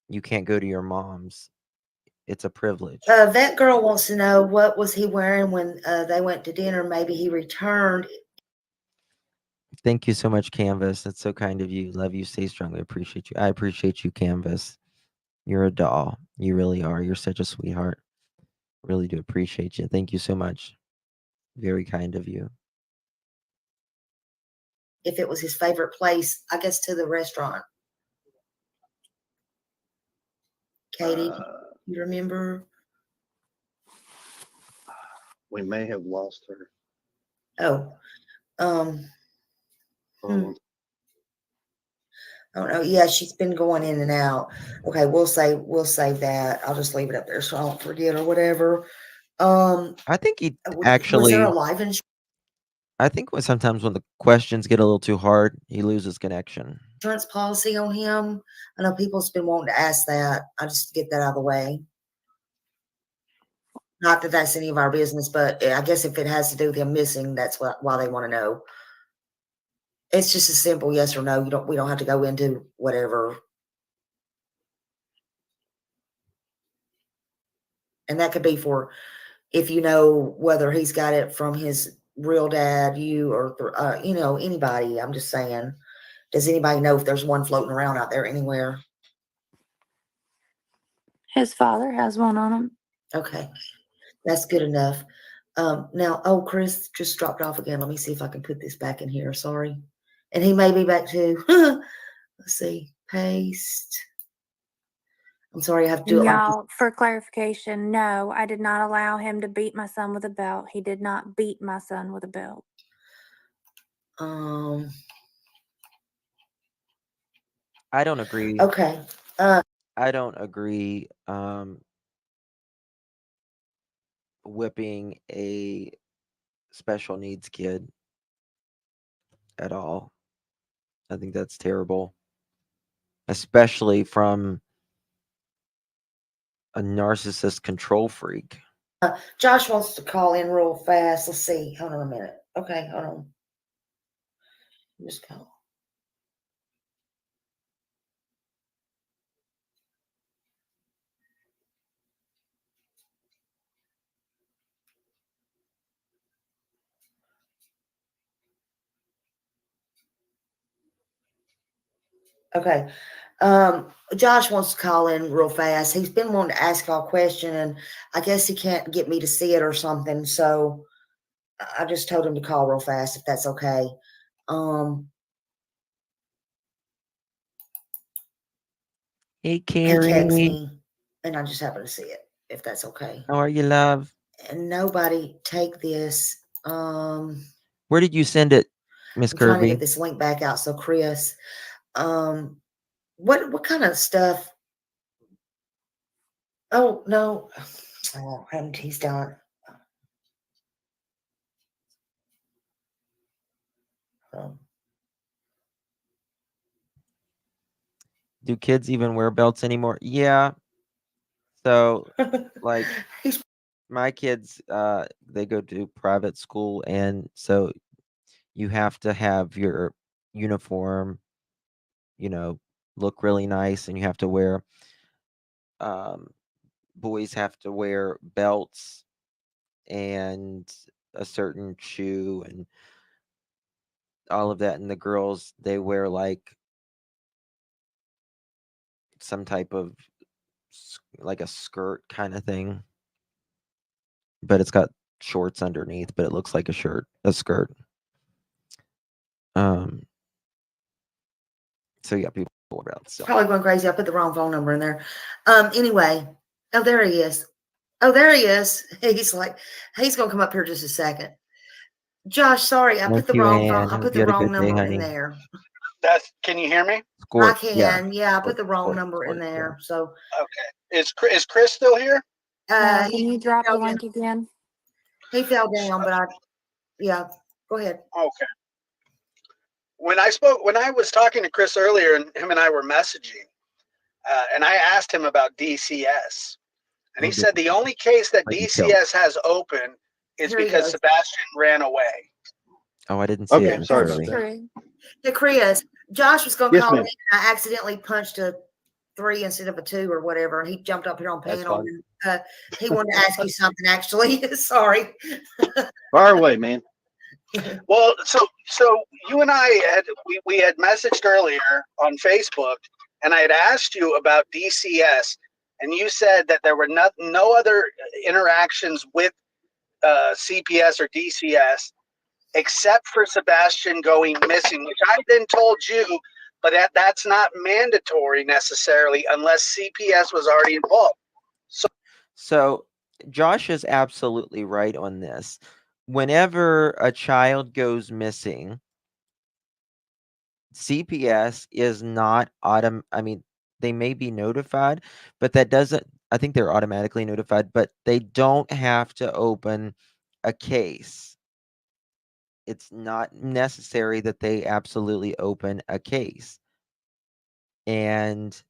you can't go to your mom's. It's a privilege. That girl wants to know what was he wearing when they went to dinner. Maybe he returned. Thank you so much, Canvas. That's so kind of you. Love you. Stay strong. I appreciate you. I appreciate you, Canvas. You're a doll. You really are. You're such a sweetheart. Really do appreciate you. Thank you so much. Very kind of you. If it was his favorite place, I guess to the restaurant. Katie, you remember? We may have lost her. Oh, Um, I don't know. Yeah, she's been going in and out. Okay, we'll save that. I'll just leave it up there so I don't forget or whatever. I think he Was there actually. a live I think sometimes when the questions get a little too hard, he loses connection. insurance policy on him? I know people's been wanting to ask that. I just get that out of the way. Not that that's any of our business, but I guess if it has to do with him missing, that's why they want to know. It's just a simple yes or no. We don't have to go into whatever. And that could be for if you know whether he's got it from his real dad, you, or anybody. I'm just saying, does anybody know if there's one floating around out there anywhere? His father has one on him. Okay, that's good enough. Now, Chris just dropped off again. Let me see if I can put this back in here. Sorry. And he may be back too. Let's see. Paste. I'm sorry, I have to do it like Y'all, for clarification, no, I did not allow him to beat my son with a belt. He did not beat my son with a belt. I don't agree. Okay. I don't agree. Whipping a special needs kid at all. I think that's terrible, especially from a narcissist control freak. Josh wants to call in real fast. Let's see. Hold on a minute. Okay, hold on. Just call. Okay. Josh wants to call in real fast. He's been wanting to ask y'all a question, and I guess he can't get me to see it or something. So I just told him to call real fast if that's okay. Hey, He Carrie. texted me, and I just happened to see it, if that's okay. How are you, love? And nobody take this. Where did you send it, Miss I'm trying to Kirby? get this link back out. So Chris, what kind of stuff? Oh no, he's done. Do kids even wear belts anymore? Yeah. So, like, my kids, they go to private school, and so you have to have your uniform, look really nice, and you have to wear, boys have to wear belts and a certain shoe and all of that, and the girls, they wear like some type of like a skirt kind of thing, but it's got shorts underneath, but it looks like a skirt. So yeah, people wear belts. So. Probably going crazy. I put the wrong phone number in there. Anyway, oh, there he is. Oh, there he is. He's going to come up here just a second. Josh, sorry, I put the wrong phone. I put the wrong number in there. Can you hear me? I can. Yeah, I put the wrong number in there. So okay, is Chris still here? Can you drop the link again? He fell down, but yeah, go ahead. Okay. When I was talking to Chris earlier, and him and I were messaging, and I asked him about DCS, and he said the only case that DCS has open is because Sebastian ran away. Oh, I didn't see it. Sorry about that. Hey, Chris, Josh was going to call me. I accidentally punched a 3 instead of a 2 or whatever. He jumped up here on panel. And, he wanted to ask you something, actually. Sorry. Far away, man. Well, so you and I we had messaged earlier on Facebook, and I had asked you about DCS, and you said that there were no other interactions with CPS or DCS except for Sebastian going missing, which I then told you, but that's not mandatory necessarily unless CPS was already involved. So Josh is absolutely right on this. Whenever a child goes missing, CPS is not they may be notified, but that doesn't, I think they're automatically notified, but they don't have to open a case. It's not necessary that they absolutely open a case. And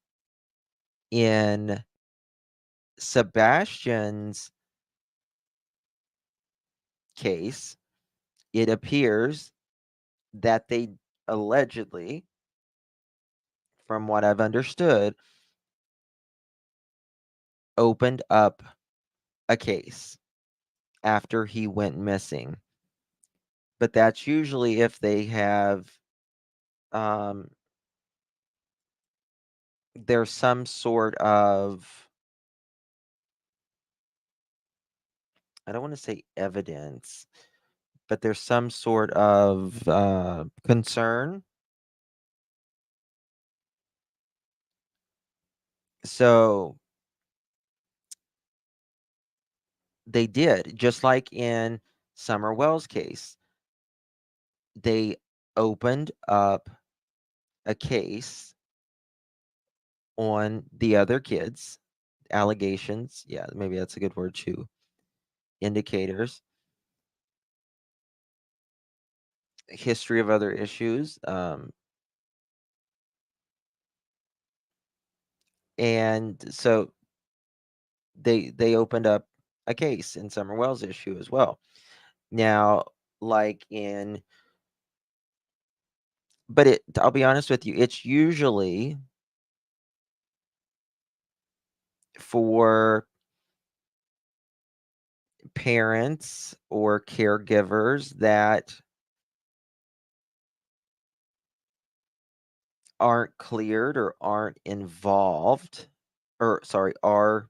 in Sebastian's case, it appears that they allegedly, from what I've understood, opened up a case after he went missing. But that's usually if they have there's some sort of, I don't want to say evidence, but there's some sort of concern. So they did, just like in Summer Wells' case. They opened up a case on the other kids, allegations. Yeah, maybe that's a good word too. Indicators, history of other issues, and so they opened up a case in Summer Wells' issue as well. Now, like in, but I'll be honest with you, it's usually for parents or caregivers that aren't cleared or aren't involved, or sorry, are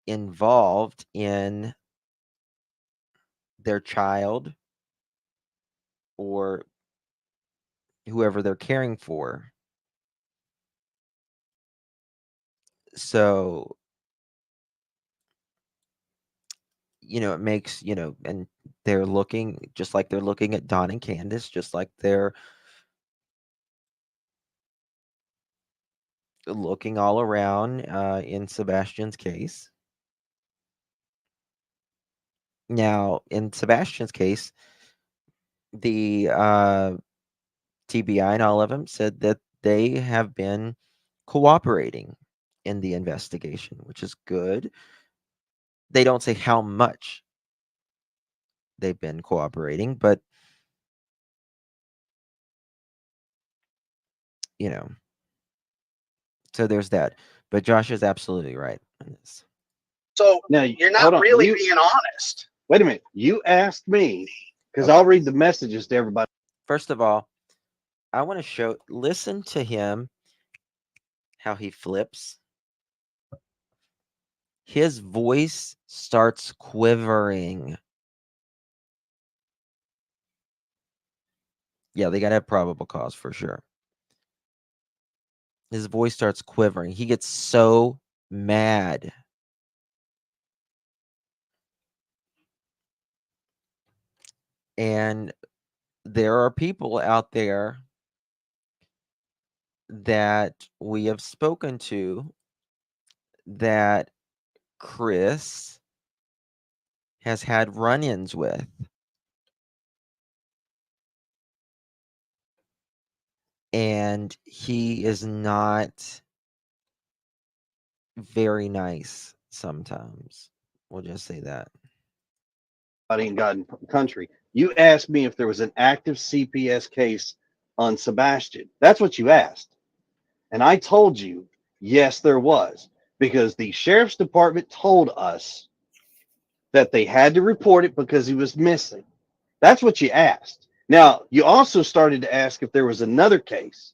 involved in their child or whoever they're caring for. So, it makes, and they're looking, just like they're looking at Don and Candace, just like they're looking all around in Sebastian's case. Now, in Sebastian's case, the TBI and all of them said that they have been cooperating in the investigation, which is good. They don't say how much they've been cooperating, but you know. So there's that. But Josh is absolutely right on this. So Now, you're hold not on. really being honest. Wait a minute. You asked me, because Okay. I'll read the messages to everybody. First of all, I want to listen to him, how he flips. His voice starts quivering. Yeah, they got to have probable cause for sure. His voice starts quivering. He gets so mad. And there are people out there that we have spoken to that Chris has had run-ins with. And he is not very nice sometimes. We'll just say that. In God country. You asked me if there was an active CPS case on Sebastian. That's what you asked. And I told you, yes, there was, because the sheriff's department told us that they had to report it because he was missing. That's what you asked. Now, you also started to ask if there was another case,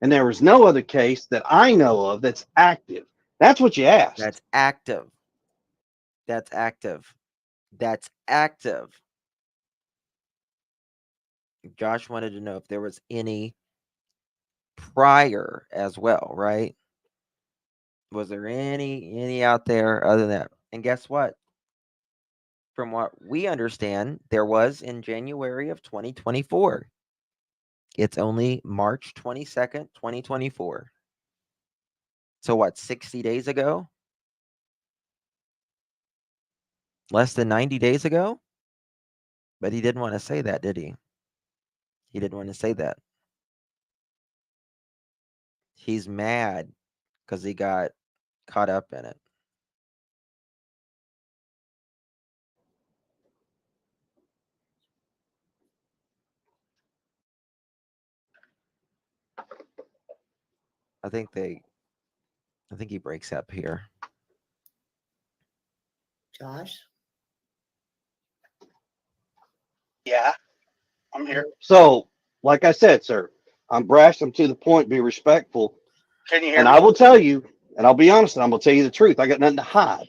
and there was no other case that I know of that's active. That's what you asked. That's active. That's active. That's active. Josh wanted to know if there was any prior as well, right? Was there any out there other than that? And guess what? From what we understand, there was in January of 2024. It's only March 22nd, 2024. So what, 60 days ago? Less than 90 days ago? But he didn't want to say that, did he? He didn't want to say that. He's mad because he got caught up in it. I think he breaks up here. Josh? Yeah, I'm here. So, like I said, sir, I'm brash. I'm to the point. Be respectful. Can you hear And me? I will tell you, and I'll be honest, and I'm going to tell you the truth. I got nothing to hide.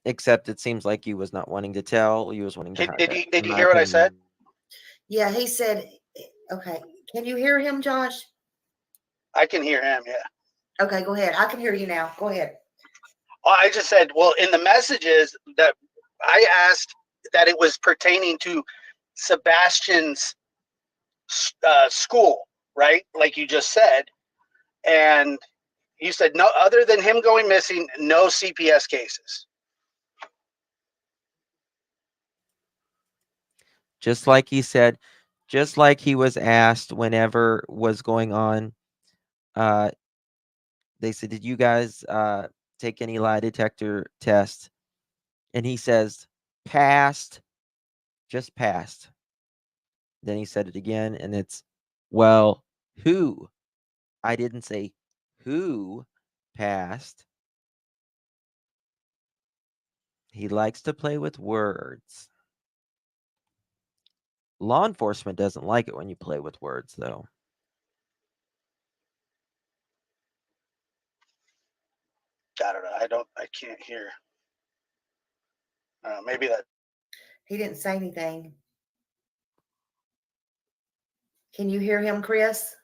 Except it seems like he was not wanting to tell. He was wanting to hide it. Did you hear what I said? Yeah, he said, okay. Can you hear him, Josh? I can hear him, yeah. Okay, go ahead. I can hear you now. Go ahead. Well, I just said, well, in the messages that I asked that it was pertaining to Sebastian's school, right? Like you just said. And you said, no, other than him going missing, no CPS cases. Just like he said, just like he was asked whenever was going on, they said, did you guys take any lie detector tests? And he says, passed, just passed. Then he said it again, and it's, well, who? I didn't say who passed. He likes to play with words. Law enforcement doesn't like it when you play with words, though. I don't know. I can't hear. Maybe that. He didn't say anything. Can you hear him, Chris?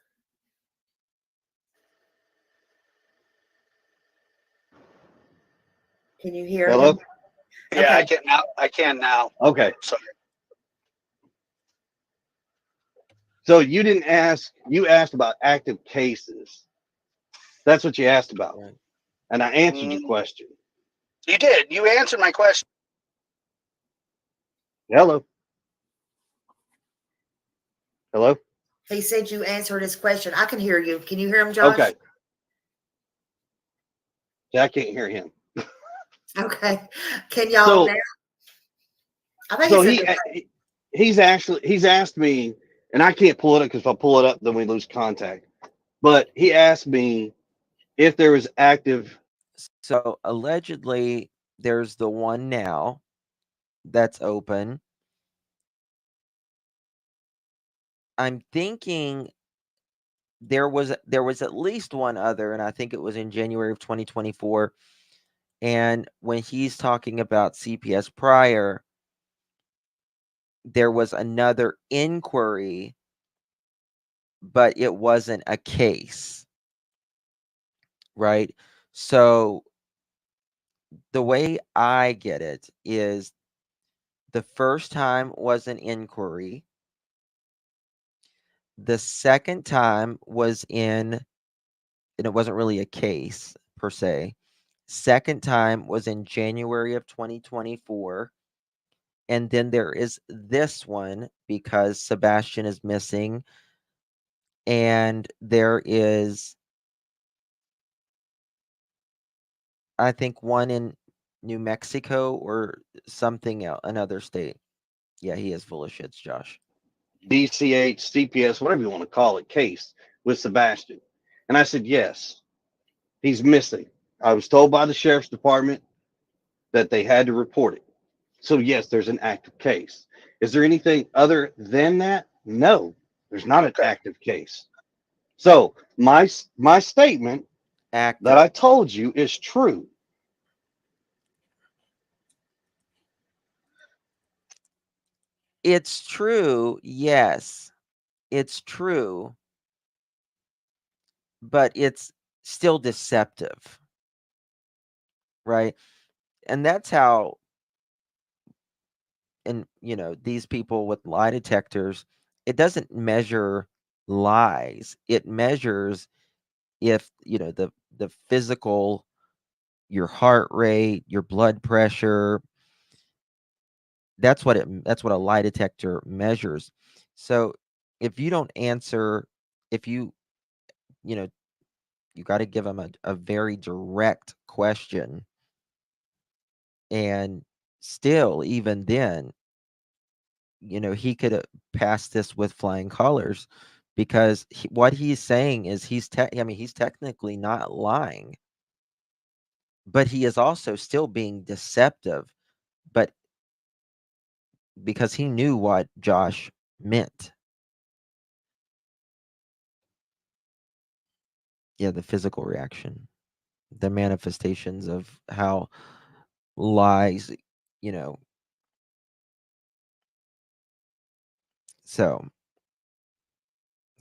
Can you hear Hello? him? Yeah, Okay. I can now. I can now. Okay. Sorry. So you didn't ask, you asked about active cases. That's what you asked about. Right. And I answered your question. You did. You answered my question. Hello? Hello? He said you answered his question. I can hear you. Can you hear him, Josh? Okay. Yeah, I can't hear him. Okay. Can y'all So, now? I think so it's he's asked me And I can't pull it up because if I pull it up, then we lose contact. But he asked me if there was active. So allegedly, there's the one now that's open. I'm thinking there was at least one other, and I think it was in January of 2024. And when he's talking about CPS prior, there was another inquiry, but it wasn't a case, right? So the way I get it is the first time was an inquiry. The second time was and it wasn't really a case per se. Second time was in January of 2024. And then there is this one because Sebastian is missing. And there is, I think, one in New Mexico or something else, another state. Yeah, he is full of shits, Josh. DCH, CPS, whatever you want to call it, case with Sebastian. And I said, yes, he's missing. I was told by the sheriff's department that they had to report it. So, yes, there's an active case. Is there anything other than that? No, there's not an active case. So, my statement Active. that I told you is true. It's true, yes. It's true. But it's still deceptive. Right? And that's how, and these people with lie detectors, it doesn't measure lies. It measures if the physical, your heart rate, your blood pressure. That's what a lie detector measures. So if you don't answer, if you got to give them a very direct question, and still, even then, he could have passed this with flying colors, because what he's saying is he's technically not lying, but he is also still being deceptive, but because he knew what Josh meant. Yeah, the physical reaction, the manifestations of how lies, so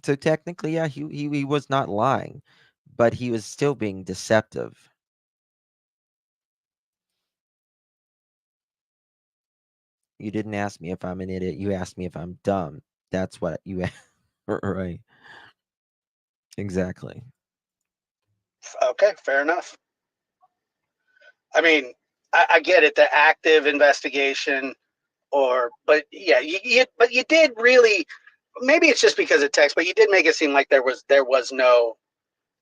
technically, yeah, he was not lying, but he was still being deceptive. You didn't ask me if I'm an idiot. You asked me if I'm dumb. That's what you right. Exactly. Okay, fair enough. I mean, I get it, the active investigation, but yeah, but you did really. Maybe it's just because of text, but you did make it seem like there was no,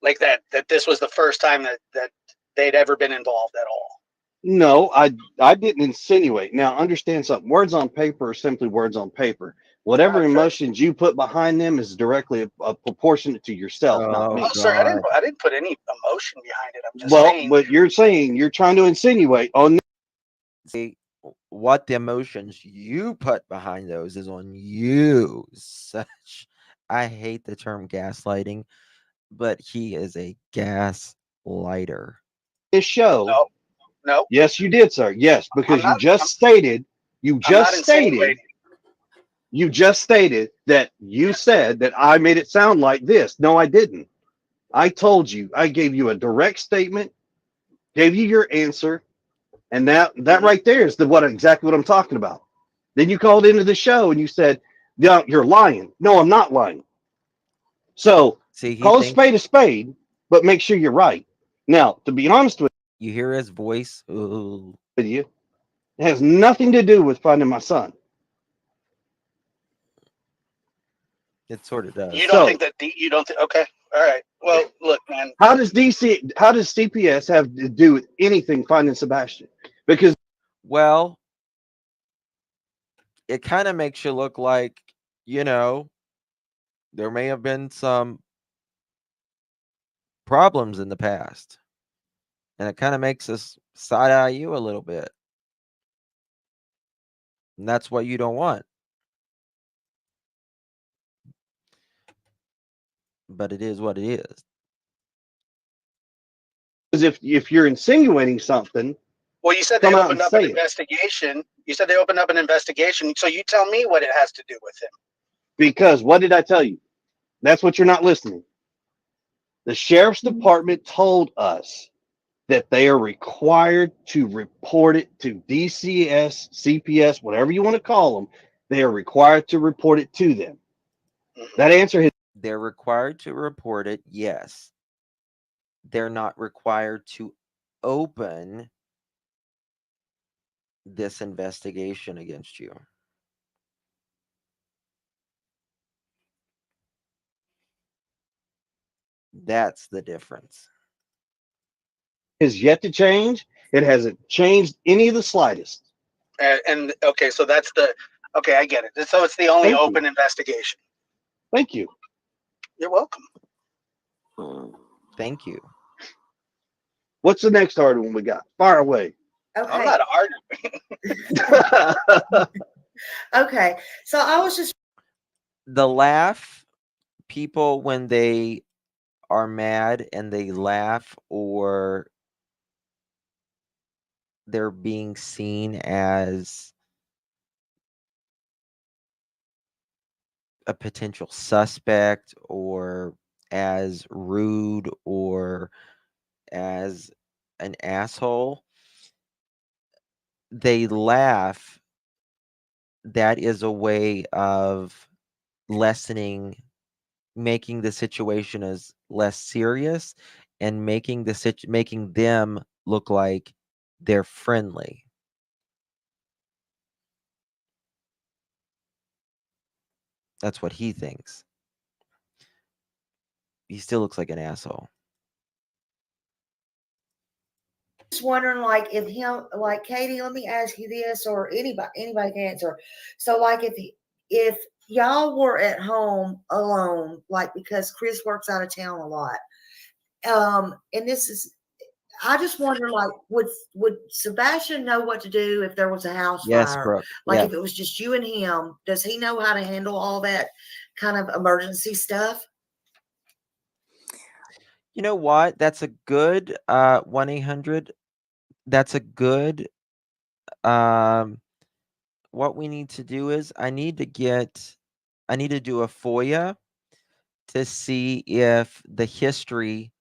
like that this was the first time that they'd ever been involved at all. No, I didn't insinuate. Now, understand something. Words on paper are simply words on paper. Whatever emotions you put behind them is directly proportionate to yourself, not me. Oh, sir, I didn't put any emotion behind it. I'm just saying. But you're saying, you're trying to insinuate on. See, what the emotions you put behind those is on you. I hate the term gaslighting, but he is a gaslighter. This show. No. Yes, you did, sir. Yes, because you just stated that you said that I made it sound like this. No, I didn't. I told you. I gave you a direct statement, gave you your answer, and that right there is exactly what I'm talking about. Then you called into the show and you said, "Yeah, you're lying." No, I'm not lying. So call a spade, but make sure you're right. Now, to be honest with you, hear his voice. Ooh. With you, it has nothing to do with finding my son. It sort of does. You don't think that? You don't think? Okay, all right. Well, look, man. How does CPS have to do with anything finding Sebastian? Because it kind of makes you look like there may have been some problems in the past, and it kind of makes us side eye you a little bit. And that's what you don't want. But it is what it is. Because if you're insinuating something, Well, you said they come out opened and up an say it. investigation. You said they opened up an investigation. So you tell me what it has to do with him. Because what did I tell you? That's what you're not listening. The sheriff's department told us that they are required to report it to DCS, CPS, whatever you want to call them. They are required to report it to them. That answer has They're required to report it, yes. They're not required to open this investigation against you. That's the difference. yet to change. It hasn't changed any of the slightest. And okay, so that's the okay. I get it. So it's the only Thank you. open investigation. Thank you. You're welcome. Thank you. What's the next hard one we got? Fire away. Okay. I'm not arguing. Okay. So I was just The laugh, people, when they are mad and they laugh, or they're being seen as a potential suspect, or as rude, or as an asshole, they laugh. That is a way of lessening, making the situation as less serious, and making making them look like they're friendly. That's what he thinks. He still looks like an asshole. wondering, like, if him, like, Katie, let me ask you this, or anybody can answer. So, like, if y'all were at home alone, like, because Chris works out of town a lot, and this is, I just wonder, like, would Sebastian know what to do if there was a house Yes, fire? Brooke. Like, Yes. if it was just you and him, does he know how to handle all that kind of emergency stuff? You know what? That's a good 1-800. That's a good what we need to do is I need to do a FOIA to see if the history,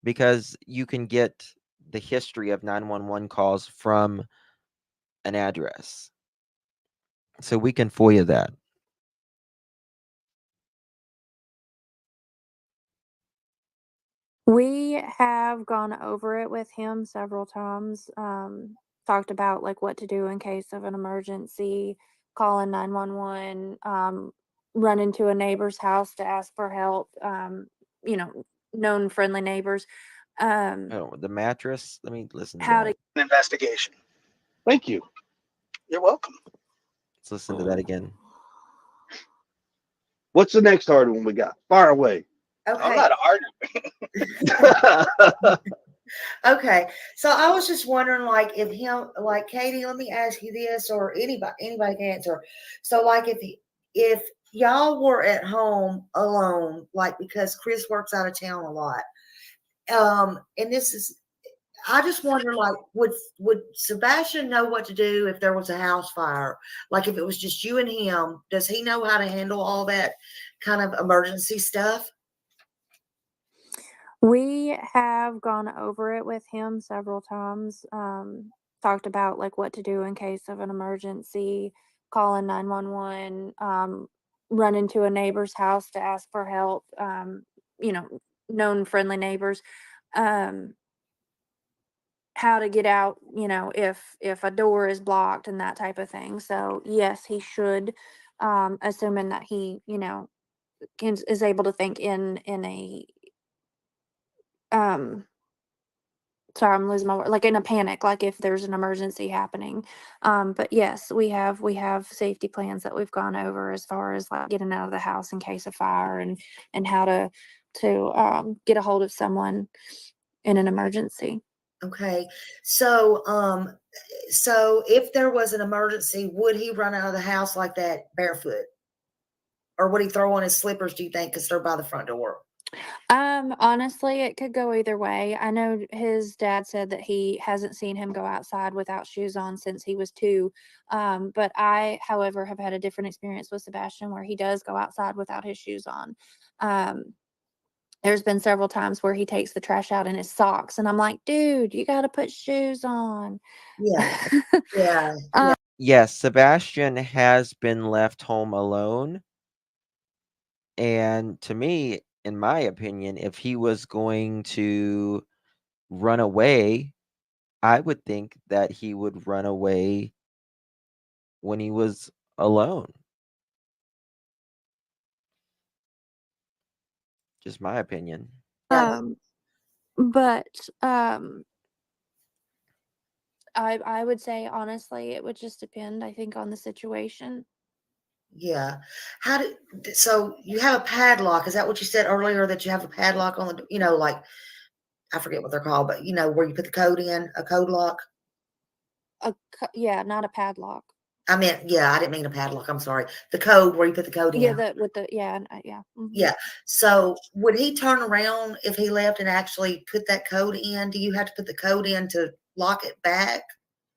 because you can get the history of 911 calls from an address. So we can FOIA that. We have gone over it with him several times. Talked about like what to do in case of an emergency, calling 911, run into a neighbor's house to ask for help. You know, known friendly neighbors. Oh, the mattress. Let me listen to How that. to An investigation. Thank you. You're welcome. Let's listen to that again. What's the next hard one we got? Fire away. Okay. I'm not arguing. Okay. So I was just wondering, like, if him, like, Katie, let me ask you this, or anybody can answer. So, like, if y'all were at home alone, like, because Chris works out of town a lot, and this is, I just wonder, like, would Sebastian know what to do if there was a house fire? Like, if it was just you and him, does he know how to handle all that kind of emergency stuff? We have gone over it with him several times. Talked about like what to do in case of an emergency, calling 911, run into a neighbor's house to ask for help. You know, known friendly neighbors. Um, how to get out, you know, if a door is blocked and that type of thing. So yes, he should, assuming that he, you know, is able to think in a um sorry, I'm losing my word, like in a panic, like if there's an emergency happening. But yes, we have safety plans that we've gone over as far as like getting out of the house in case of fire and how to get a hold of someone in an emergency. Okay. So, so if there was an emergency, would he run out of the house like that barefoot? Or would he throw on his slippers, do you think, because they're by the front door? Honestly, it could go either way. I know his dad said that he hasn't seen him go outside without shoes on since he was 2. But I, however, have had a different experience with Sebastian where he does go outside without his shoes on. There's been several times where he takes the trash out in his socks, and I'm like, dude, you got to put shoes on. Yeah. Yeah. Yes, Sebastian has been left home alone. And to me, in my opinion, if he was going to run away, I would think that he would run away when he was alone. Just my opinion. But I would say honestly, it would just depend, I think, on the situation. Yeah. So you have a padlock. Is that what you said earlier, that you have a padlock on the, like, I forget what they're called, but where you put the code in, a code lock? Yeah, not a padlock. I meant, I didn't mean a padlock. I'm sorry. The code where you put the code in. Yeah, yeah. Yeah. So would he turn around if he left and actually put that code in? Do you have to put the code in to lock it back?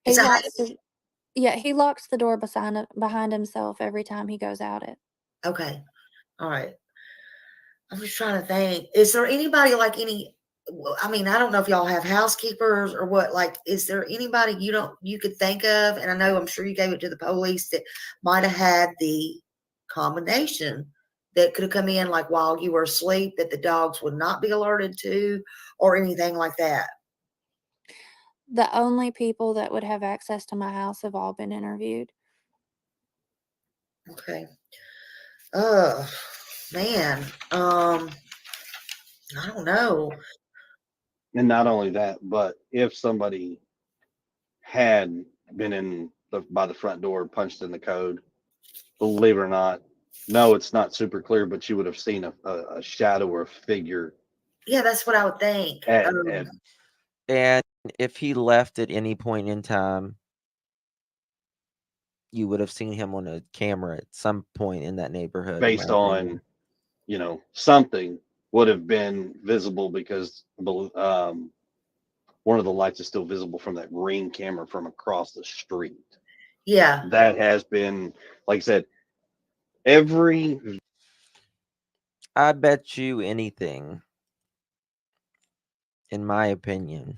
He locks the door behind himself every time he goes out it. Okay. All right. I'm just trying to think. Is there anybody like I don't know if y'all have housekeepers or what, like, is there anybody you could think of? And I know, I'm sure you gave it to the police, that might have had the combination that could have come in like while you were asleep, that the dogs would not be alerted to, or anything like that. The only people that would have access to my house have all been interviewed. Okay. Oh, man. I don't know. And not only that, but if somebody had been by the front door, punched in the code, believe it or not, no, it's not super clear, but you would have seen a shadow or a figure. Yeah, that's what I would think. And if he left at any point in time, you would have seen him on a camera at some point in that neighborhood. Based on, something would have been visible, because one of the lights is still visible from that Ring camera from across the street. Yeah. That has been, like I said, I bet you anything, in my opinion,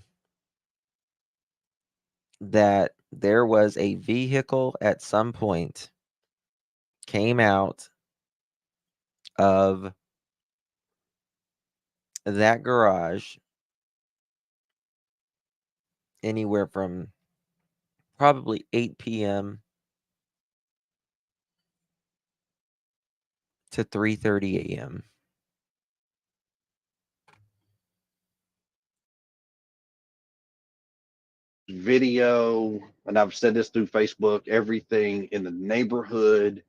that there was a vehicle at some point came out of that garage anywhere from probably 8 p.m. to 3:30 a.m. video, and I've said this through Facebook, everything in the neighborhood.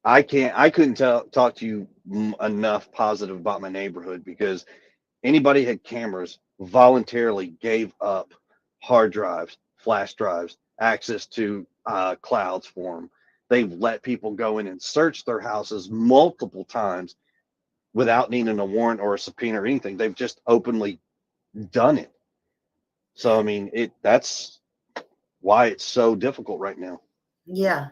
I couldn't talk to you enough positive about my neighborhood, because anybody had cameras voluntarily gave up hard drives, flash drives, access to clouds for them. They've let people go in and search their houses multiple times without needing a warrant or a subpoena or anything. They've just openly done it. So, I mean, that's why it's so difficult right now. Yeah.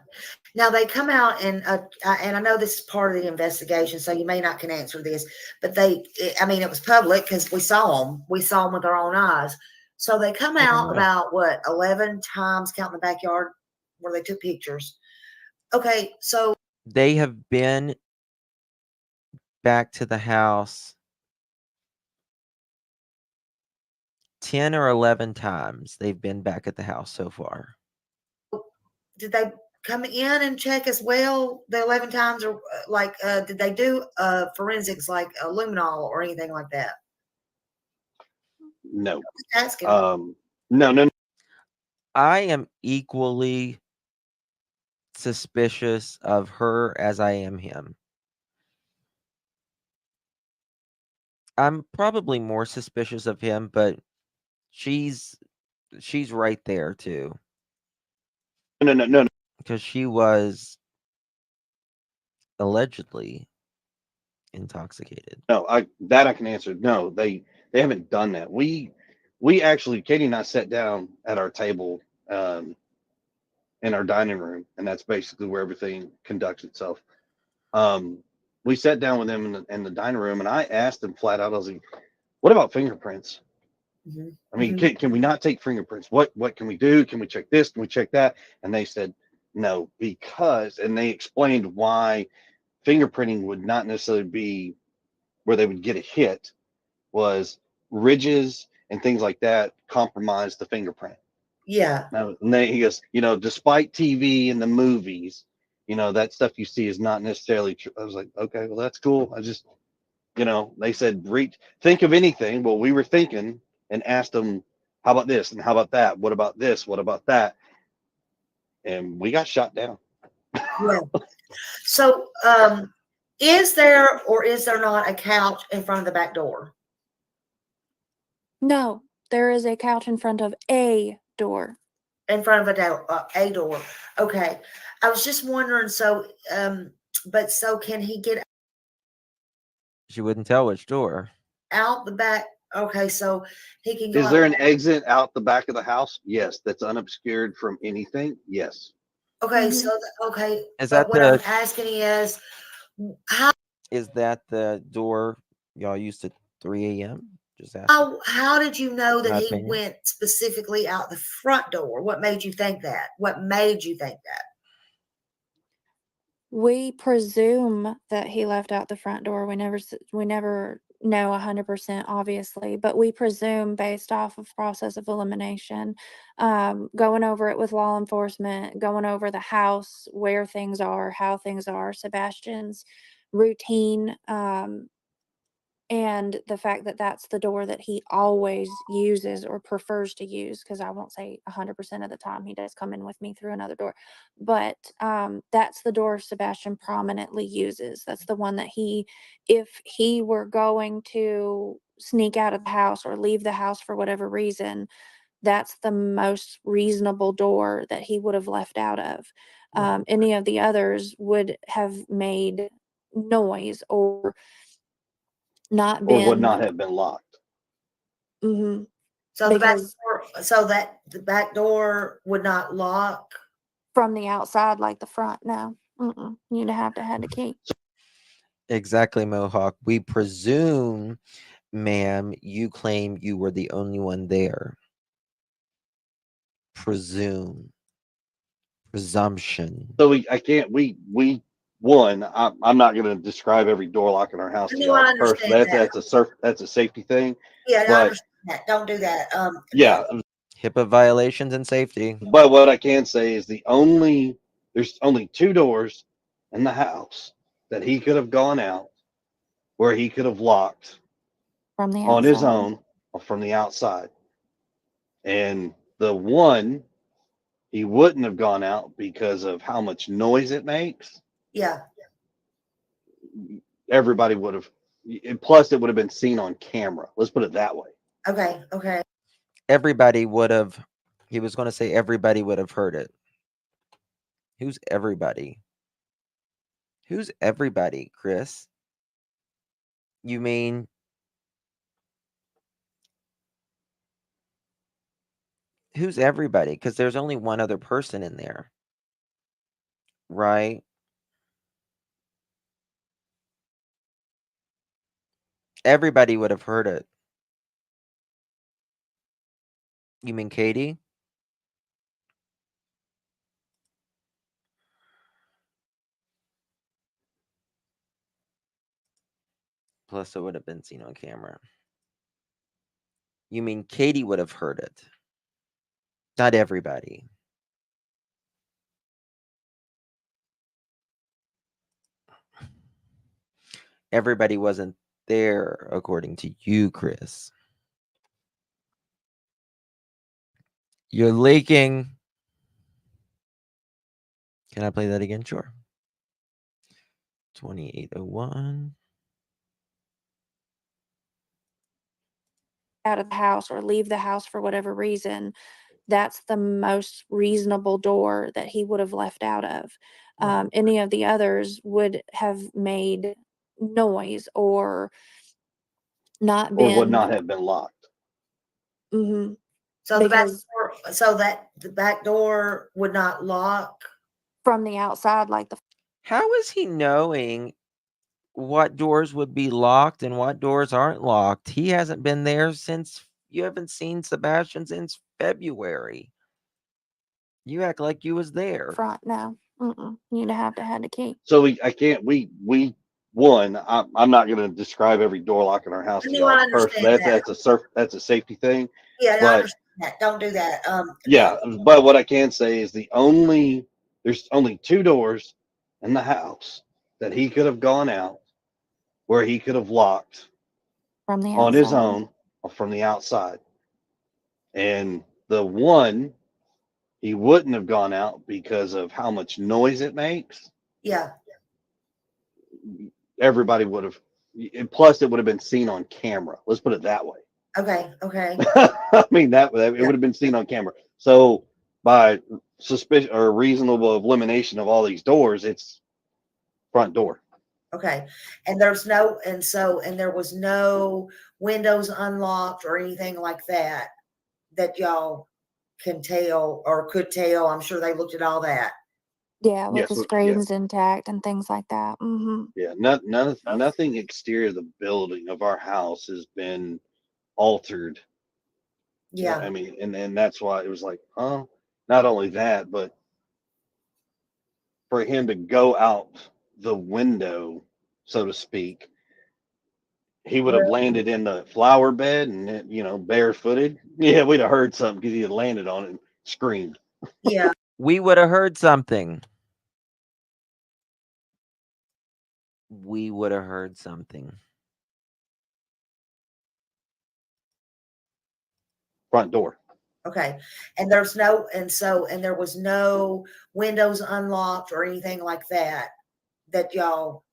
Now they come out and I know this is part of the investigation, so you may not can answer this, but it was public because we saw them with our own eyes. So they come out about 11 times, counting the backyard where they took pictures. Okay. So they have been back to the house 10 or 11 times. They've been back at the house so far. Did they come in and check as well the 11 times, or did they do forensics like luminol or anything like that? No. Just asking. No. I am equally suspicious of her as I am him. I'm probably more suspicious of him, but she's right there too, No. because she was allegedly intoxicated. No, I can answer. No, they haven't done that. We actually, Katie and I sat down at our table in our dining room, and that's basically where everything conducts itself. We sat down with them in the dining room, and I asked them flat out. I was like, "What about fingerprints? I mean, can we not take fingerprints? What can we do? Can we check this? Can we check that?" And they said no, because, and they explained why fingerprinting would not necessarily be where they would get a hit, was ridges and things like that compromise the fingerprint. Yeah. Now, and he goes, despite TV and the movies, that stuff you see is not necessarily true. I was like, okay, well, that's cool. I just, they said, think of anything. Well, we were thinking and asked them, how about this? And how about that? What about this? What about that? And we got shot down. Yeah. So, is there or is there not a couch in front of the back door? No, there is a couch in front of a door. In front of a door. Okay. I was just wondering. So, but so can he get She wouldn't tell which door. out the back? Okay, so he can go. Is there an exit out the back of the house? Yes. That's unobscured from anything. Yes. Okay, so okay. Is But that what I'm the asking is, how is that the door y'all used at 3 a.m.? Just asking. how did you know that My he opinion. went specifically out the front door? What made you think that? What made you think that? We presume that he left out the front door. We never know 100%, obviously, but we presume based off of process of elimination, going over it with law enforcement, going over the house, where things are, how things are, Sebastian's routine, and the fact that that's the door that he always uses or prefers to use, because I won't say 100% of the time he does come in with me through another door, but that's the door Sebastian prominently uses. That's the one that if he were going to sneak out of the house or leave the house for whatever reason, that's the most reasonable door that he would have left out of. Any of the others would have made noise or not Or would been not have been locked. mhm, So the back because door, so that the back door would not lock. from the outside like the front, no. You'd have to have a key. Exactly, Mohawk. We presume, ma'am, you claim you were the only one there. Presume. Presumption. So I'm not going to describe every door lock in our house to No, I y'all understand personally. that. That's a safety thing. Yeah, I But understand that. Don't do that. yeah, HIPAA violations and safety. but what I can say is there's only two doors in the house that he could have gone out where he could have locked From the on his outside. own or from the outside. And the one he wouldn't have gone out because of how much noise it makes. Yeah. Everybody would have, plus it would have been seen on camera. Let's put it that way. Okay. Okay. Everybody would have, he was going to say everybody would have heard it. Who's everybody? Who's everybody, Chris? You mean who's everybody? Because there's only one other person in there, right? Everybody would have heard it. You mean Katie? Plus, it would have been seen on camera. You mean Katie would have heard it? Not everybody. Everybody wasn't there, according to you, Chris. You're leaking. Can I play that again? Sure. 2801. Out of the house or leave the house for whatever reason, that's the most reasonable door that he would have left out of. Any of the others would have made noise or not Or would been. not have been locked. Mhm. So the back Because door, so that the back door would not lock. from the outside, like the How is he knowing what doors would be locked and what doors aren't locked? He hasn't been there since you haven't seen Sebastian since February. You act like you was there. front, no. You'd have to had a key. So I'm not going to describe every door lock in our house to No, I y'all. understand That's a safety thing. Yeah, I But understand that. Don't do that. yeah, but what I can say is there's only two doors in the house that he could have gone out where he could have locked From the on his outside. own or from the outside. And the one he wouldn't have gone out because of how much noise it makes. Yeah. Everybody would have, plus it would have been seen on camera. Let's put it that way. Okay. Okay. I mean, it would have been seen on camera. So by suspicion or reasonable elimination of all these doors, it's front door. Okay. And there was no windows unlocked or anything like that y'all can tell or could tell. I'm sure they looked at all that. Yeah, with Yes, the yeah. screens intact and things like that. Yeah, nothing exterior of the building of our house has been altered. Yeah. I mean, and that's why it was like, huh? Not only that, but for him to go out the window, so to speak, he would have landed in the flower bed and, barefooted. Yeah, we'd have heard something because he had landed on it and screamed. Yeah. We would have heard something. We would have heard something. Front door. Okay. And there was no windows unlocked or anything like that y'all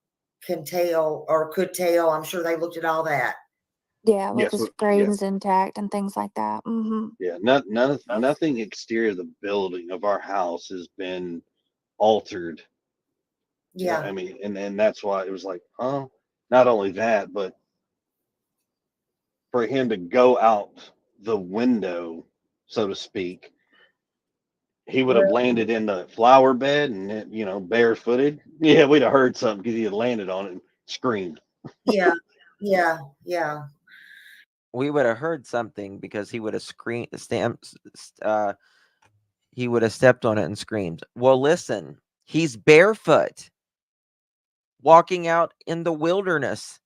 can tell or could tell. I'm sure they looked at all that. Yeah, with Yes, the yeah. screens intact and things like that. Yeah, nothing exterior of the building of our house has been altered. Yeah. I mean, and that's why it was like, huh? Not only that, but for him to go out the window, so to speak, he would have landed in the flower bed and, barefooted. Yeah, we'd have heard something because he had landed on it and screamed. Yeah. Yeah. Yeah. We would have heard something because he would have he would have stepped on it and screamed. Well, listen, he's barefoot walking out in the wilderness.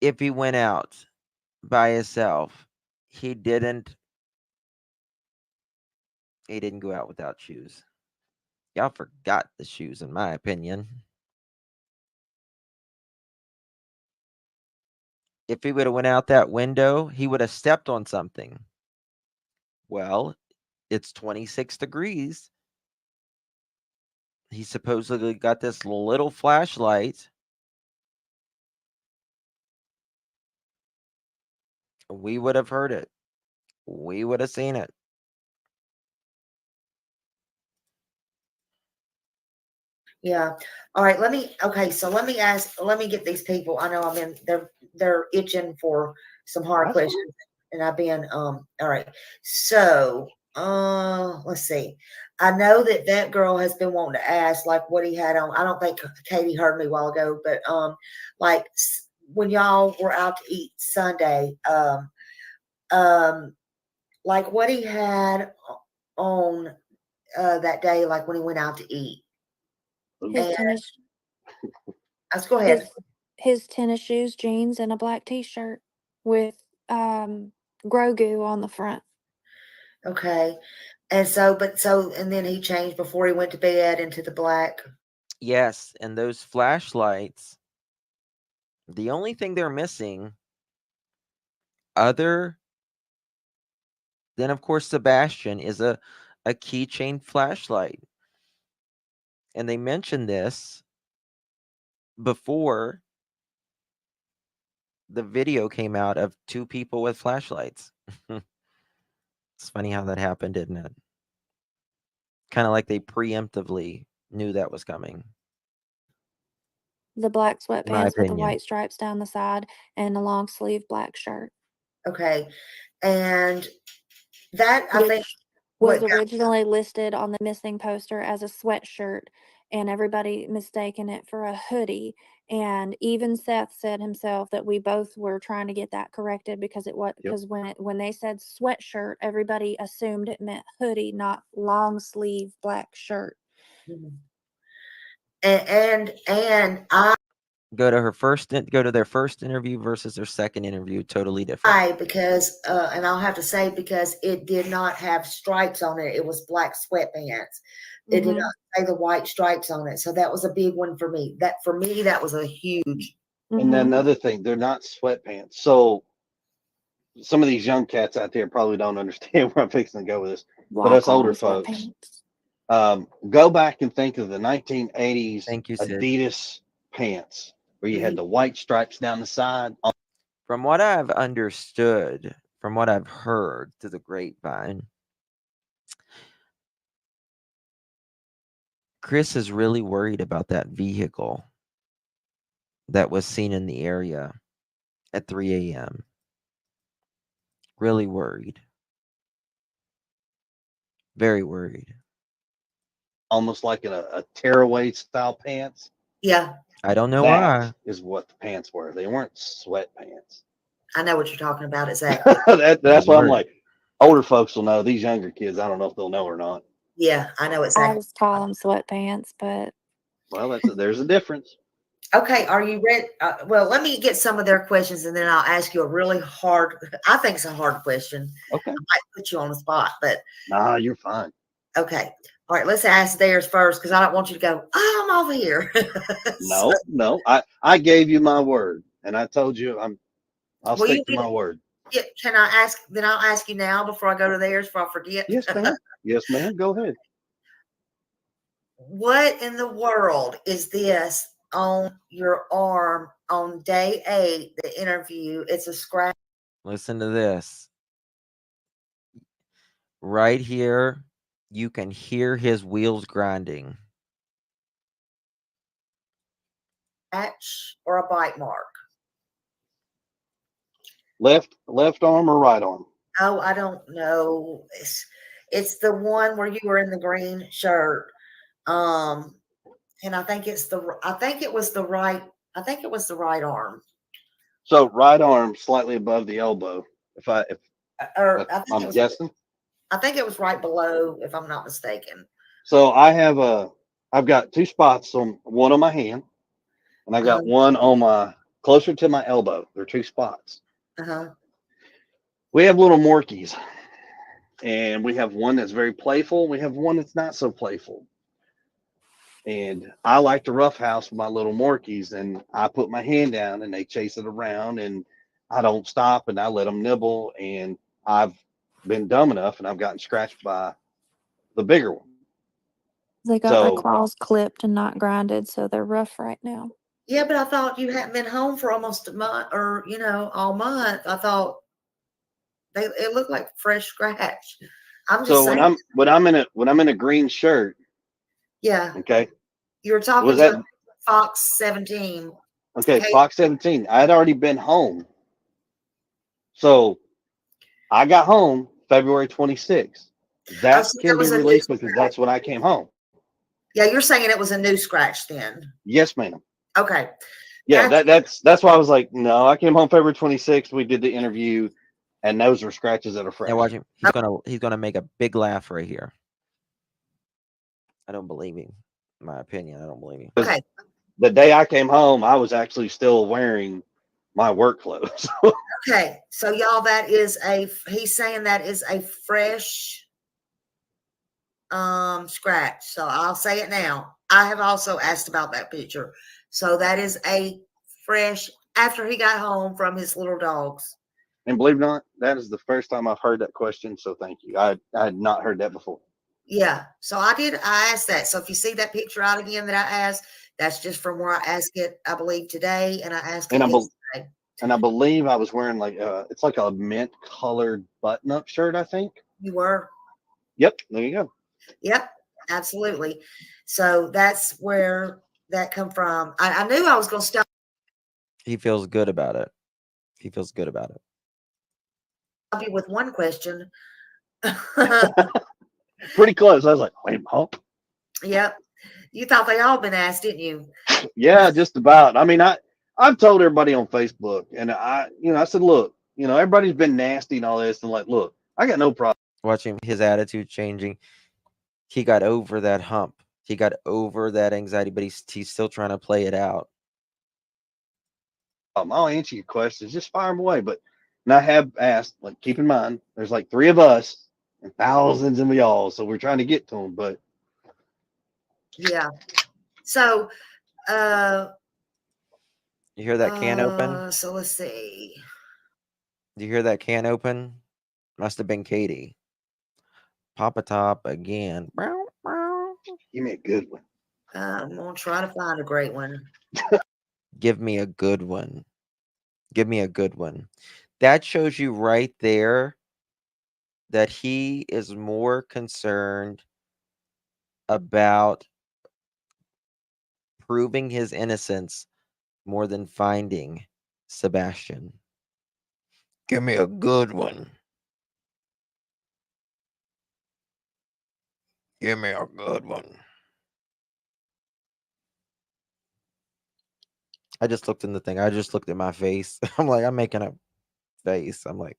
If he went out by himself, he didn't go out without shoes. Y'all forgot the shoes, in my opinion. If he would have went out that window, he would have stepped on something. Well, it's 26 degrees. He supposedly got this little flashlight. We would have heard it. We would have seen it. Yeah. All right. Let me get these people. I know they're itching for some hard questions. And I've been, all right. So, let's see. I know that girl has been wanting to ask like what he had on. I don't think Katie heard me a while ago, but, like when y'all were out to eat Sunday, like what he had on, that day, like when he went out to eat. His tennis. Let's go ahead. His tennis shoes, jeans, and a black T-shirt with Grogu on the front. Okay. And then he changed before he went to bed into the black. Yes, and those flashlights, the only thing they're missing other than, of course, Sebastian is a keychain flashlight. And they mentioned this before the video came out of 2 people with flashlights. It's funny how that happened, isn't it? Kind of like they preemptively knew that was coming. The black My sweatpants with the opinion. white stripes down the side and a long sleeve black shirt, Okay. And that, I think, which was what, originally listed on the missing poster as a sweatshirt, and everybody mistaken it for a hoodie. And even Seth said himself that we both were trying to get that corrected because it was Yep. because when they said sweatshirt, everybody assumed it meant hoodie, not long sleeve black shirt. Mhm. and I, Go to their first interview versus their second interview, totally different. because, and I'll have to say, because it did not have stripes on it, it was black sweatpants. It did Mhm. not say the white stripes on it. So that was a big one for me. That was a huge. And then Mhm. another thing, they're not sweatpants. So some of these young cats out there probably don't understand where I'm fixing to go with this. Why But us call older them folks, sweatpants? go back and think of the 1980s Thank you, Sid. Adidas pants where you Mhm. had the white stripes down the side. From what I've understood, from what I've heard through the grapevine, Chris is really worried about that vehicle that was seen in the area at 3 a.m. Really worried. Very worried. Almost like a tearaway style pants. Yeah, I don't know That why. is what the pants were. They weren't sweatpants. I know what you're talking about. Exactly. That's why I'm Word. like, older folks will know. These younger kids, I don't know if they'll know or not. Yeah, I know I exactly. just call them sweatpants, but Well, there's a difference. Okay, are you ready? Well, let me get some of their questions, and then I'll ask you a really hard. I think it's a hard question. Okay. I might put you on the spot, but Nah, you're fine. okay. All right, let's ask theirs first because I don't want you to go, oh, I'm over here. So, No. I gave you my word, and I told you I'll well, stick to my word. can I ask? Then I'll ask you now before I go to theirs, before I forget. Yes, ma'am. Yes, ma'am. Go ahead. What in the world is this on your arm on day 8? The interview. It's a scratch. Listen to this. Right here, you can hear his wheels grinding. Or a bite mark. Left arm or right arm? Oh, I don't know. It's the one where you were in the green shirt. And I think I think it was the right arm. So right arm slightly above the elbow. If Or I think I'm guessing. I think it was right below, if I'm not mistaken. So I've got 2 spots on one on my hand, and I got one on closer to my elbow. There are 2 spots. Uh-huh. We have little Morkies, and we have one that's very playful. We have one that's not so playful. And I like to roughhouse my little Morkies, and I put my hand down, and they chase it around, and I don't stop, and I let them nibble. And I've been dumb enough, and I've gotten scratched by the bigger one. they got their So claws clipped and not grinded, so they're rough right now. Yeah, but I thought you hadn't been home for almost a month, or all month. I thought it looked like fresh scratch. I'm just so saying. when I'm in a green shirt, Yeah, okay, you were talking was to that Fox 17. okay? Okay. Fox 17. I had already been home, so I got home February 26th. That So can that be was a new released because scratch. that's when I came home. Yeah, you're saying it was a new scratch then. Yes, ma'am. Okay. Yeah, That's that's why I was like, no, I came home February 26th. We did the interview, and those are scratches that are fresh. Now watch him. He's gonna make a big laugh right here. I don't believe him. In my opinion, I don't believe him. okay. The day I came home, I was actually still wearing my work clothes. Okay. So y'all, he's saying that is a fresh scratch. So I'll say it now. I have also asked about that picture. So that is a fresh after he got home from his little dogs. And believe it or not, that is the first time I've heard that question. So thank you. I had not heard that before. Yeah. So I asked that. So if you see that picture out again that I asked, that's just from where I asked it, I believe, today. And I asked it yesterday. And I believe I was wearing like it's like a mint colored button up shirt, I think. You were? Yep. There you go. Yep. Absolutely. So that's where that come from. I knew I was going to stop. He feels good about it. He feels good about it. I'll be with one question. Pretty close. I was like, wait, huh? Yep. You thought they all been asked, didn't you? Yeah, just about. I mean, I've told everybody on Facebook, and I said, look, everybody's been nasty and all this, and like, look, I got no problem. Watching his attitude changing. He got over that hump. He got over that anxiety, but he's still trying to play it out. I'll answer your questions. Just fire them away. But and I have asked, like, keep in mind, there's like 3 of us and thousands of y'all, so we're trying to get to them. But yeah. So, you hear that can open? So let's see. Do you hear that can open? Must have been Katie. Papa Top again. Give me a good one. I'm gonna try to find a great one. Give me a good one. Give me a good one. That shows you right there that he is more concerned about proving his innocence more than finding Sebastian. Give me a good one. Give me a good one. I just looked in the thing. I just looked at my face. I'm like, I'm making a face. I'm like,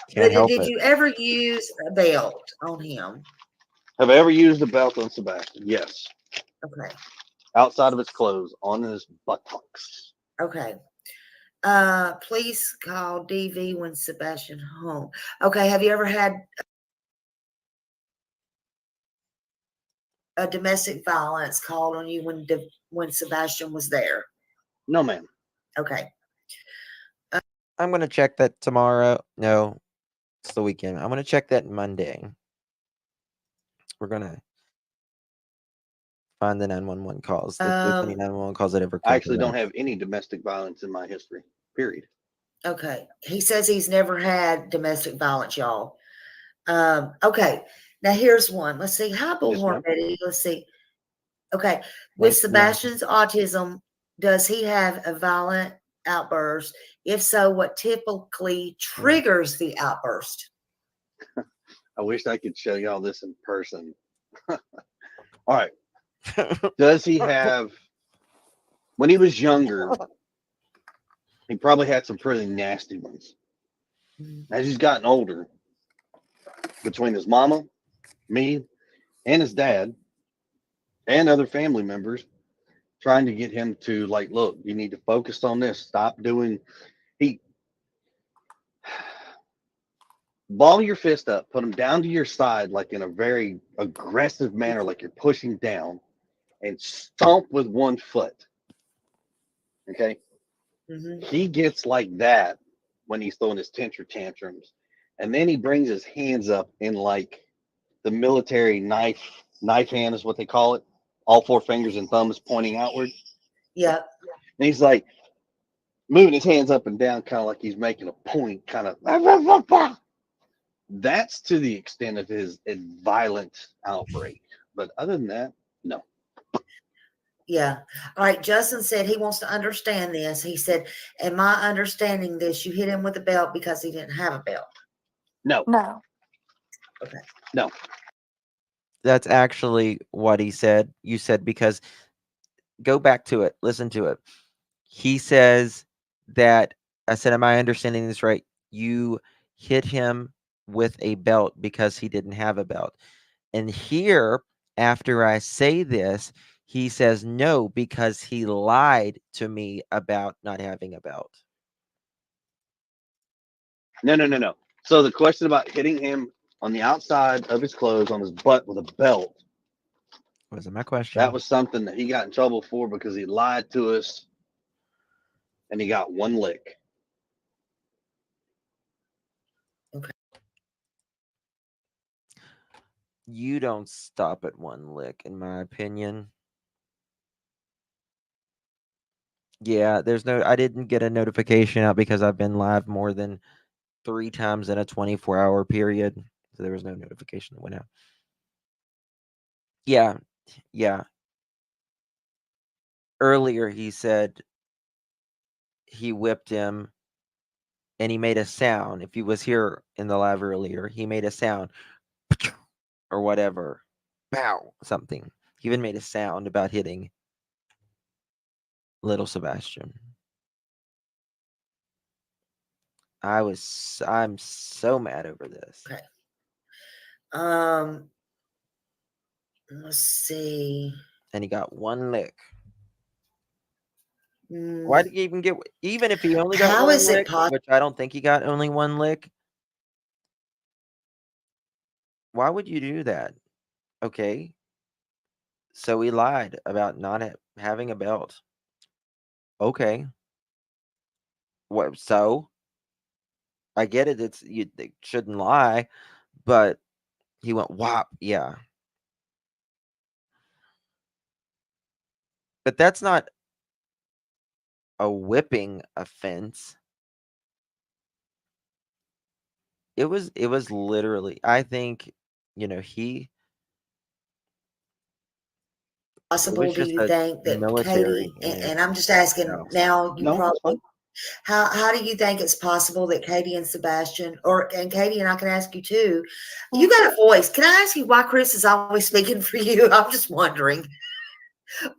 can't help Did it. you ever use a belt on him? Have I ever used a belt on Sebastian? Yes. Okay. Outside of his clothes, on his buttocks. Okay. Please call DV when Sebastian home. Okay. Have you ever had a domestic violence called on you when Sebastian was there? No, ma'am. Okay. I'm gonna check that tomorrow. No, it's the weekend. I'm gonna check that Monday. We're gonna find the 911 calls. If there's any 911 calls that ever come. I actually don't have any domestic violence in my history. Period. Okay. He says he's never had domestic violence, y'all. Okay. Now here's one. Let's see. Hi, Bullhorn Betty. Let's see. Okay. With Sebastian's autism, does he have a violent outburst? If so, what typically triggers the outburst? I wish I could show y'all this in person. All right. Does he have, when he was younger, he probably had some pretty nasty ones. As he's gotten older, between his mama, me, and his dad, and other family members, trying to get him to, like, look, you need to focus on this. Stop doing, ball your fist up, put them down to your side, like in a very aggressive manner, like you're pushing down, and stomp with one foot. Okay. He gets like that when he's throwing his tantrums, and then he brings his hands up in like the military knife hand is what they call it. All 4 fingers and thumbs pointing outward. Yeah. And he's like moving his hands up and down, kind of like he's making a point, kind of. That's to the extent of his violent outbreak. But other than that, no. Yeah. All right. Justin said he wants to understand this. He said, am I understanding this? You hit him with a belt because he didn't have a belt? No. No. Okay. No. That's actually what he said. You said, because go back to it. Listen to it. He says that, I said, am I understanding this right? You hit him with a belt because he didn't have a belt. And here, after I say this, he says no, because he lied to me about not having a belt. No. So the question about hitting him on the outside of his clothes on his butt with a belt. Wasn't my question. That was something that he got in trouble for because he lied to us and he got one lick. You don't stop at one lick, in my opinion. Yeah, I didn't get a notification out because I've been live more than 3 times in a 24-hour period. So there was no notification that went out. Yeah. Earlier he said he whipped him and he made a sound. If he was here in the live earlier, he made a sound or whatever. Bow, something. He even made a sound about hitting little Sebastian. I'm so mad over this. Okay. Let's see. And he got one lick. Mm, Why did he even get? Even if he only got How one is it lick, which I don't think he got only one lick. Why would you do that? Okay. So he lied about not having a belt. Okay. What? So I get it. They shouldn't lie, but he went whop. Yeah. But that's not a whipping offense. It was literally. I think he. It possible was do just you a think that military Katie, in his and I'm just asking house. now, you No, that's probably, fine. how do you think it's possible that Katie and Sebastian, and Katie, and I can ask you too, you got a voice. Can I ask you why Chris is always speaking for you? I'm just wondering.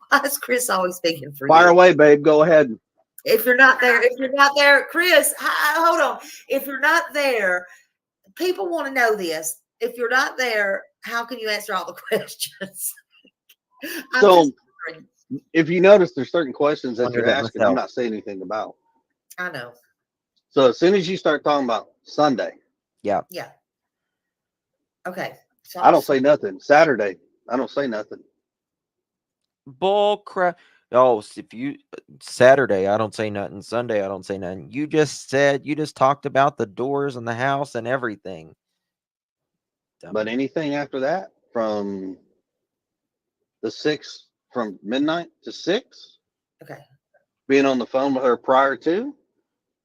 Why is Chris always speaking for Fire you? away, babe. Go ahead. If you're not there, Chris, hold on. If you're not there, people want to know this. If you're not there, how can you answer all the questions? I'm So, just wondering. if you notice, there's certain questions that Wondered you're that asking I'm myself. not saying anything about. I know. So as soon as you start talking about Sunday, Yeah. Okay. So I don't say nothing. Saturday, I don't say nothing. Bull crap. Oh, if you Saturday, I don't say nothing. Sunday, I don't say nothing. You just talked about the doors and the house and everything. But anything after that, from midnight to 6, Okay. being on the phone with her prior to,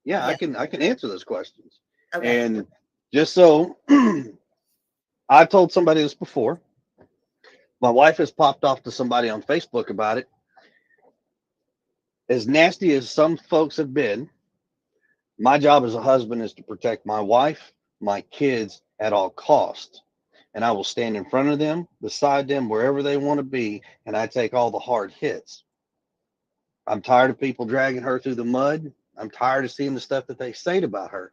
Yeah. I can answer those questions. Okay. And just so I've told somebody this before, my wife has popped off to somebody on Facebook about it. As nasty as some folks have been, my job as a husband is to protect my wife, my kids at all costs. And I will stand in front of them, beside them, wherever they want to be, and I take all the hard hits. I'm tired of people dragging her through the mud. I'm tired of seeing the stuff that they say about her.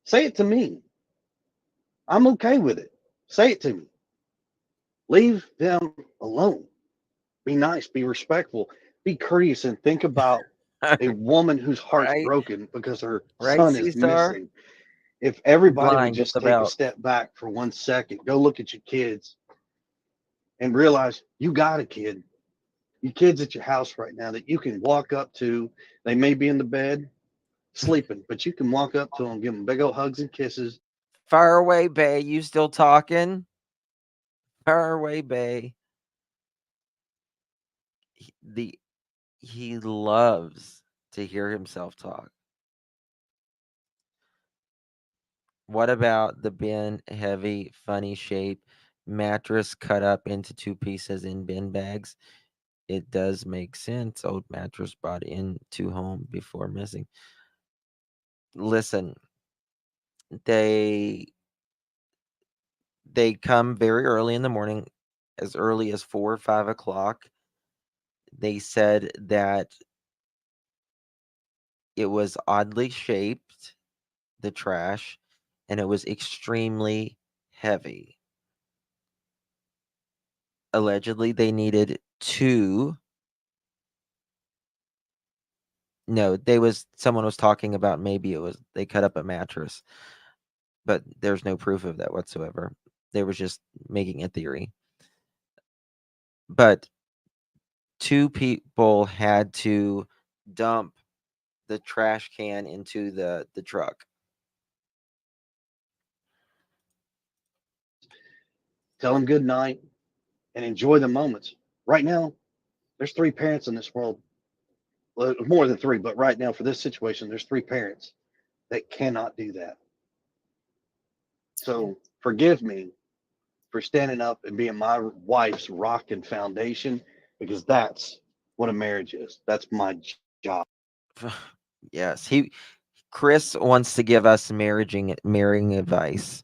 Say it to me. I'm okay with it. Say it to me. Leave them alone. Be nice, be respectful, be courteous, and think about a woman whose heart's right, broken because her right, son is C-Star. missing. If everybody would Blind, just just take a about. step back for 1 second, go look at your kids and realize you got a kid. Your kid's at your house right now that you can walk up to. They may be in the bed sleeping, but you can walk up to them, give them big old hugs and kisses. Fire away, Bay. You still talking? Fire away, Bay. He loves to hear himself talk. What about the bin heavy, funny shape mattress cut up into 2 pieces in bin bags? It does make sense. Old mattress brought into home before missing. Listen, they come very early in the morning, as early as 4 or 5 o'clock. They said that it was oddly shaped, the trash, and it was extremely heavy. Allegedly, they needed 2. No, someone was talking about maybe they cut up a mattress, but there's no proof of that whatsoever. They were just making a theory. But 2 people had to dump the trash can into the truck. Tell them good night and enjoy the moments. Right now, there's 3 parents in this world. Well, more than 3, but right now for this situation, there's 3 parents that cannot do that. So forgive me for standing up and being my wife's rock and foundation, because that's what a marriage is. That's my job. Yes, Chris wants to give us marrying advice.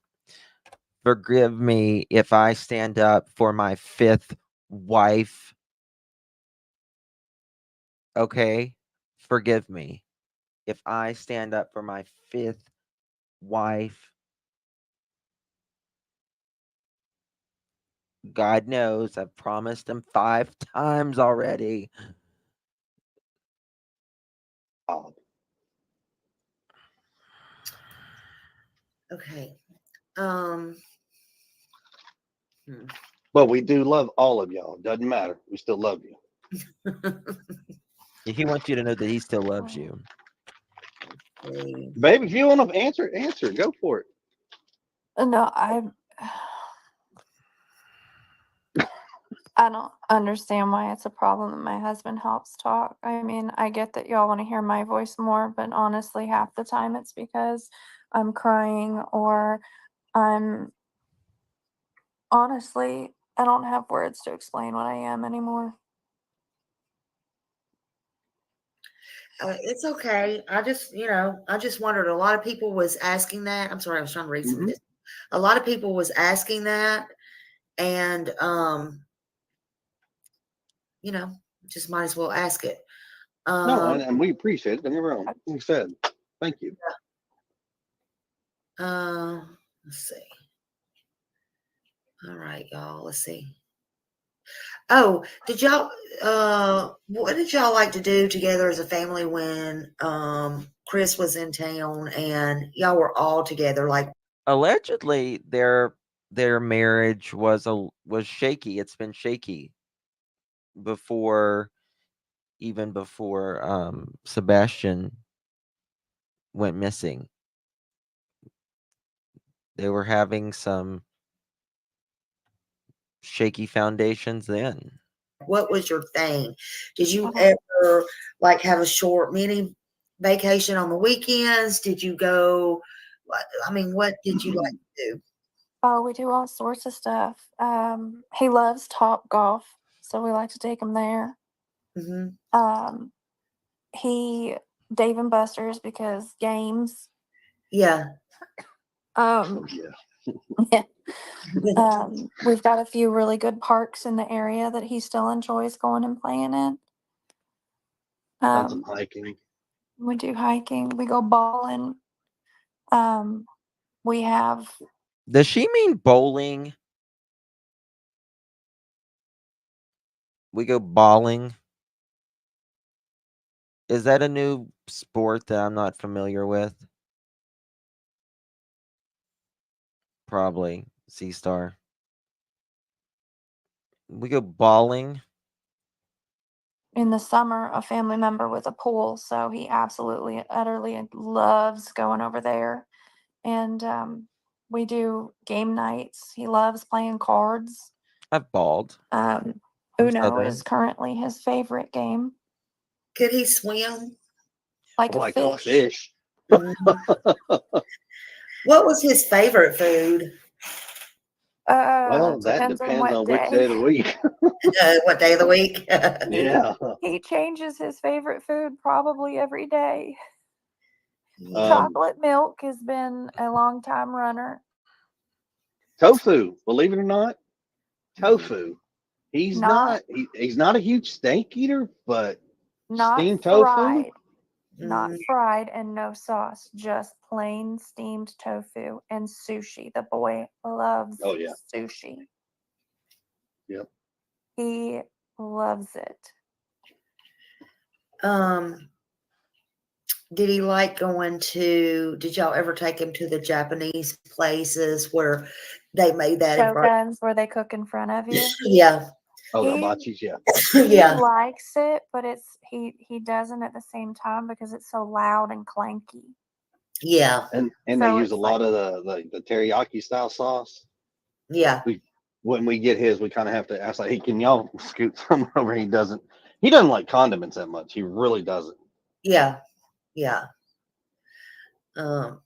Forgive me if I stand up for my 5th wife. Okay? Forgive me if I stand up for my 5th wife. God knows I've promised him 5 times already. Okay. But we do love all of y'all. Doesn't matter. We still love you. He wants you to know that he still loves you. Baby, if you want to answer, go for it. No, I don't understand why it's a problem that my husband helps talk. I mean, I get that y'all want to hear my voice more, but honestly, half the time it's because I'm crying or honestly, I don't have words to explain what I am anymore. It's okay. I just wondered. A lot of people was asking that. I'm sorry, I was trying to read some of this. A lot of people was asking that, and just might as well ask it. No, and we appreciate it. Don't get me wrong. Like we said, thank you. Let's see. All right, y'all. Let's see. Oh, what did y'all like to do together as a family when Chris was in town and y'all were all together? Like, allegedly their marriage was shaky. It's been shaky before Sebastian went missing. They were having some shaky foundations then. what was your thing? Did you ever like have a short mini vacation on the weekends? Did you go? I mean, what did you like to do? Oh, we do all sorts of stuff. He loves Top Golf, so we like to take him there. He Dave and Buster's because games. Yeah. Yeah. We've got a few really good parks in the area that he still enjoys going and playing in. Done some hiking. We do hiking. We go bowling. We have. Does she mean bowling? We go bowling. Is that a new sport that I'm not familiar with? Probably. C-Star. We go bowling. In the summer, a family member with a pool, so he absolutely, utterly loves going over there. And we do game nights. He loves playing cards. I've balled. Uno is currently his favorite game. Could he swim? Like a fish. What was his favorite food? Well, that depends on which day of the week. What day of the week? Yeah. He changes his favorite food probably every day. Chocolate milk has been a long time runner. Tofu, believe it or not, tofu. He's not a huge steak eater, but steamed tofu. Not fried and no sauce, just plain steamed tofu and sushi. The boy loves sushi. Yep. He loves it. Did he like going to, did y'all ever take him to the Japanese places where they made that Shoguns where they cook in front of you? Yeah. Oh, the He- hibachis, yeah. He Yeah. likes it, but he doesn't at the same time because it's so loud and clanky. Yeah. And they So use a it's lot of the teriyaki style sauce. Yeah. When we get his, we kind of have to ask, like, hey, can y'all scoot some over? He doesn't like condiments that much. He really doesn't. Yeah. Yeah. Um,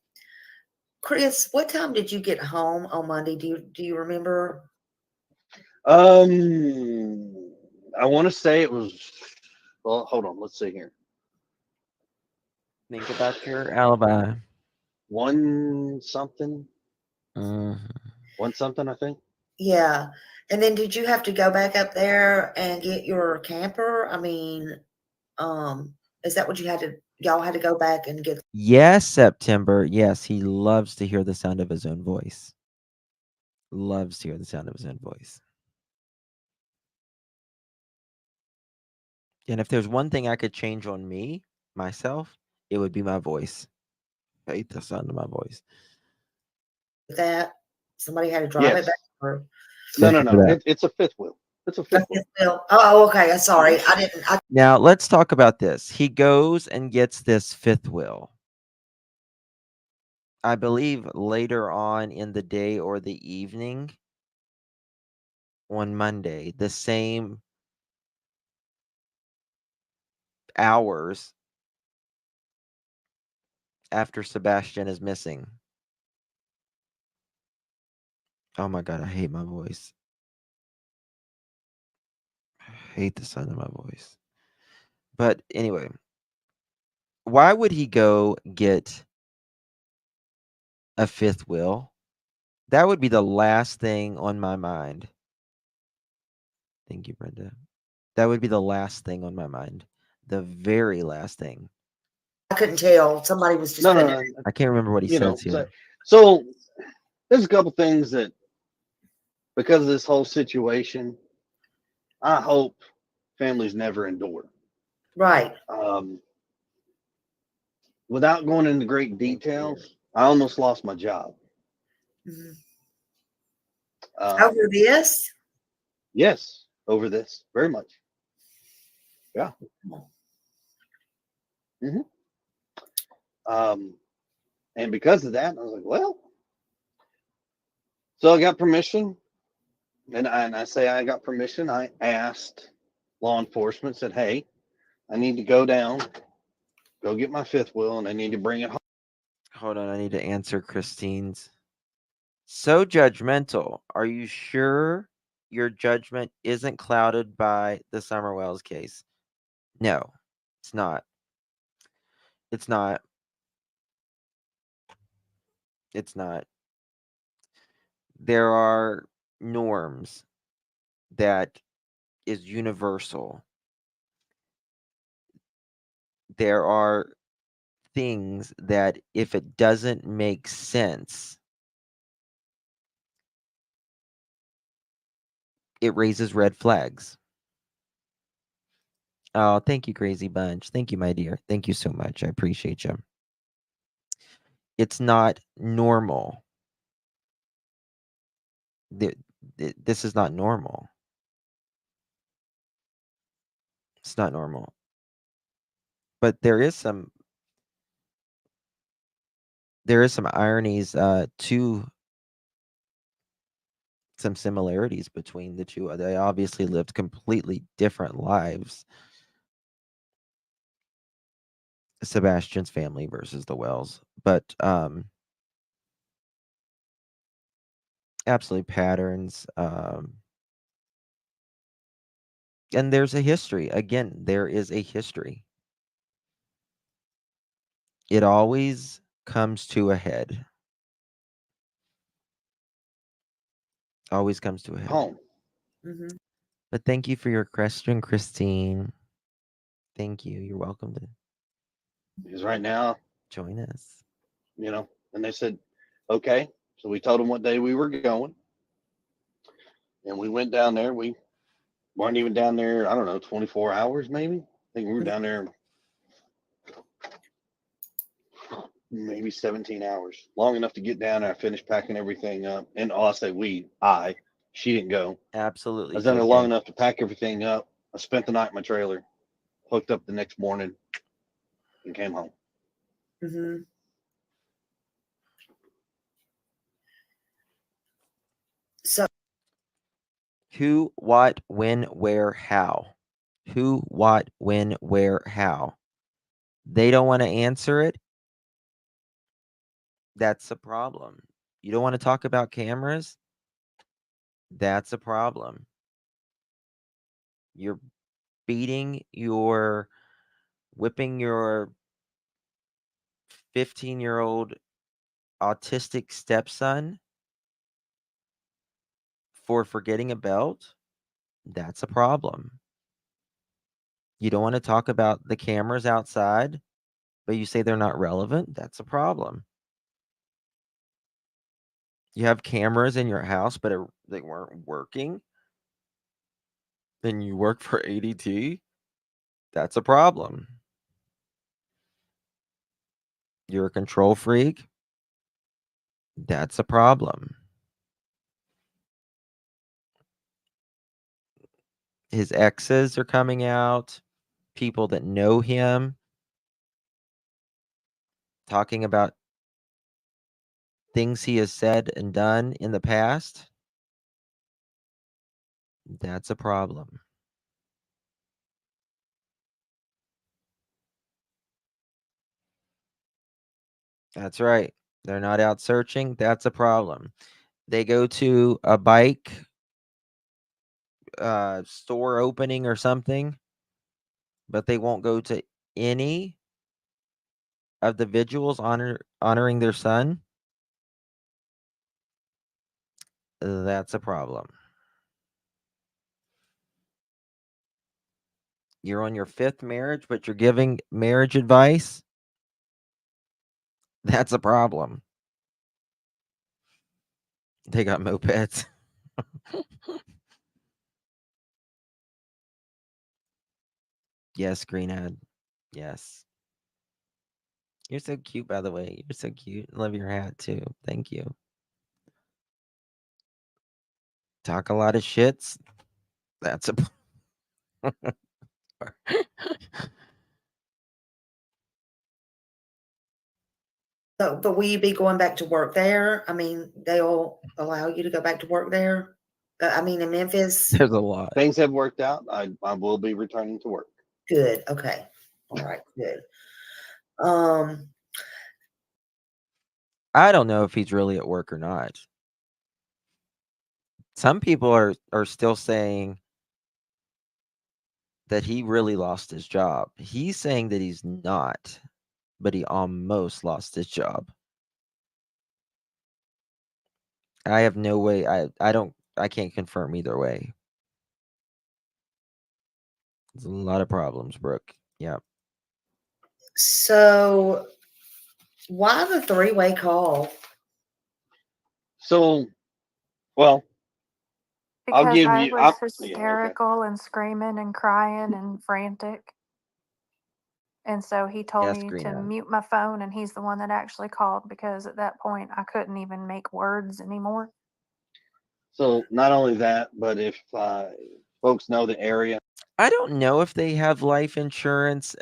Chris, what time did you get home on Monday? Do you remember? I want to say it was. Well, hold on. Let's see here. Think about your alibi. One something. Mhm. One something, I think. Yeah. And then did you have to go back up there and get your camper? I mean, is that what y'all had to go back and get? Yes, September. Yes, he loves to hear the sound of his own voice. Loves to hear the sound of his own voice. And if there's one thing I could change on me, myself, it would be my voice. I hate the sound of my voice. that? Somebody had to drive it Yes. back? Or No. Thank you for that. It's a fifth wheel. It's a fifth wheel. Oh, okay. I'm sorry. I didn't. Now, let's talk about this. He goes and gets this fifth wheel. I believe later on in the day or the evening on Monday, the same hours after Sebastian is missing. Oh my God, I hate my voice. I hate the sound of my voice. But anyway, why would he go get a fifth wheel? That would be the last thing on my mind. Thank you, Brenda. That would be the last thing on my mind. The very last thing. I couldn't tell. Somebody was just putting it. I can't remember what he You know, says here. so there's a couple things that, because of this whole situation, I hope families never endure. Right. Without going into great details, I almost lost my job. Mhm. Um, Over this? yes, over this, very much. Yeah. And because of that, I was like, well, so I got permission. And I say I got permission. I asked law enforcement, said, hey, I need to go down, go get my fifth wheel, and I need to bring it home. Hold on, I need to answer Christine's. So judgmental. Are you sure your judgment isn't clouded by the Summer Wells case? No, it's not. It's not. It's not. There are norms that is universal. There are things that if it doesn't make sense, it raises red flags. Oh, thank you, Crazy Bunch. Thank you, my dear. Thank you so much. I appreciate you. It's not normal. This is not normal. It's not normal. But there is some ironies to some similarities between the two. They obviously lived completely different lives. Sebastian's family versus the Wells, but absolutely patterns. And there's a history. Again, there is a history. It always comes to a head. Always comes to a head. Home. Mm-hmm. But thank you for your question, Christine. Thank you. You're welcome to Because right now, join us. And they said, okay. So we told them what day we were going. And we went down there. We weren't even down there, I don't know, 24 hours maybe. I think we were down there maybe 17 hours, long enough to get down there, finish packing everything up. And I say I She didn't go. I Absolutely. was in there long enough to pack everything up. I spent the night in my trailer, hooked up the next morning, and came home. Mm-hmm. So Who, what, when, where, how. Who, what, when, where, how. They don't want to answer it. That's a problem. You don't want to talk about cameras? That's a problem. You're whipping your 15-year-old autistic stepson for forgetting a belt? That's a problem. You don't want to talk about the cameras outside, but you say they're not relevant? That's a problem. You have cameras in your house, but they weren't working? Then you work for ADT? That's a problem. You're a control freak? That's a problem. His exes are coming out, people that know him, talking about things he has said and done in the past. That's a problem. That's right. They're not out searching. That's a problem. They go to a bike store opening or something, but they won't go to any of the vigils honoring their son. That's a problem. You're on your 5th marriage, but you're giving marriage advice. That's a problem. They got mopeds. Yes, Greenhead. Yes. You're so cute, by the way. You're so cute. Love your hat, too. Thank you. Talk a lot of shits. That's a... So, but will you be going back to work there? I mean, they'll allow you to go back to work there. I mean, in Memphis. There's a lot. Things have worked out. I will be returning to work. Good. Okay. All right. Good. I don't know if he's really at work or not. Some people are still saying that he really lost his job. He's saying that he's not, but he almost lost his job. I have no way. I can't confirm either way. There's a lot of problems, Brooke. Yeah. So why the 3-way call? So, well, Because I'll give I you. was Yeah, okay. hysterical and screaming and crying and frantic. And so he told Yes, me to Greenhead. mute my phone, and he's the one that actually called because at that point I couldn't even make words anymore. So not only that, but if folks know the area, I don't know if they have life insurance.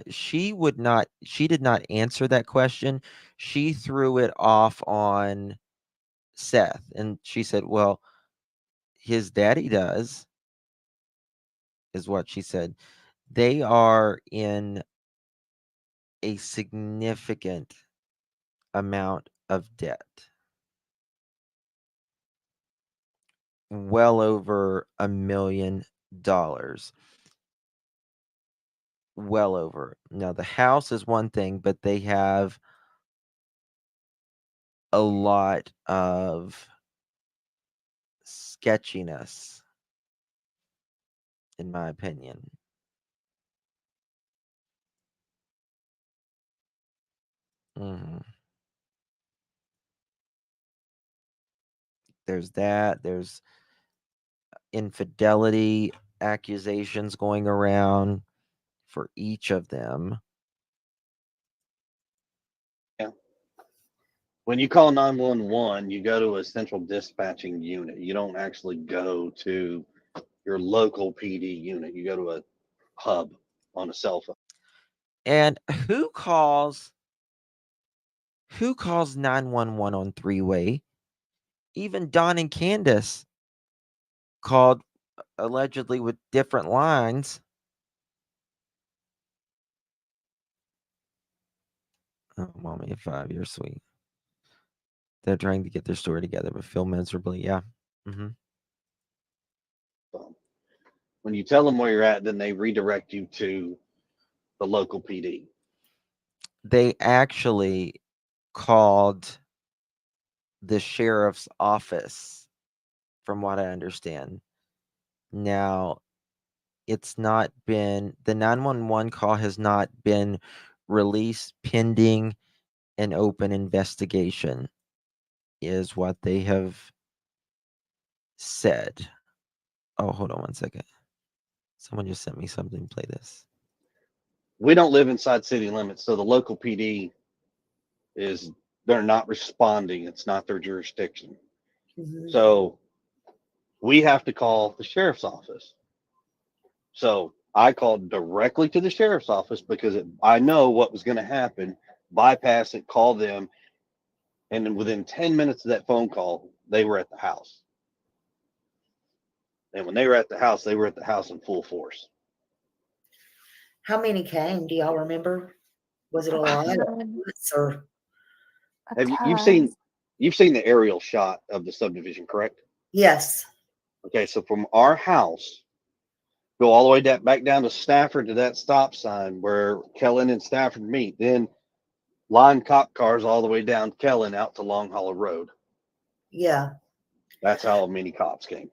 She did not answer that question. She threw it off on Seth, and she said, well, his daddy does, is what she said. They are in a significant amount of debt. Well over $1 million. Well over. Now, the house is one thing, but they have a lot of sketchiness, in my opinion. There's that. There's infidelity accusations going around for each of them. yeah. when you call 911, you go to a central dispatching unit. You don't actually go to your local PD unit. You go to a hub on a cell phone. And who calls 911 on three-way? Even Don and Candace called allegedly with different lines. Oh, mommy of 5, you're sweet. They're trying to get their story together, but feel miserably. Yeah. Mm-hmm. When you tell them where you're at, then they redirect you to the local PD. They actually called the sheriff's office, from what I understand. Now, it's not been, the 911 call has not been released pending an open investigation, is what they have said. Oh, hold on one second. Someone just sent me something. Play this. We don't live inside city limits, so the local PD they're not responding. It's not their jurisdiction. Mhm. So we have to call the sheriff's office. So I called directly to the sheriff's office because I know what was going to happen. Bypass it, call them, and then within 10 minutes of that phone call, they were at the house. And when they were at the house, they were at the house in full force. How many came? Do y'all remember? Was it a lot? Or A Have you ton. you've seen the aerial shot of the subdivision, correct? yes. Okay, so from our house, go all the way back down to Stafford to that stop sign where Kellen and Stafford meet. Then line cop cars all the way down Kellen out to Long Hollow Road. Yeah. That's how many cops came.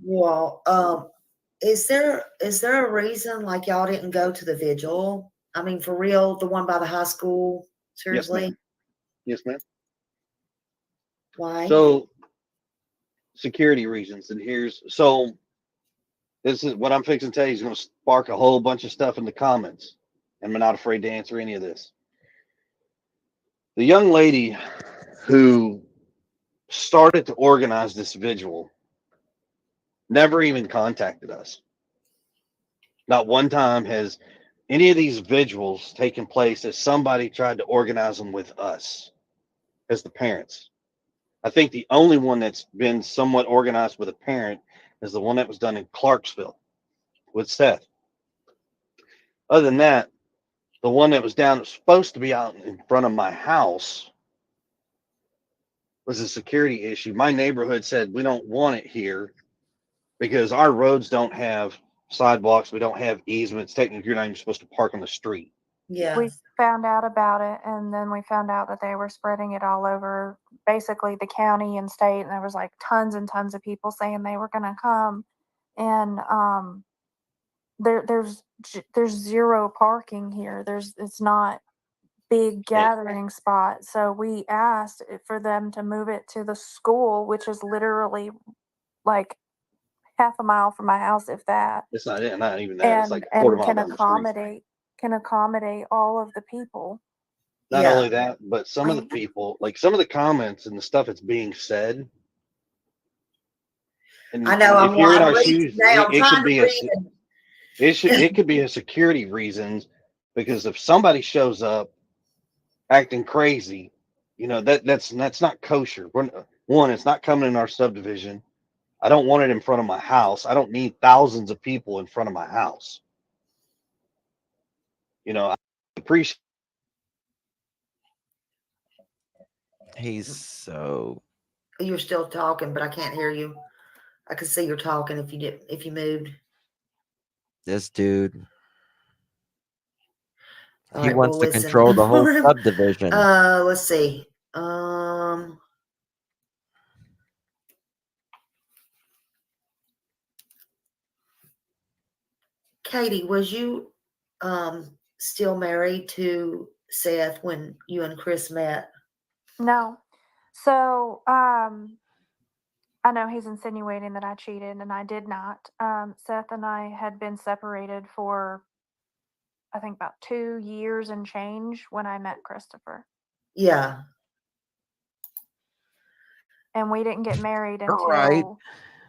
Well, is there a reason like y'all didn't go to the vigil? I mean, for real, the one by the high school? Yes, Seriously? ma'am. Yes, ma'am. Why? So security reasons, and this is what I'm fixing to tell you is going to spark a whole bunch of stuff in the comments, and I'm not afraid to answer any of this. The young lady who started to organize this vigil never even contacted us. Not one time has any of these vigils taken place as somebody tried to organize them with us as the parents. I think the only one that's been somewhat organized with a parent is the one that was done in Clarksville with Seth. Other than that, the one that was supposed to be out in front of my house was a security issue. My neighborhood said we don't want it here because our roads don't have sidewalks. We don't have easements. Technically, you're not even supposed to park on the street. Yeah. We found out about it, and then we found out that they were spreading it all over basically the county and state, and there was like tons and tons of people saying they were going to come, and there's zero parking here. It's not big gathering spot, so we asked for them to move it to the school, which is literally like half a mile from my house, if that. It's not even that. It's and like a quarter mile can down the street. accommodate all of the people. Not Yeah. only that, but some of the people, like some of the comments and the stuff that's being said. And I know. if you're in I'm our reading shoes, now. I'm it trying could to be it could be a security reasons, because if somebody shows up acting crazy, that's not kosher. One, it's not coming in our subdivision. I don't want it in front of my house. I don't need thousands of people in front of my house. I appreciate. He's so. You're still talking, but I can't hear you. I could see you're talking if you moved. This dude. All He right, wants we'll to listen. control the whole subdivision. Let's see. Katie, was you still married to Seth when you and Chris met? No. So, I know he's insinuating that I cheated, and I did not. Seth and I had been separated for, I think, about 2 years and change when I met Christopher. Yeah. and we didn't get married Right. until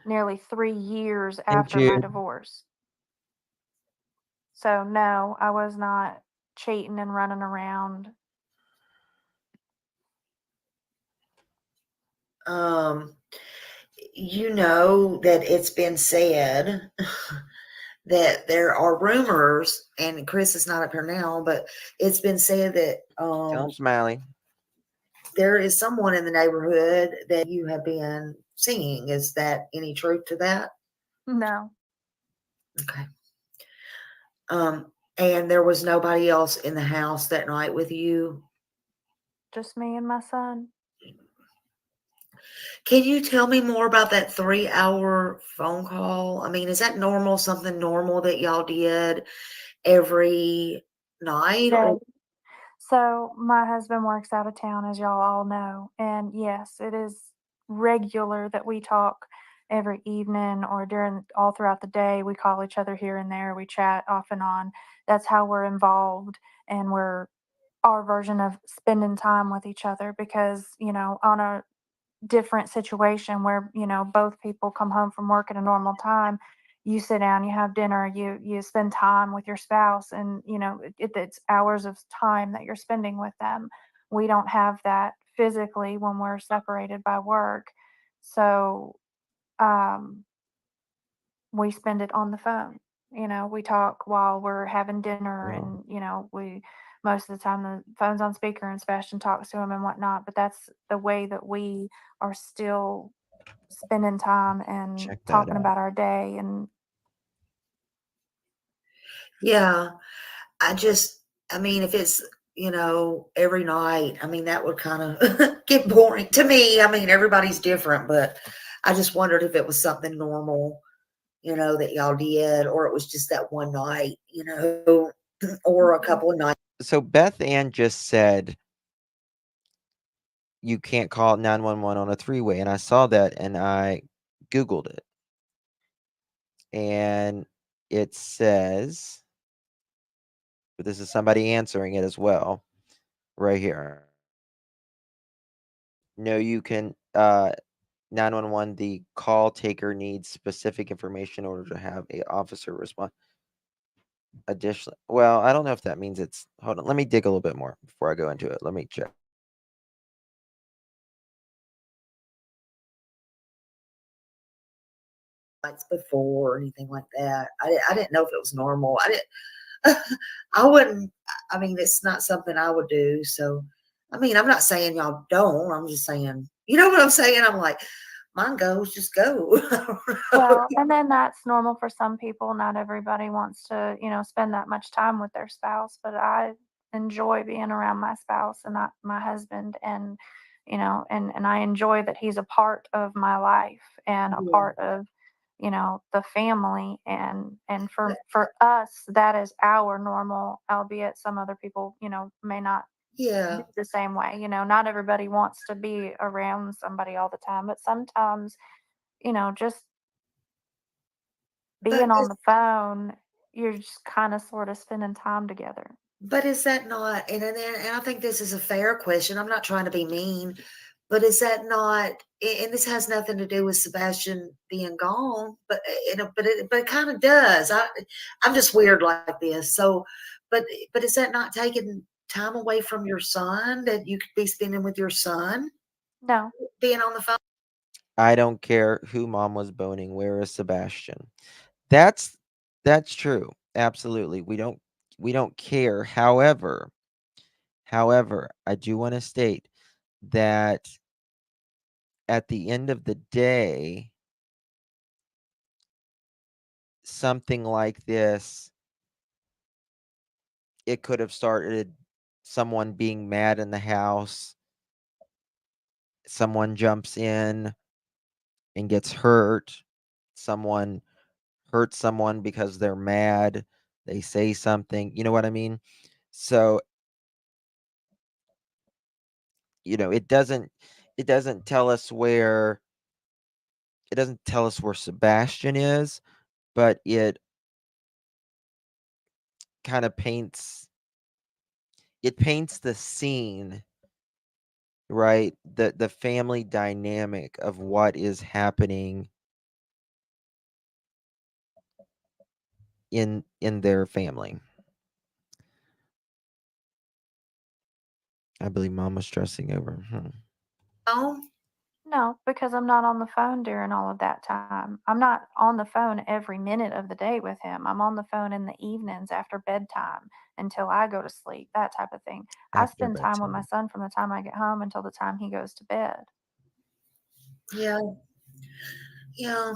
nearly 3 years In after my June. divorce. So, no, I was not cheating and running around. You know that it's been said that there are rumors, and Chris is not up here now, but it's been said that Tell him, Smiley. there is someone in the neighborhood that you have been seeing. Is that any truth to that? No. Okay. And there was nobody else in the house that night with you? Just me and my son. Can you tell me more about that 3-hour phone call? I mean, is that normal, something normal that y'all did every night? Yeah. Or So, my husband works out of town, as y'all all know. And yes, it is regular that we talk every evening or during all throughout the day. We call each other here and there. We chat off and on. That's how we're involved, and we're our version of spending time with each other because, on a different situation where, both people come home from work at a normal time, you sit down, you have dinner, you spend time with your spouse, and it's hours of time that you're spending with them. We don't have that physically when we're separated by work. So um we spend it on the phone. We talk while we're having dinner, Oh, and we most of the time the phone's on speaker and Sebastian talks to him and whatnot, but that's the way that we are still spending time and check that talking out. about our day. And yeah, I mean, if it's, every night, I mean, that would kind of get boring to me. I mean, everybody's different, but I just wondered if it was something normal, that y'all did, or it was just that one night, or a couple of nights. So Beth Ann just said you can't call 911 on a three-way, and I saw that and I Googled it. And it says, but this is somebody answering it as well, right here. No, you can 911, the call taker needs specific information in order to have a officer respond. Additionally, well, I don't know if that means it's, hold on, let me dig a little bit more before I go into it. Let me check. Nights before or anything like that. I didn't know if it was normal. I didn't. I wouldn't. I mean, it's not something I would do. So, I mean, I'm not saying y'all don't. I'm just saying, you know what I'm saying? I'm like, mine goes, just go. well, and then that's normal for some people. Not everybody wants to, spend that much time with their spouse, but I enjoy being around my spouse and not my husband. And, and I enjoy that he's a part of my life and a Yeah. part of, the family. And for us, that is our normal, albeit some other people, may not Yeah. the same way. Not everybody wants to be around somebody all the time, but sometimes, just But being on the phone, you're just kind of sort of spending time together. But is that not, and I think this is a fair question. I'm not trying to be mean, but is that not, and this has nothing to do with Sebastian being gone, but it kind of does. I'm just weird like this. So, but is that not taking time away from your son that you could be spending with your son, No. being on the phone? I don't care who mom was boning. Where is Sebastian? That's true. Absolutely. We don't care. However, I do want to state that at the end of the day, something like this, it could have started someone being mad in the house. Someone jumps in and gets hurt. Someone hurts someone because they're mad. They say something. You know what I mean? So, it doesn't tell us where Sebastian is, but it kind of paints the scene right? The family dynamic of what is happening in their family. I believe mom was stressing over. Oh, No, because I'm not on the phone during all of that time. I'm not on the phone every minute of the day with him. I'm on the phone in the evenings after bedtime until I go to sleep, that type of thing. I After spend time with my bedtime. son from the time I get home until the time he goes to bed. yeah, yeah.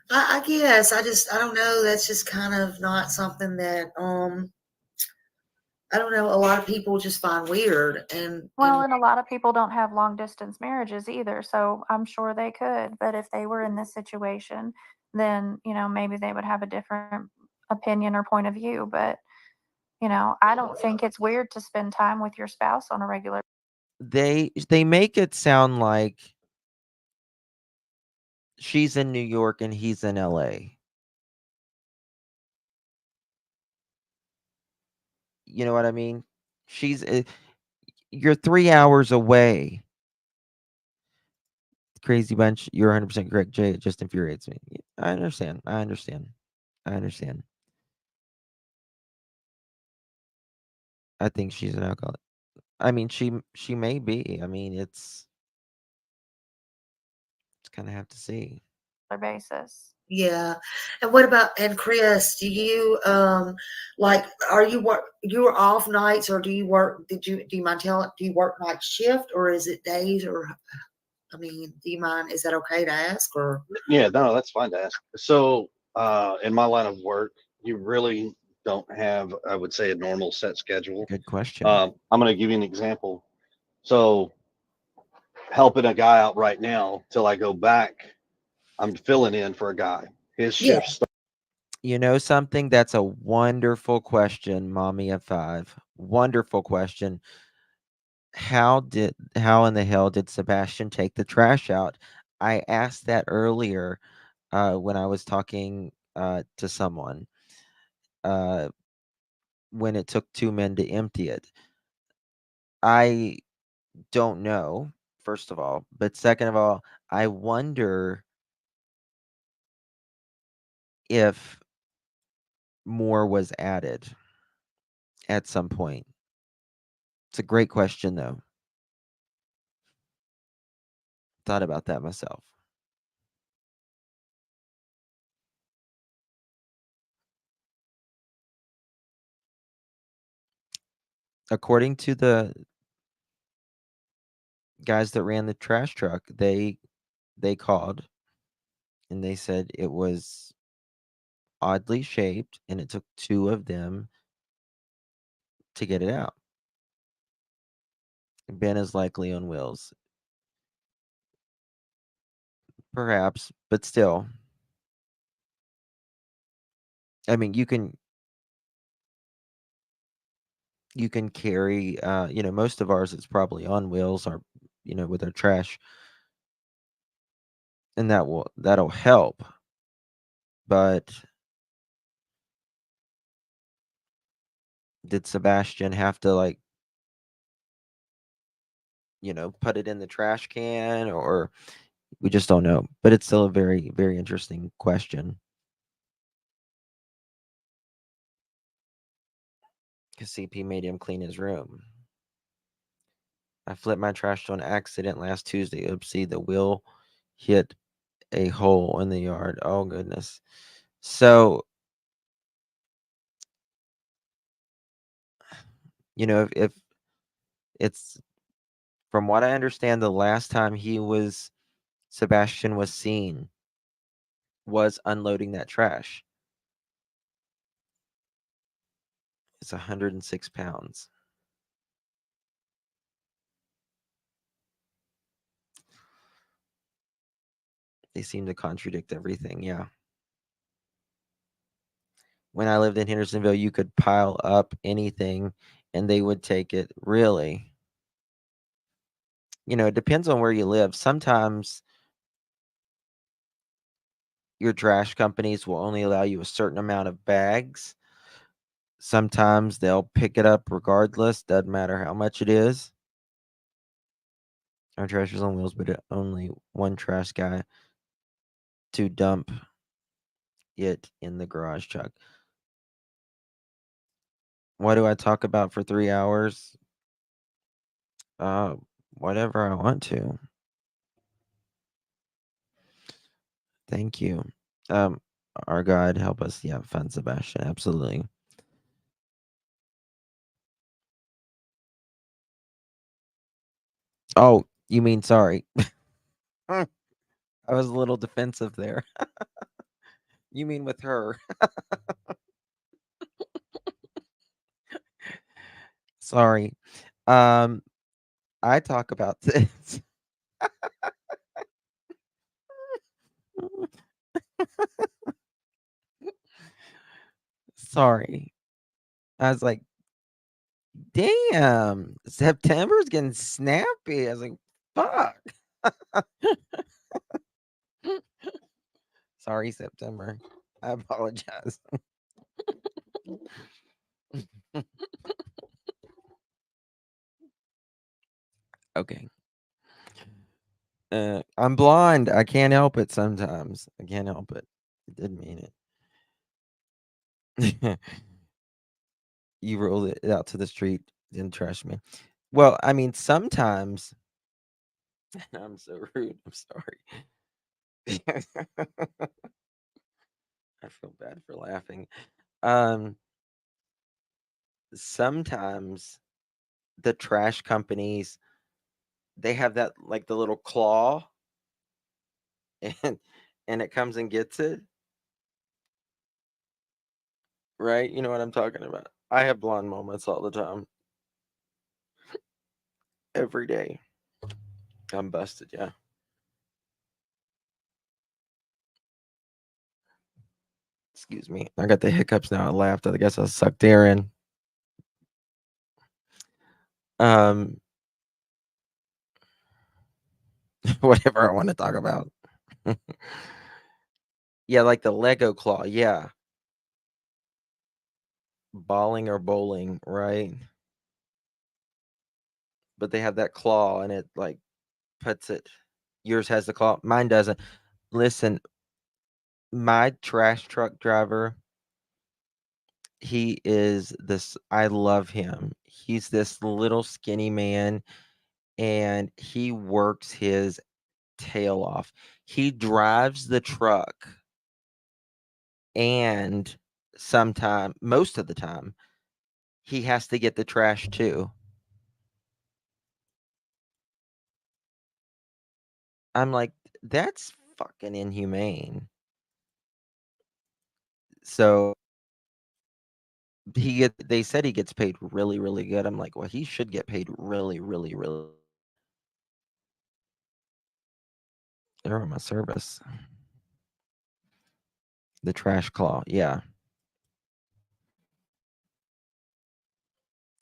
I guess I don't know. That's just kind of not something that I don't know. A lot of people just find weird, Well, and and a lot of people don't have long distance marriages either, so I'm sure they could. But if they were in this situation, then, maybe they would have a different opinion or point of view. But, I don't think it's weird to spend time with your spouse on a regular. They make it sound like she's in New York and he's in LA. You know what I mean? You're 3 hours away. Crazy bunch. You're 100% correct, Jay. It just infuriates me. I understand. I understand. I understand. I think she's an alcoholic. I mean, she may be. I mean, it's kind of have to see. Basis. yeah. And what about and Chris? Do you like are you work you're off nights or do you work? Do you mind telling? Do you work night shift or is it days or? I mean, do you mind? Is that okay to ask or? Yeah, no, that's fine to ask. So, in my line of work, you really don't have, I would say, a normal set schedule. Good question. I'm going to give you an example. So, helping a guy out right now till I go back, I'm filling in for a guy. His Yeah. shift You know something? That's a wonderful question, Mommy of 5. Wonderful question. How in the hell did Sebastian take the trash out? I asked that earlier when I was talking to someone uh, when it took 2 men to empty it. I don't know, first of all, but second of all, I wonder if more was added at some point. It's a great question, though. Thought about that myself. According to the guys that ran the trash truck, they called and they said it was oddly shaped and it took 2 of them to get it out. Ben is likely on wheels. Perhaps, but still. I mean, you can carry most of ours is probably on wheels or with our trash, and that'll help. But did Sebastian have to put it in the trash can, or we just don't know? But it's still a very, very interesting question. Because CP made him clean his room. I flipped my trash on accident last Tuesday. Oopsie, the wheel hit a hole in the yard. Oh goodness. So, if it's from what I understand, the last time Sebastian was seen was unloading that trash. It's 106 pounds. They seem to contradict everything. Yeah. When I lived in Hendersonville, you could pile up anything and they would take it. Really? It depends on where you live. Sometimes your trash companies will only allow you a certain amount of bags. Sometimes they'll pick it up regardless, doesn't matter how much it is. Our trash is on wheels, but only one trash guy to dump it in the garage truck. What do I talk about for 3 hours? Whatever I want to. Thank you. Our God help us. Yeah, fun Sebastian. Absolutely. Oh, you mean sorry. I was a little defensive there. You mean with her. Sorry. I talk about this. Sorry. I was like, damn, September's getting snappy. I was like, fuck. Sorry, September. I apologize. Okay. I'm blind. I can't help it sometimes. I can't help it. I didn't mean it. You rolled it out to the street, didn't trash me. Well, I mean, sometimes I'm so rude. I'm sorry. I feel bad for laughing. Sometimes the trash companies, they have that like the little claw and it comes and gets it. Right? You know what I'm talking about. I have blonde moments all the time. Every day. I'm busted, yeah. Excuse me. I got the hiccups now. I laughed. I guess I sucked air in. Whatever I want to talk about. Yeah, like the Lego claw. Yeah. Balling or bowling, right? But they have that claw and it like puts it. Yours has the claw. Mine doesn't. Listen, my trash truck driver, he is this. I love him. He's this little skinny man and he works his tail off. He drives the truck and most of the time, he has to get the trash too. I'm like, that's fucking inhumane. So they said he gets paid really, really good. I'm like, well, he should get paid really, really, really. They're on my service. The trash claw, yeah.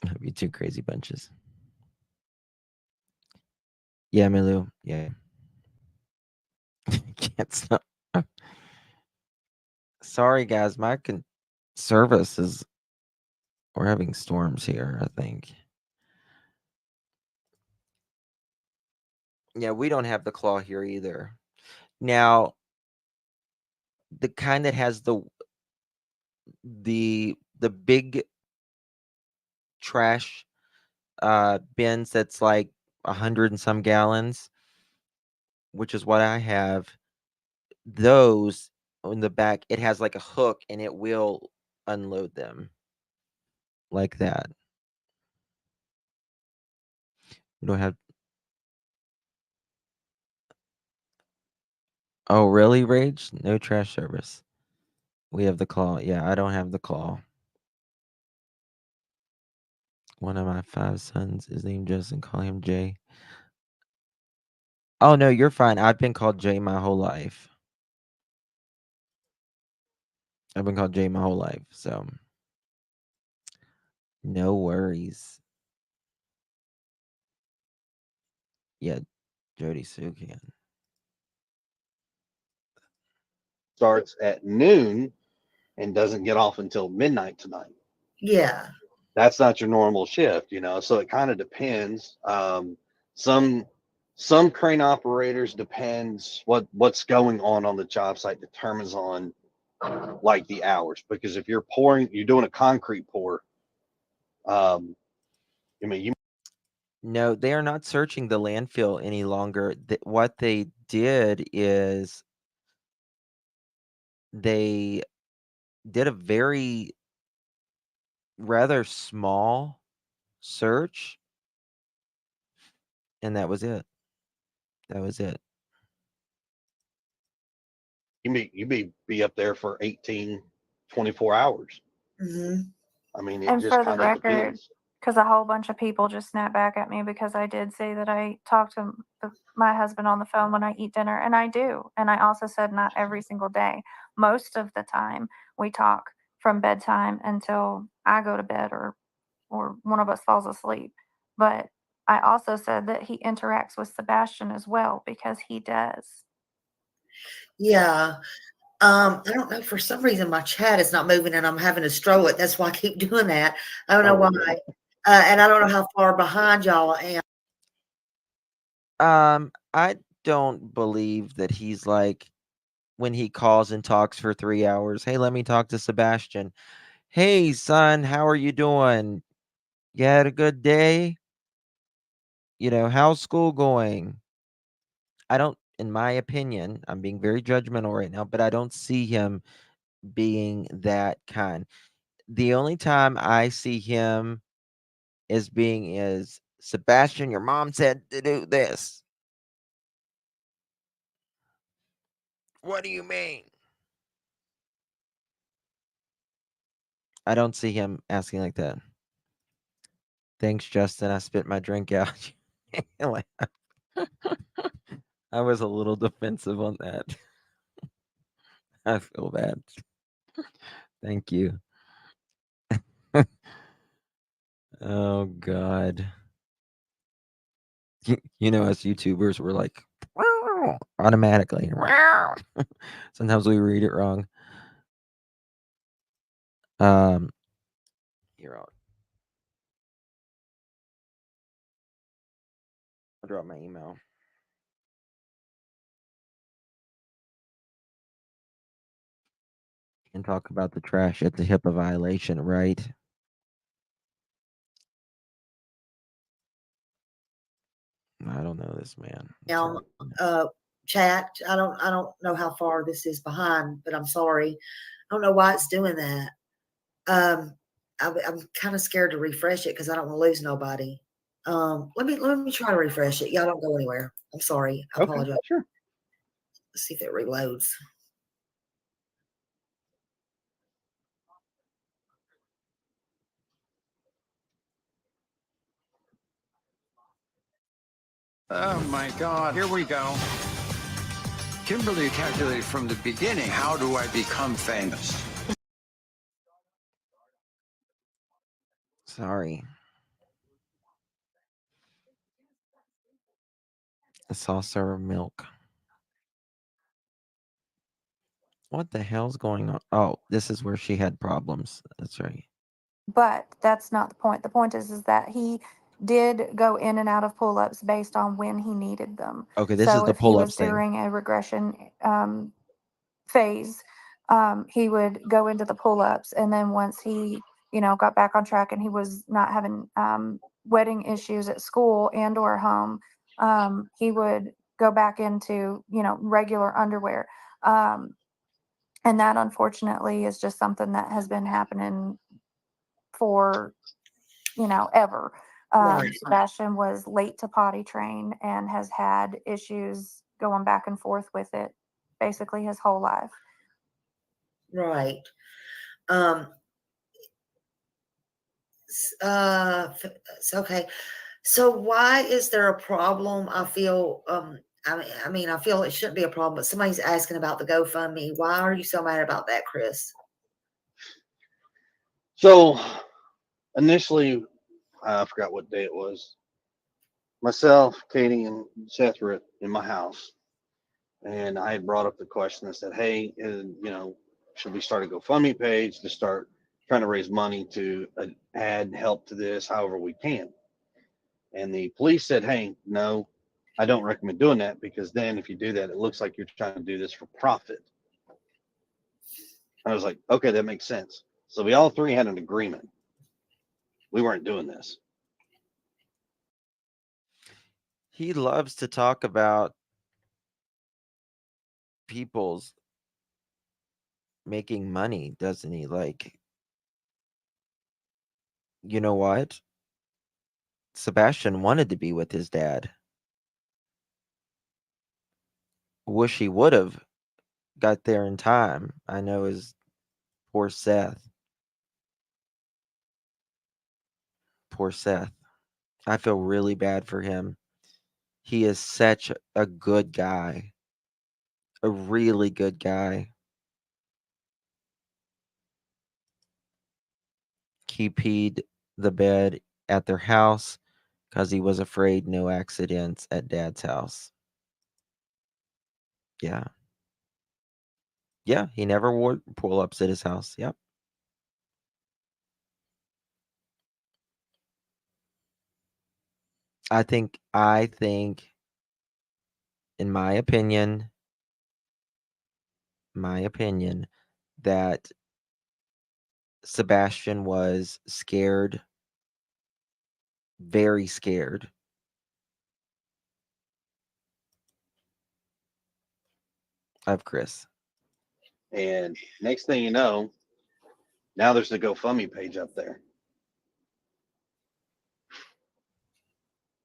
That'd be two crazy bunches. Yeah, Milu. Yeah. Can't stop. Sorry, guys. My service is. We're having storms here, I think. Yeah, we don't have the claw here either. Now, the kind that has the big trash bins that's like 100 and some gallons, which is what I have. Those in the back, it has like a hook and it will unload them like that. We don't have. Oh, really, Rage? No trash service. We have the claw. Yeah, I don't have the claw. One of my 5 sons is named Justin. Call him Jay. Oh no, you're fine. I've been called Jay my whole life. I've been called Jay my whole life, so no worries. Yeah, Jody Sue can. Starts at noon and doesn't get off until midnight tonight. Yeah. That's not your normal shift, you know. So it kind of depends. Some some crane operators depends what's going on the job site determines on like the hours, because if you're doing a concrete pour, I mean, No, they are not searching the landfill any longer. What they did is they did a very rather small search, and that was it. That was it. you may be up there for 18, 24 hours. Hmm. I mean, it And just for the kind of record, depends. because a whole bunch of people just snapped back at me because I did say that I talk to my husband on the phone when I eat dinner, and I do. And I also said not every single day. Most of the time, we talk from bedtime until I go to bed or one of us falls asleep. But I also said that he interacts with Sebastian as well because he does. Yeah. I don't know. For some reason, my chat is not moving, and I'm having to stroll it. That's why I keep doing that. I don't know Oh, why, and I don't know how far behind y'all I am. I don't believe that he's like when he calls and talks for 3 hours. Hey, let me talk to Sebastian. Hey, son, how are you doing? You had a good day? How's school going? I don't, in my opinion, I'm being very judgmental right now, but I don't see him being that kind. The only time I see him as being is Sebastian, your mom said to do this. What do you mean? I don't see him asking like that. Thanks, Justin. I spit my drink out. I was a little defensive on that. I feel bad. Thank you. Oh, God. Us YouTubers were like, automatically. Sometimes we read it wrong. Here, I'll drop my email. And talk about the trash at the HIPAA violation, right? I don't know this man. Now, chat. I don't know how far this is behind, but I'm sorry. I don't know why it's doing that. I'm kind of scared to refresh it because I don't want to lose nobody. Let me try to refresh it. Y'all don't go anywhere. I'm sorry. I okay, apologize. sure. Let's see if it reloads. Oh my God, here we go. Kimberly calculated from the beginning, how do I become famous? Sorry. A saucer of milk. What the hell's going on? Oh, this is where she had problems. That's right. But that's not the point. The point is that he did go in and out of pull-ups based on when he needed them. Okay, this is So the if he was pull-ups thing. during a regression phase, he would go into the pull-ups, and then once he, got back on track and he was not having wedding issues at school and or home, he would go back into, regular underwear. And that unfortunately is just something that has been happening for, ever. Right. Sebastian was late to potty train and has had issues going back and forth with it basically his whole life. Right. It's okay. So why is there a problem? I feel I mean I feel it shouldn't be a problem, but somebody's asking about the GoFundMe. Why are you so mad about that, Chris? So initially, I forgot what day it was. Myself, Katie, and Seth were in my house, and I had brought up the question. I said, "Hey, should we start a GoFundMe page to start trying to raise money to add help to this, however we can?" And the police said, "Hey, no, I don't recommend doing that, because then if you do that, it looks like you're trying to do this for profit. And I was like, okay, that makes sense. So we all three had an agreement. We weren't doing this. He loves to talk about people's making money, doesn't he? Like, you know what? Sebastian wanted to be with his dad. Wish he would have got there in time. I know his poor Seth. Poor Seth. I feel really bad for him. He is such a good guy. A really good guy. He peed the bed at their house because he was afraid no accidents at dad's house. Yeah. Yeah, he never wore pull-ups at his house. Yep. I think in my opinion, that Sebastian was scared, very scared. Of Chris. And next thing you know, now there's the GoFundMe page up there.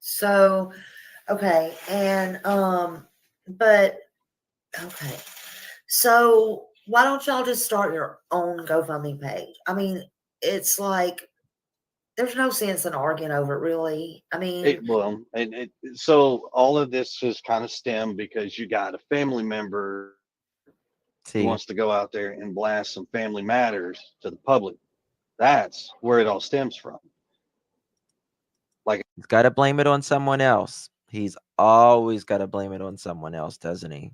So, okay, and but okay. So why don't y'all just start your own GoFundMe page? I mean, it's like there's no sense in arguing over it, really. I mean, So all of this has kind of stemmed because you got a family member who See, wants to go out there and blast some family matters to the public. That's where it all stems from. Like, he's got to blame it on someone else. He's always got to blame it on someone else, doesn't he?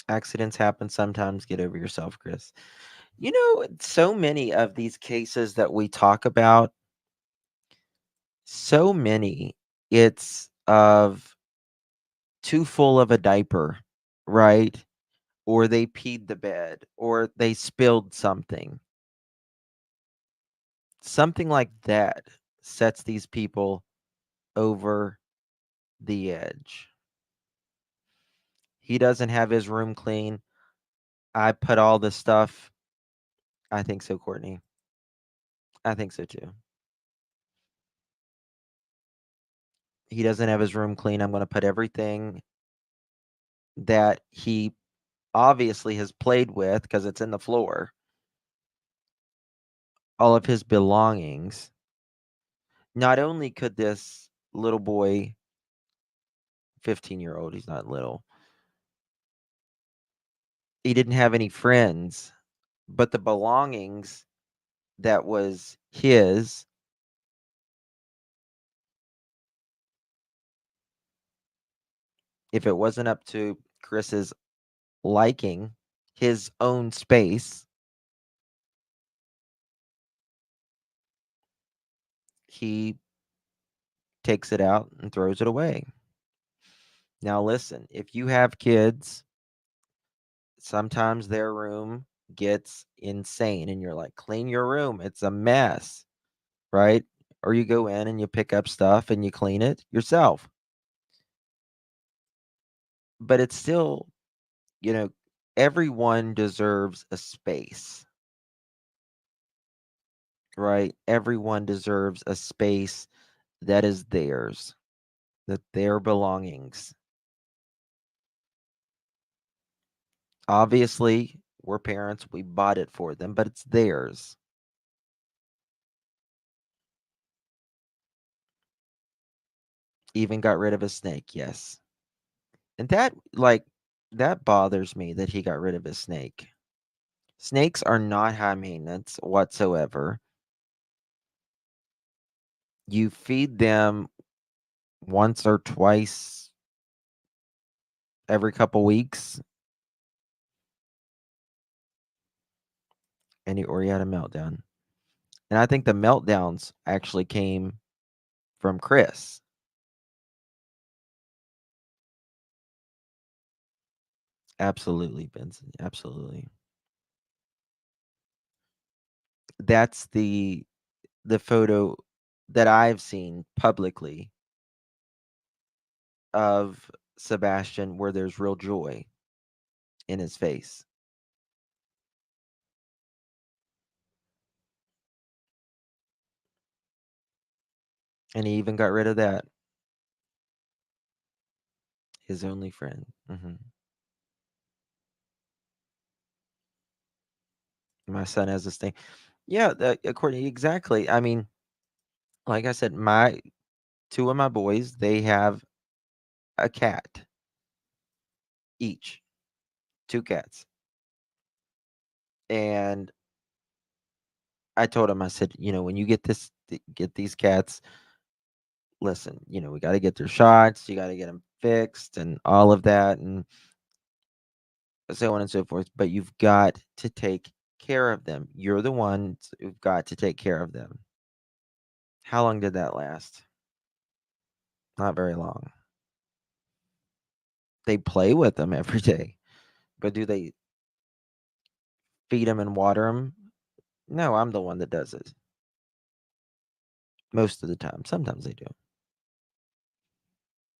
Accidents happen sometimes. Get over yourself, Chris. You know, so many of these cases that we talk about, so many, it's of too full of a diaper, right? Or they peed the bed, or they spilled something. Something like that sets these people over the edge. He doesn't have his room clean. I put all the stuff. I think so, Courtney. I think so too. He doesn't have his room clean. I'm going to put everything that he obviously has played with, because it's in the floor, all of his belongings. Not only could this little boy, 15-year-old, he's not little, he didn't have any friends, but the belongings that was his, if it wasn't up to Chris's liking, his own space, he takes it out and throws it away. Now, listen, if you have kids, sometimes their room gets insane and you're like, clean your room. It's a mess, right? Or you go in and you pick up stuff and you clean it yourself. But it's still, everyone deserves a space, right? Everyone deserves a space that is theirs, that their belongings. Obviously, we're parents, we bought it for them, but it's theirs. Even got rid of a snake, yes. And that bothers me that he got rid of his snake. Snakes are not high maintenance whatsoever. You feed them once or twice every couple weeks, or you had a meltdown. And I think the meltdowns actually came from Chris. Absolutely, Benson. Absolutely. That's the photo that I've seen publicly of Sebastian where there's real joy in his face. And he even got rid of that. His only friend. My son has this thing. Yeah, according exactly. I mean, like I said, my two of my boys, they have a cat each, two cats. And I told him, I said, when you get these cats, listen, we got to get their shots, you got to get them fixed and all of that and so on and so forth, but you've got to take care of them. You're the ones who've got to take care of them. How long did that last? Not very long. They play with them every day, but do they feed them and water them? No, I'm the one that does it. Most of the time. Sometimes they do.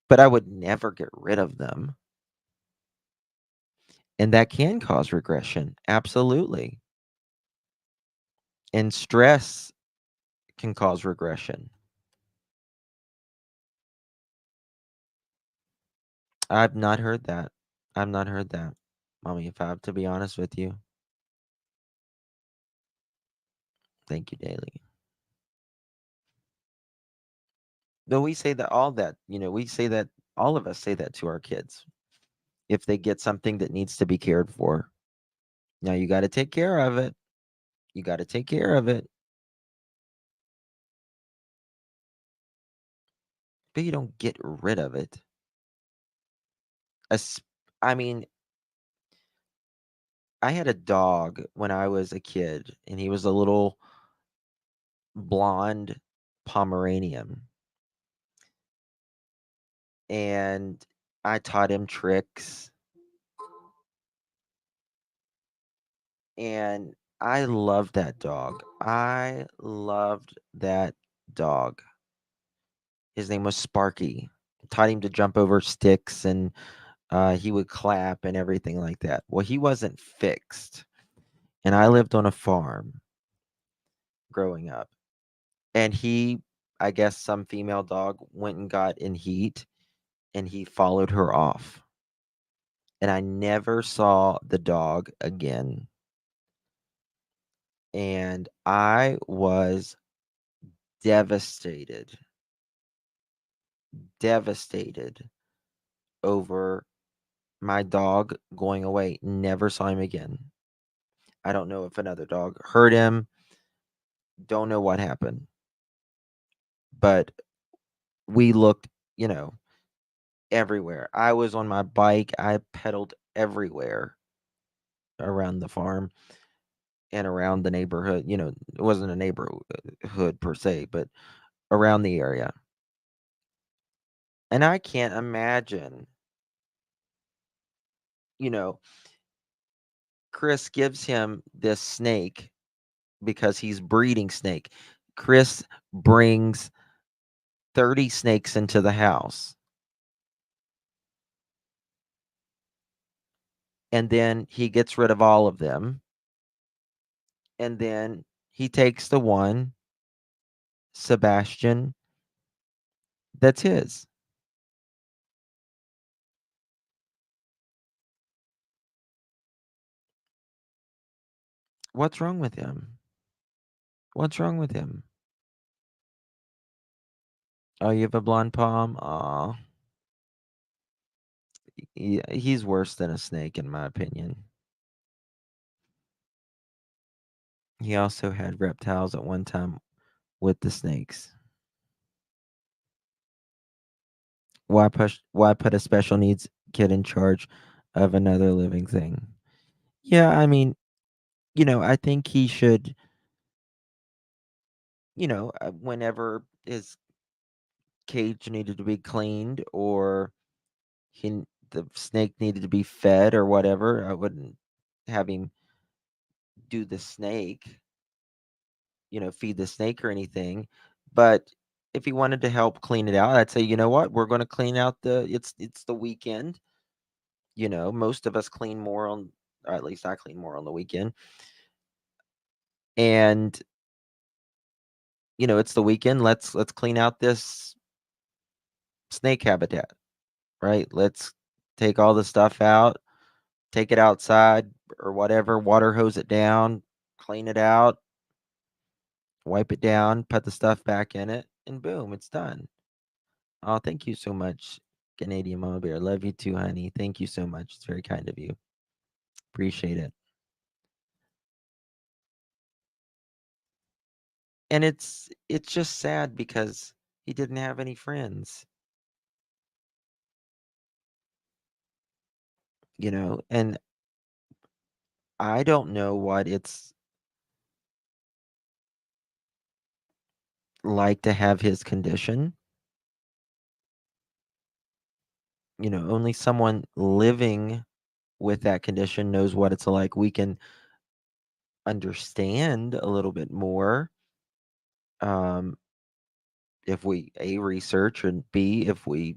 But I would never get rid of them. And that can cause regression. Absolutely. And stress can cause regression. I've not heard that. I've not heard that, Mommy, if I have to be honest with you. Thank you, Daily. Though we say that we say that all of us say that to our kids. If they get something that needs to be cared for. Now you got to take care of it. You got to take care of it. But you don't get rid of it. I mean, I had a dog when I was a kid, and he was a little blonde Pomeranian. And I taught him tricks. And I loved that dog. I loved that dog. His name was Sparky. Taught him to jump over sticks and he would clap and everything like that. Well, he wasn't fixed. And I lived on a farm growing up. And I guess some female dog went and got in heat and he followed her off. And I never saw the dog again. And I was devastated over my dog going away. Never saw him again. I don't know if another dog hurt him. Don't know what happened. But we looked, everywhere. I was on my bike. I pedaled everywhere around the farm and around the neighborhood. It wasn't a neighborhood per se, but around the area. And I can't imagine, Chris gives him this snake because he's breeding snake. Chris brings 30 snakes into the house. And then he gets rid of all of them. And then he takes the one, Sebastian, that's his. What's wrong with him? What's wrong with him? Oh, you have a blonde palm? Aw. He's worse than a snake, in my opinion. He also had reptiles at one time with the snakes. Why put a special needs kid in charge of another living thing? Yeah, I mean, I think he should, whenever his cage needed to be cleaned, or the snake needed to be fed or whatever, I wouldn't have him do the snake, feed the snake or anything. But if he wanted to help clean it out, I'd say, you know what, we're going to clean out it's the weekend. Most of us clean more on, or at least I clean more on the weekend. And it's the weekend. Let's clean out this snake habitat, right? Let's take all the stuff out, take it outside or whatever, water hose it down, clean it out, wipe it down, put the stuff back in it, and boom, it's done. Oh, thank you so much, Canadian Mama Bear. Love you too, honey. Thank you so much. It's very kind of you. Appreciate it. And it's just sad because he didn't have any friends. And I don't know what it's like to have his condition. Only someone living with that condition knows what it's like. We can understand a little bit more if we research, and B, if we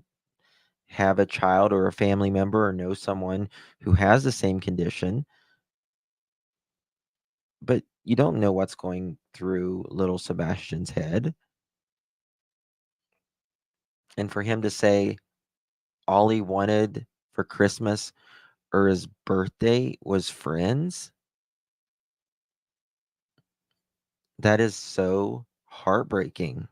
have a child or a family member or know someone who has the same condition. But you don't know what's going through little Sebastian's head. And for him to say all he wanted for Christmas or his birthday was friends, that is so heartbreaking.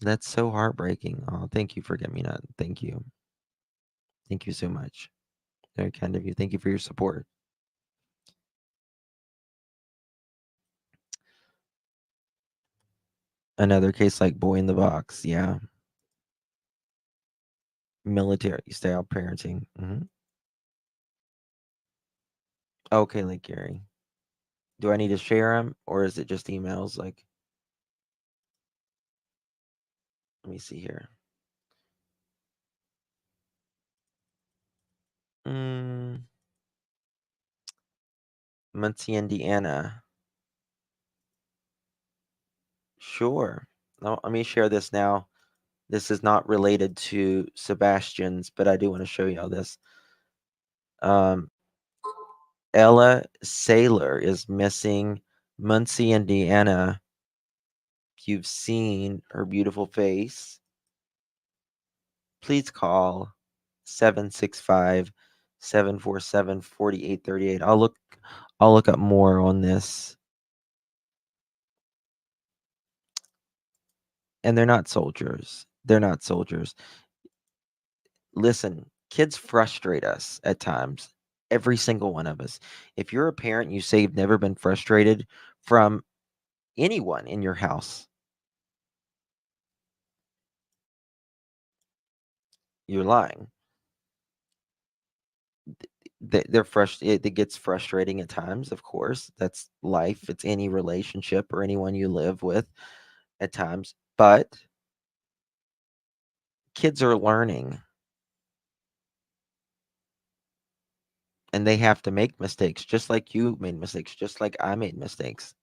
That's so heartbreaking. Oh, thank you for getting me that. Thank you. Thank you so much. Very kind of you. Thank you for your support. Another case like Boy in the Box. Yeah. Military style parenting. Okay, like Gary. Do I need to share them, or is it just emails? Like, let me see here. Muncie, Indiana. Sure. Now, let me share this now. This is not related to Sebastian's, but I do want to show you all this. Ella Saylor is missing, Muncie, Indiana. If you've seen her beautiful face, please call 765-747-4838. I'll look up more on this. And they're not soldiers. They're not soldiers. Listen, kids frustrate us at times. Every single one of us. If you're a parent, you say you've never been frustrated from anyone in your house, you're lying. They're frustrated. It gets frustrating at times, of course. That's life. It's any relationship or anyone you live with at times. But kids are learning. And they have to make mistakes, just like you made mistakes, just like I made mistakes.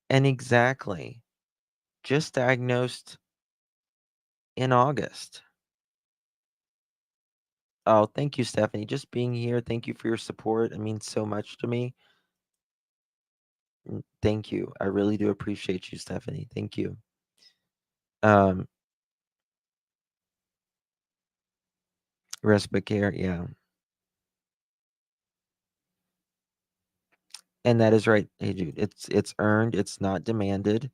And exactly. Just diagnosed in August. Oh, thank you, Stephanie. Just being here. Thank you for your support. It means so much to me. Thank you. I really do appreciate you, Stephanie. Thank you. Respite care, yeah. And that is right. Hey, Jude, it's earned. It's not demanded.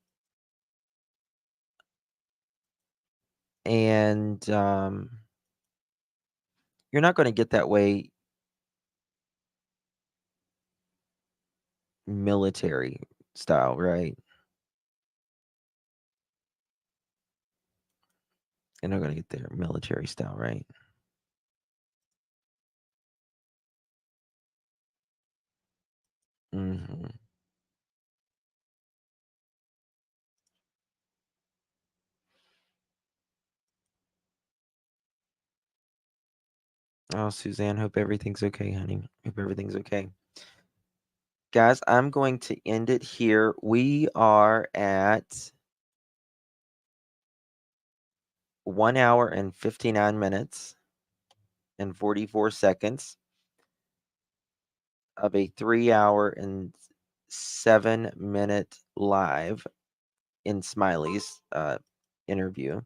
And you're not going to get that way military style, right? You're not going to get there military style, right? Mm-hmm. Oh, Suzanne, hope everything's okay, honey. Hope everything's okay. Guys, I'm going to end it here. We are at 1 hour and 59 minutes and 44 seconds of a 3 hour and 7 minute live in Smiley's interview.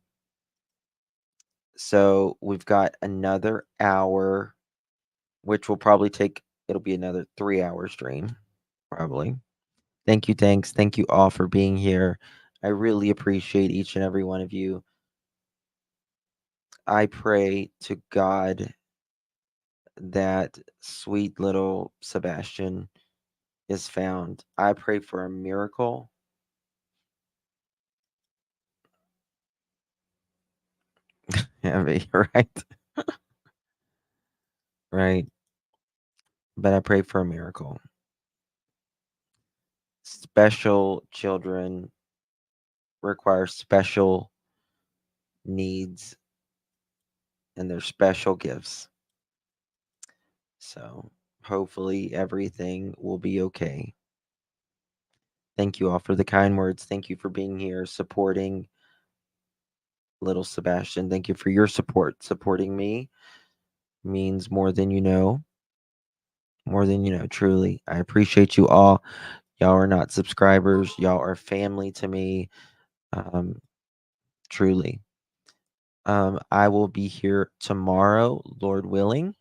So we've got another hour, which will probably it'll be another 3 hour stream, probably. Thank you, thanks. Thank you all for being here. I really appreciate each and every one of you. I pray to God that sweet little Sebastian is found. I pray for a miracle. Right? Right. But I pray for a miracle. Special children require special needs and their special gifts. So hopefully everything will be okay. Thank you all for the kind words. Thank you for being here, supporting little Sebastian. Thank you for your support. Supporting me means more than you know. More than you know, truly. I appreciate you all. Y'all are not subscribers. Y'all are family to me. Truly. I will be here tomorrow, Lord willing.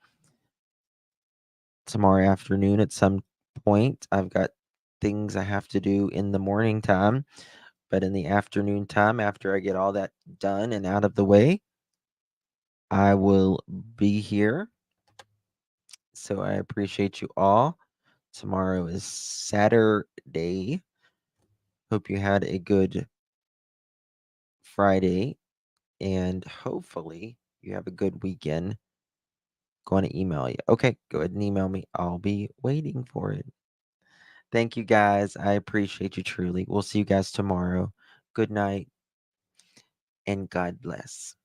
Tomorrow afternoon at some point. I've got things I have to do in the morning time, but in the afternoon time, after I get all that done and out of the way, I will be here. So I appreciate you all. Tomorrow is Saturday. Hope you had a good Friday and hopefully you have a good weekend. Going to email you. Okay, go ahead and email me. I'll be waiting for it. Thank you guys. I appreciate you truly. We'll see you guys tomorrow. Good night and God bless.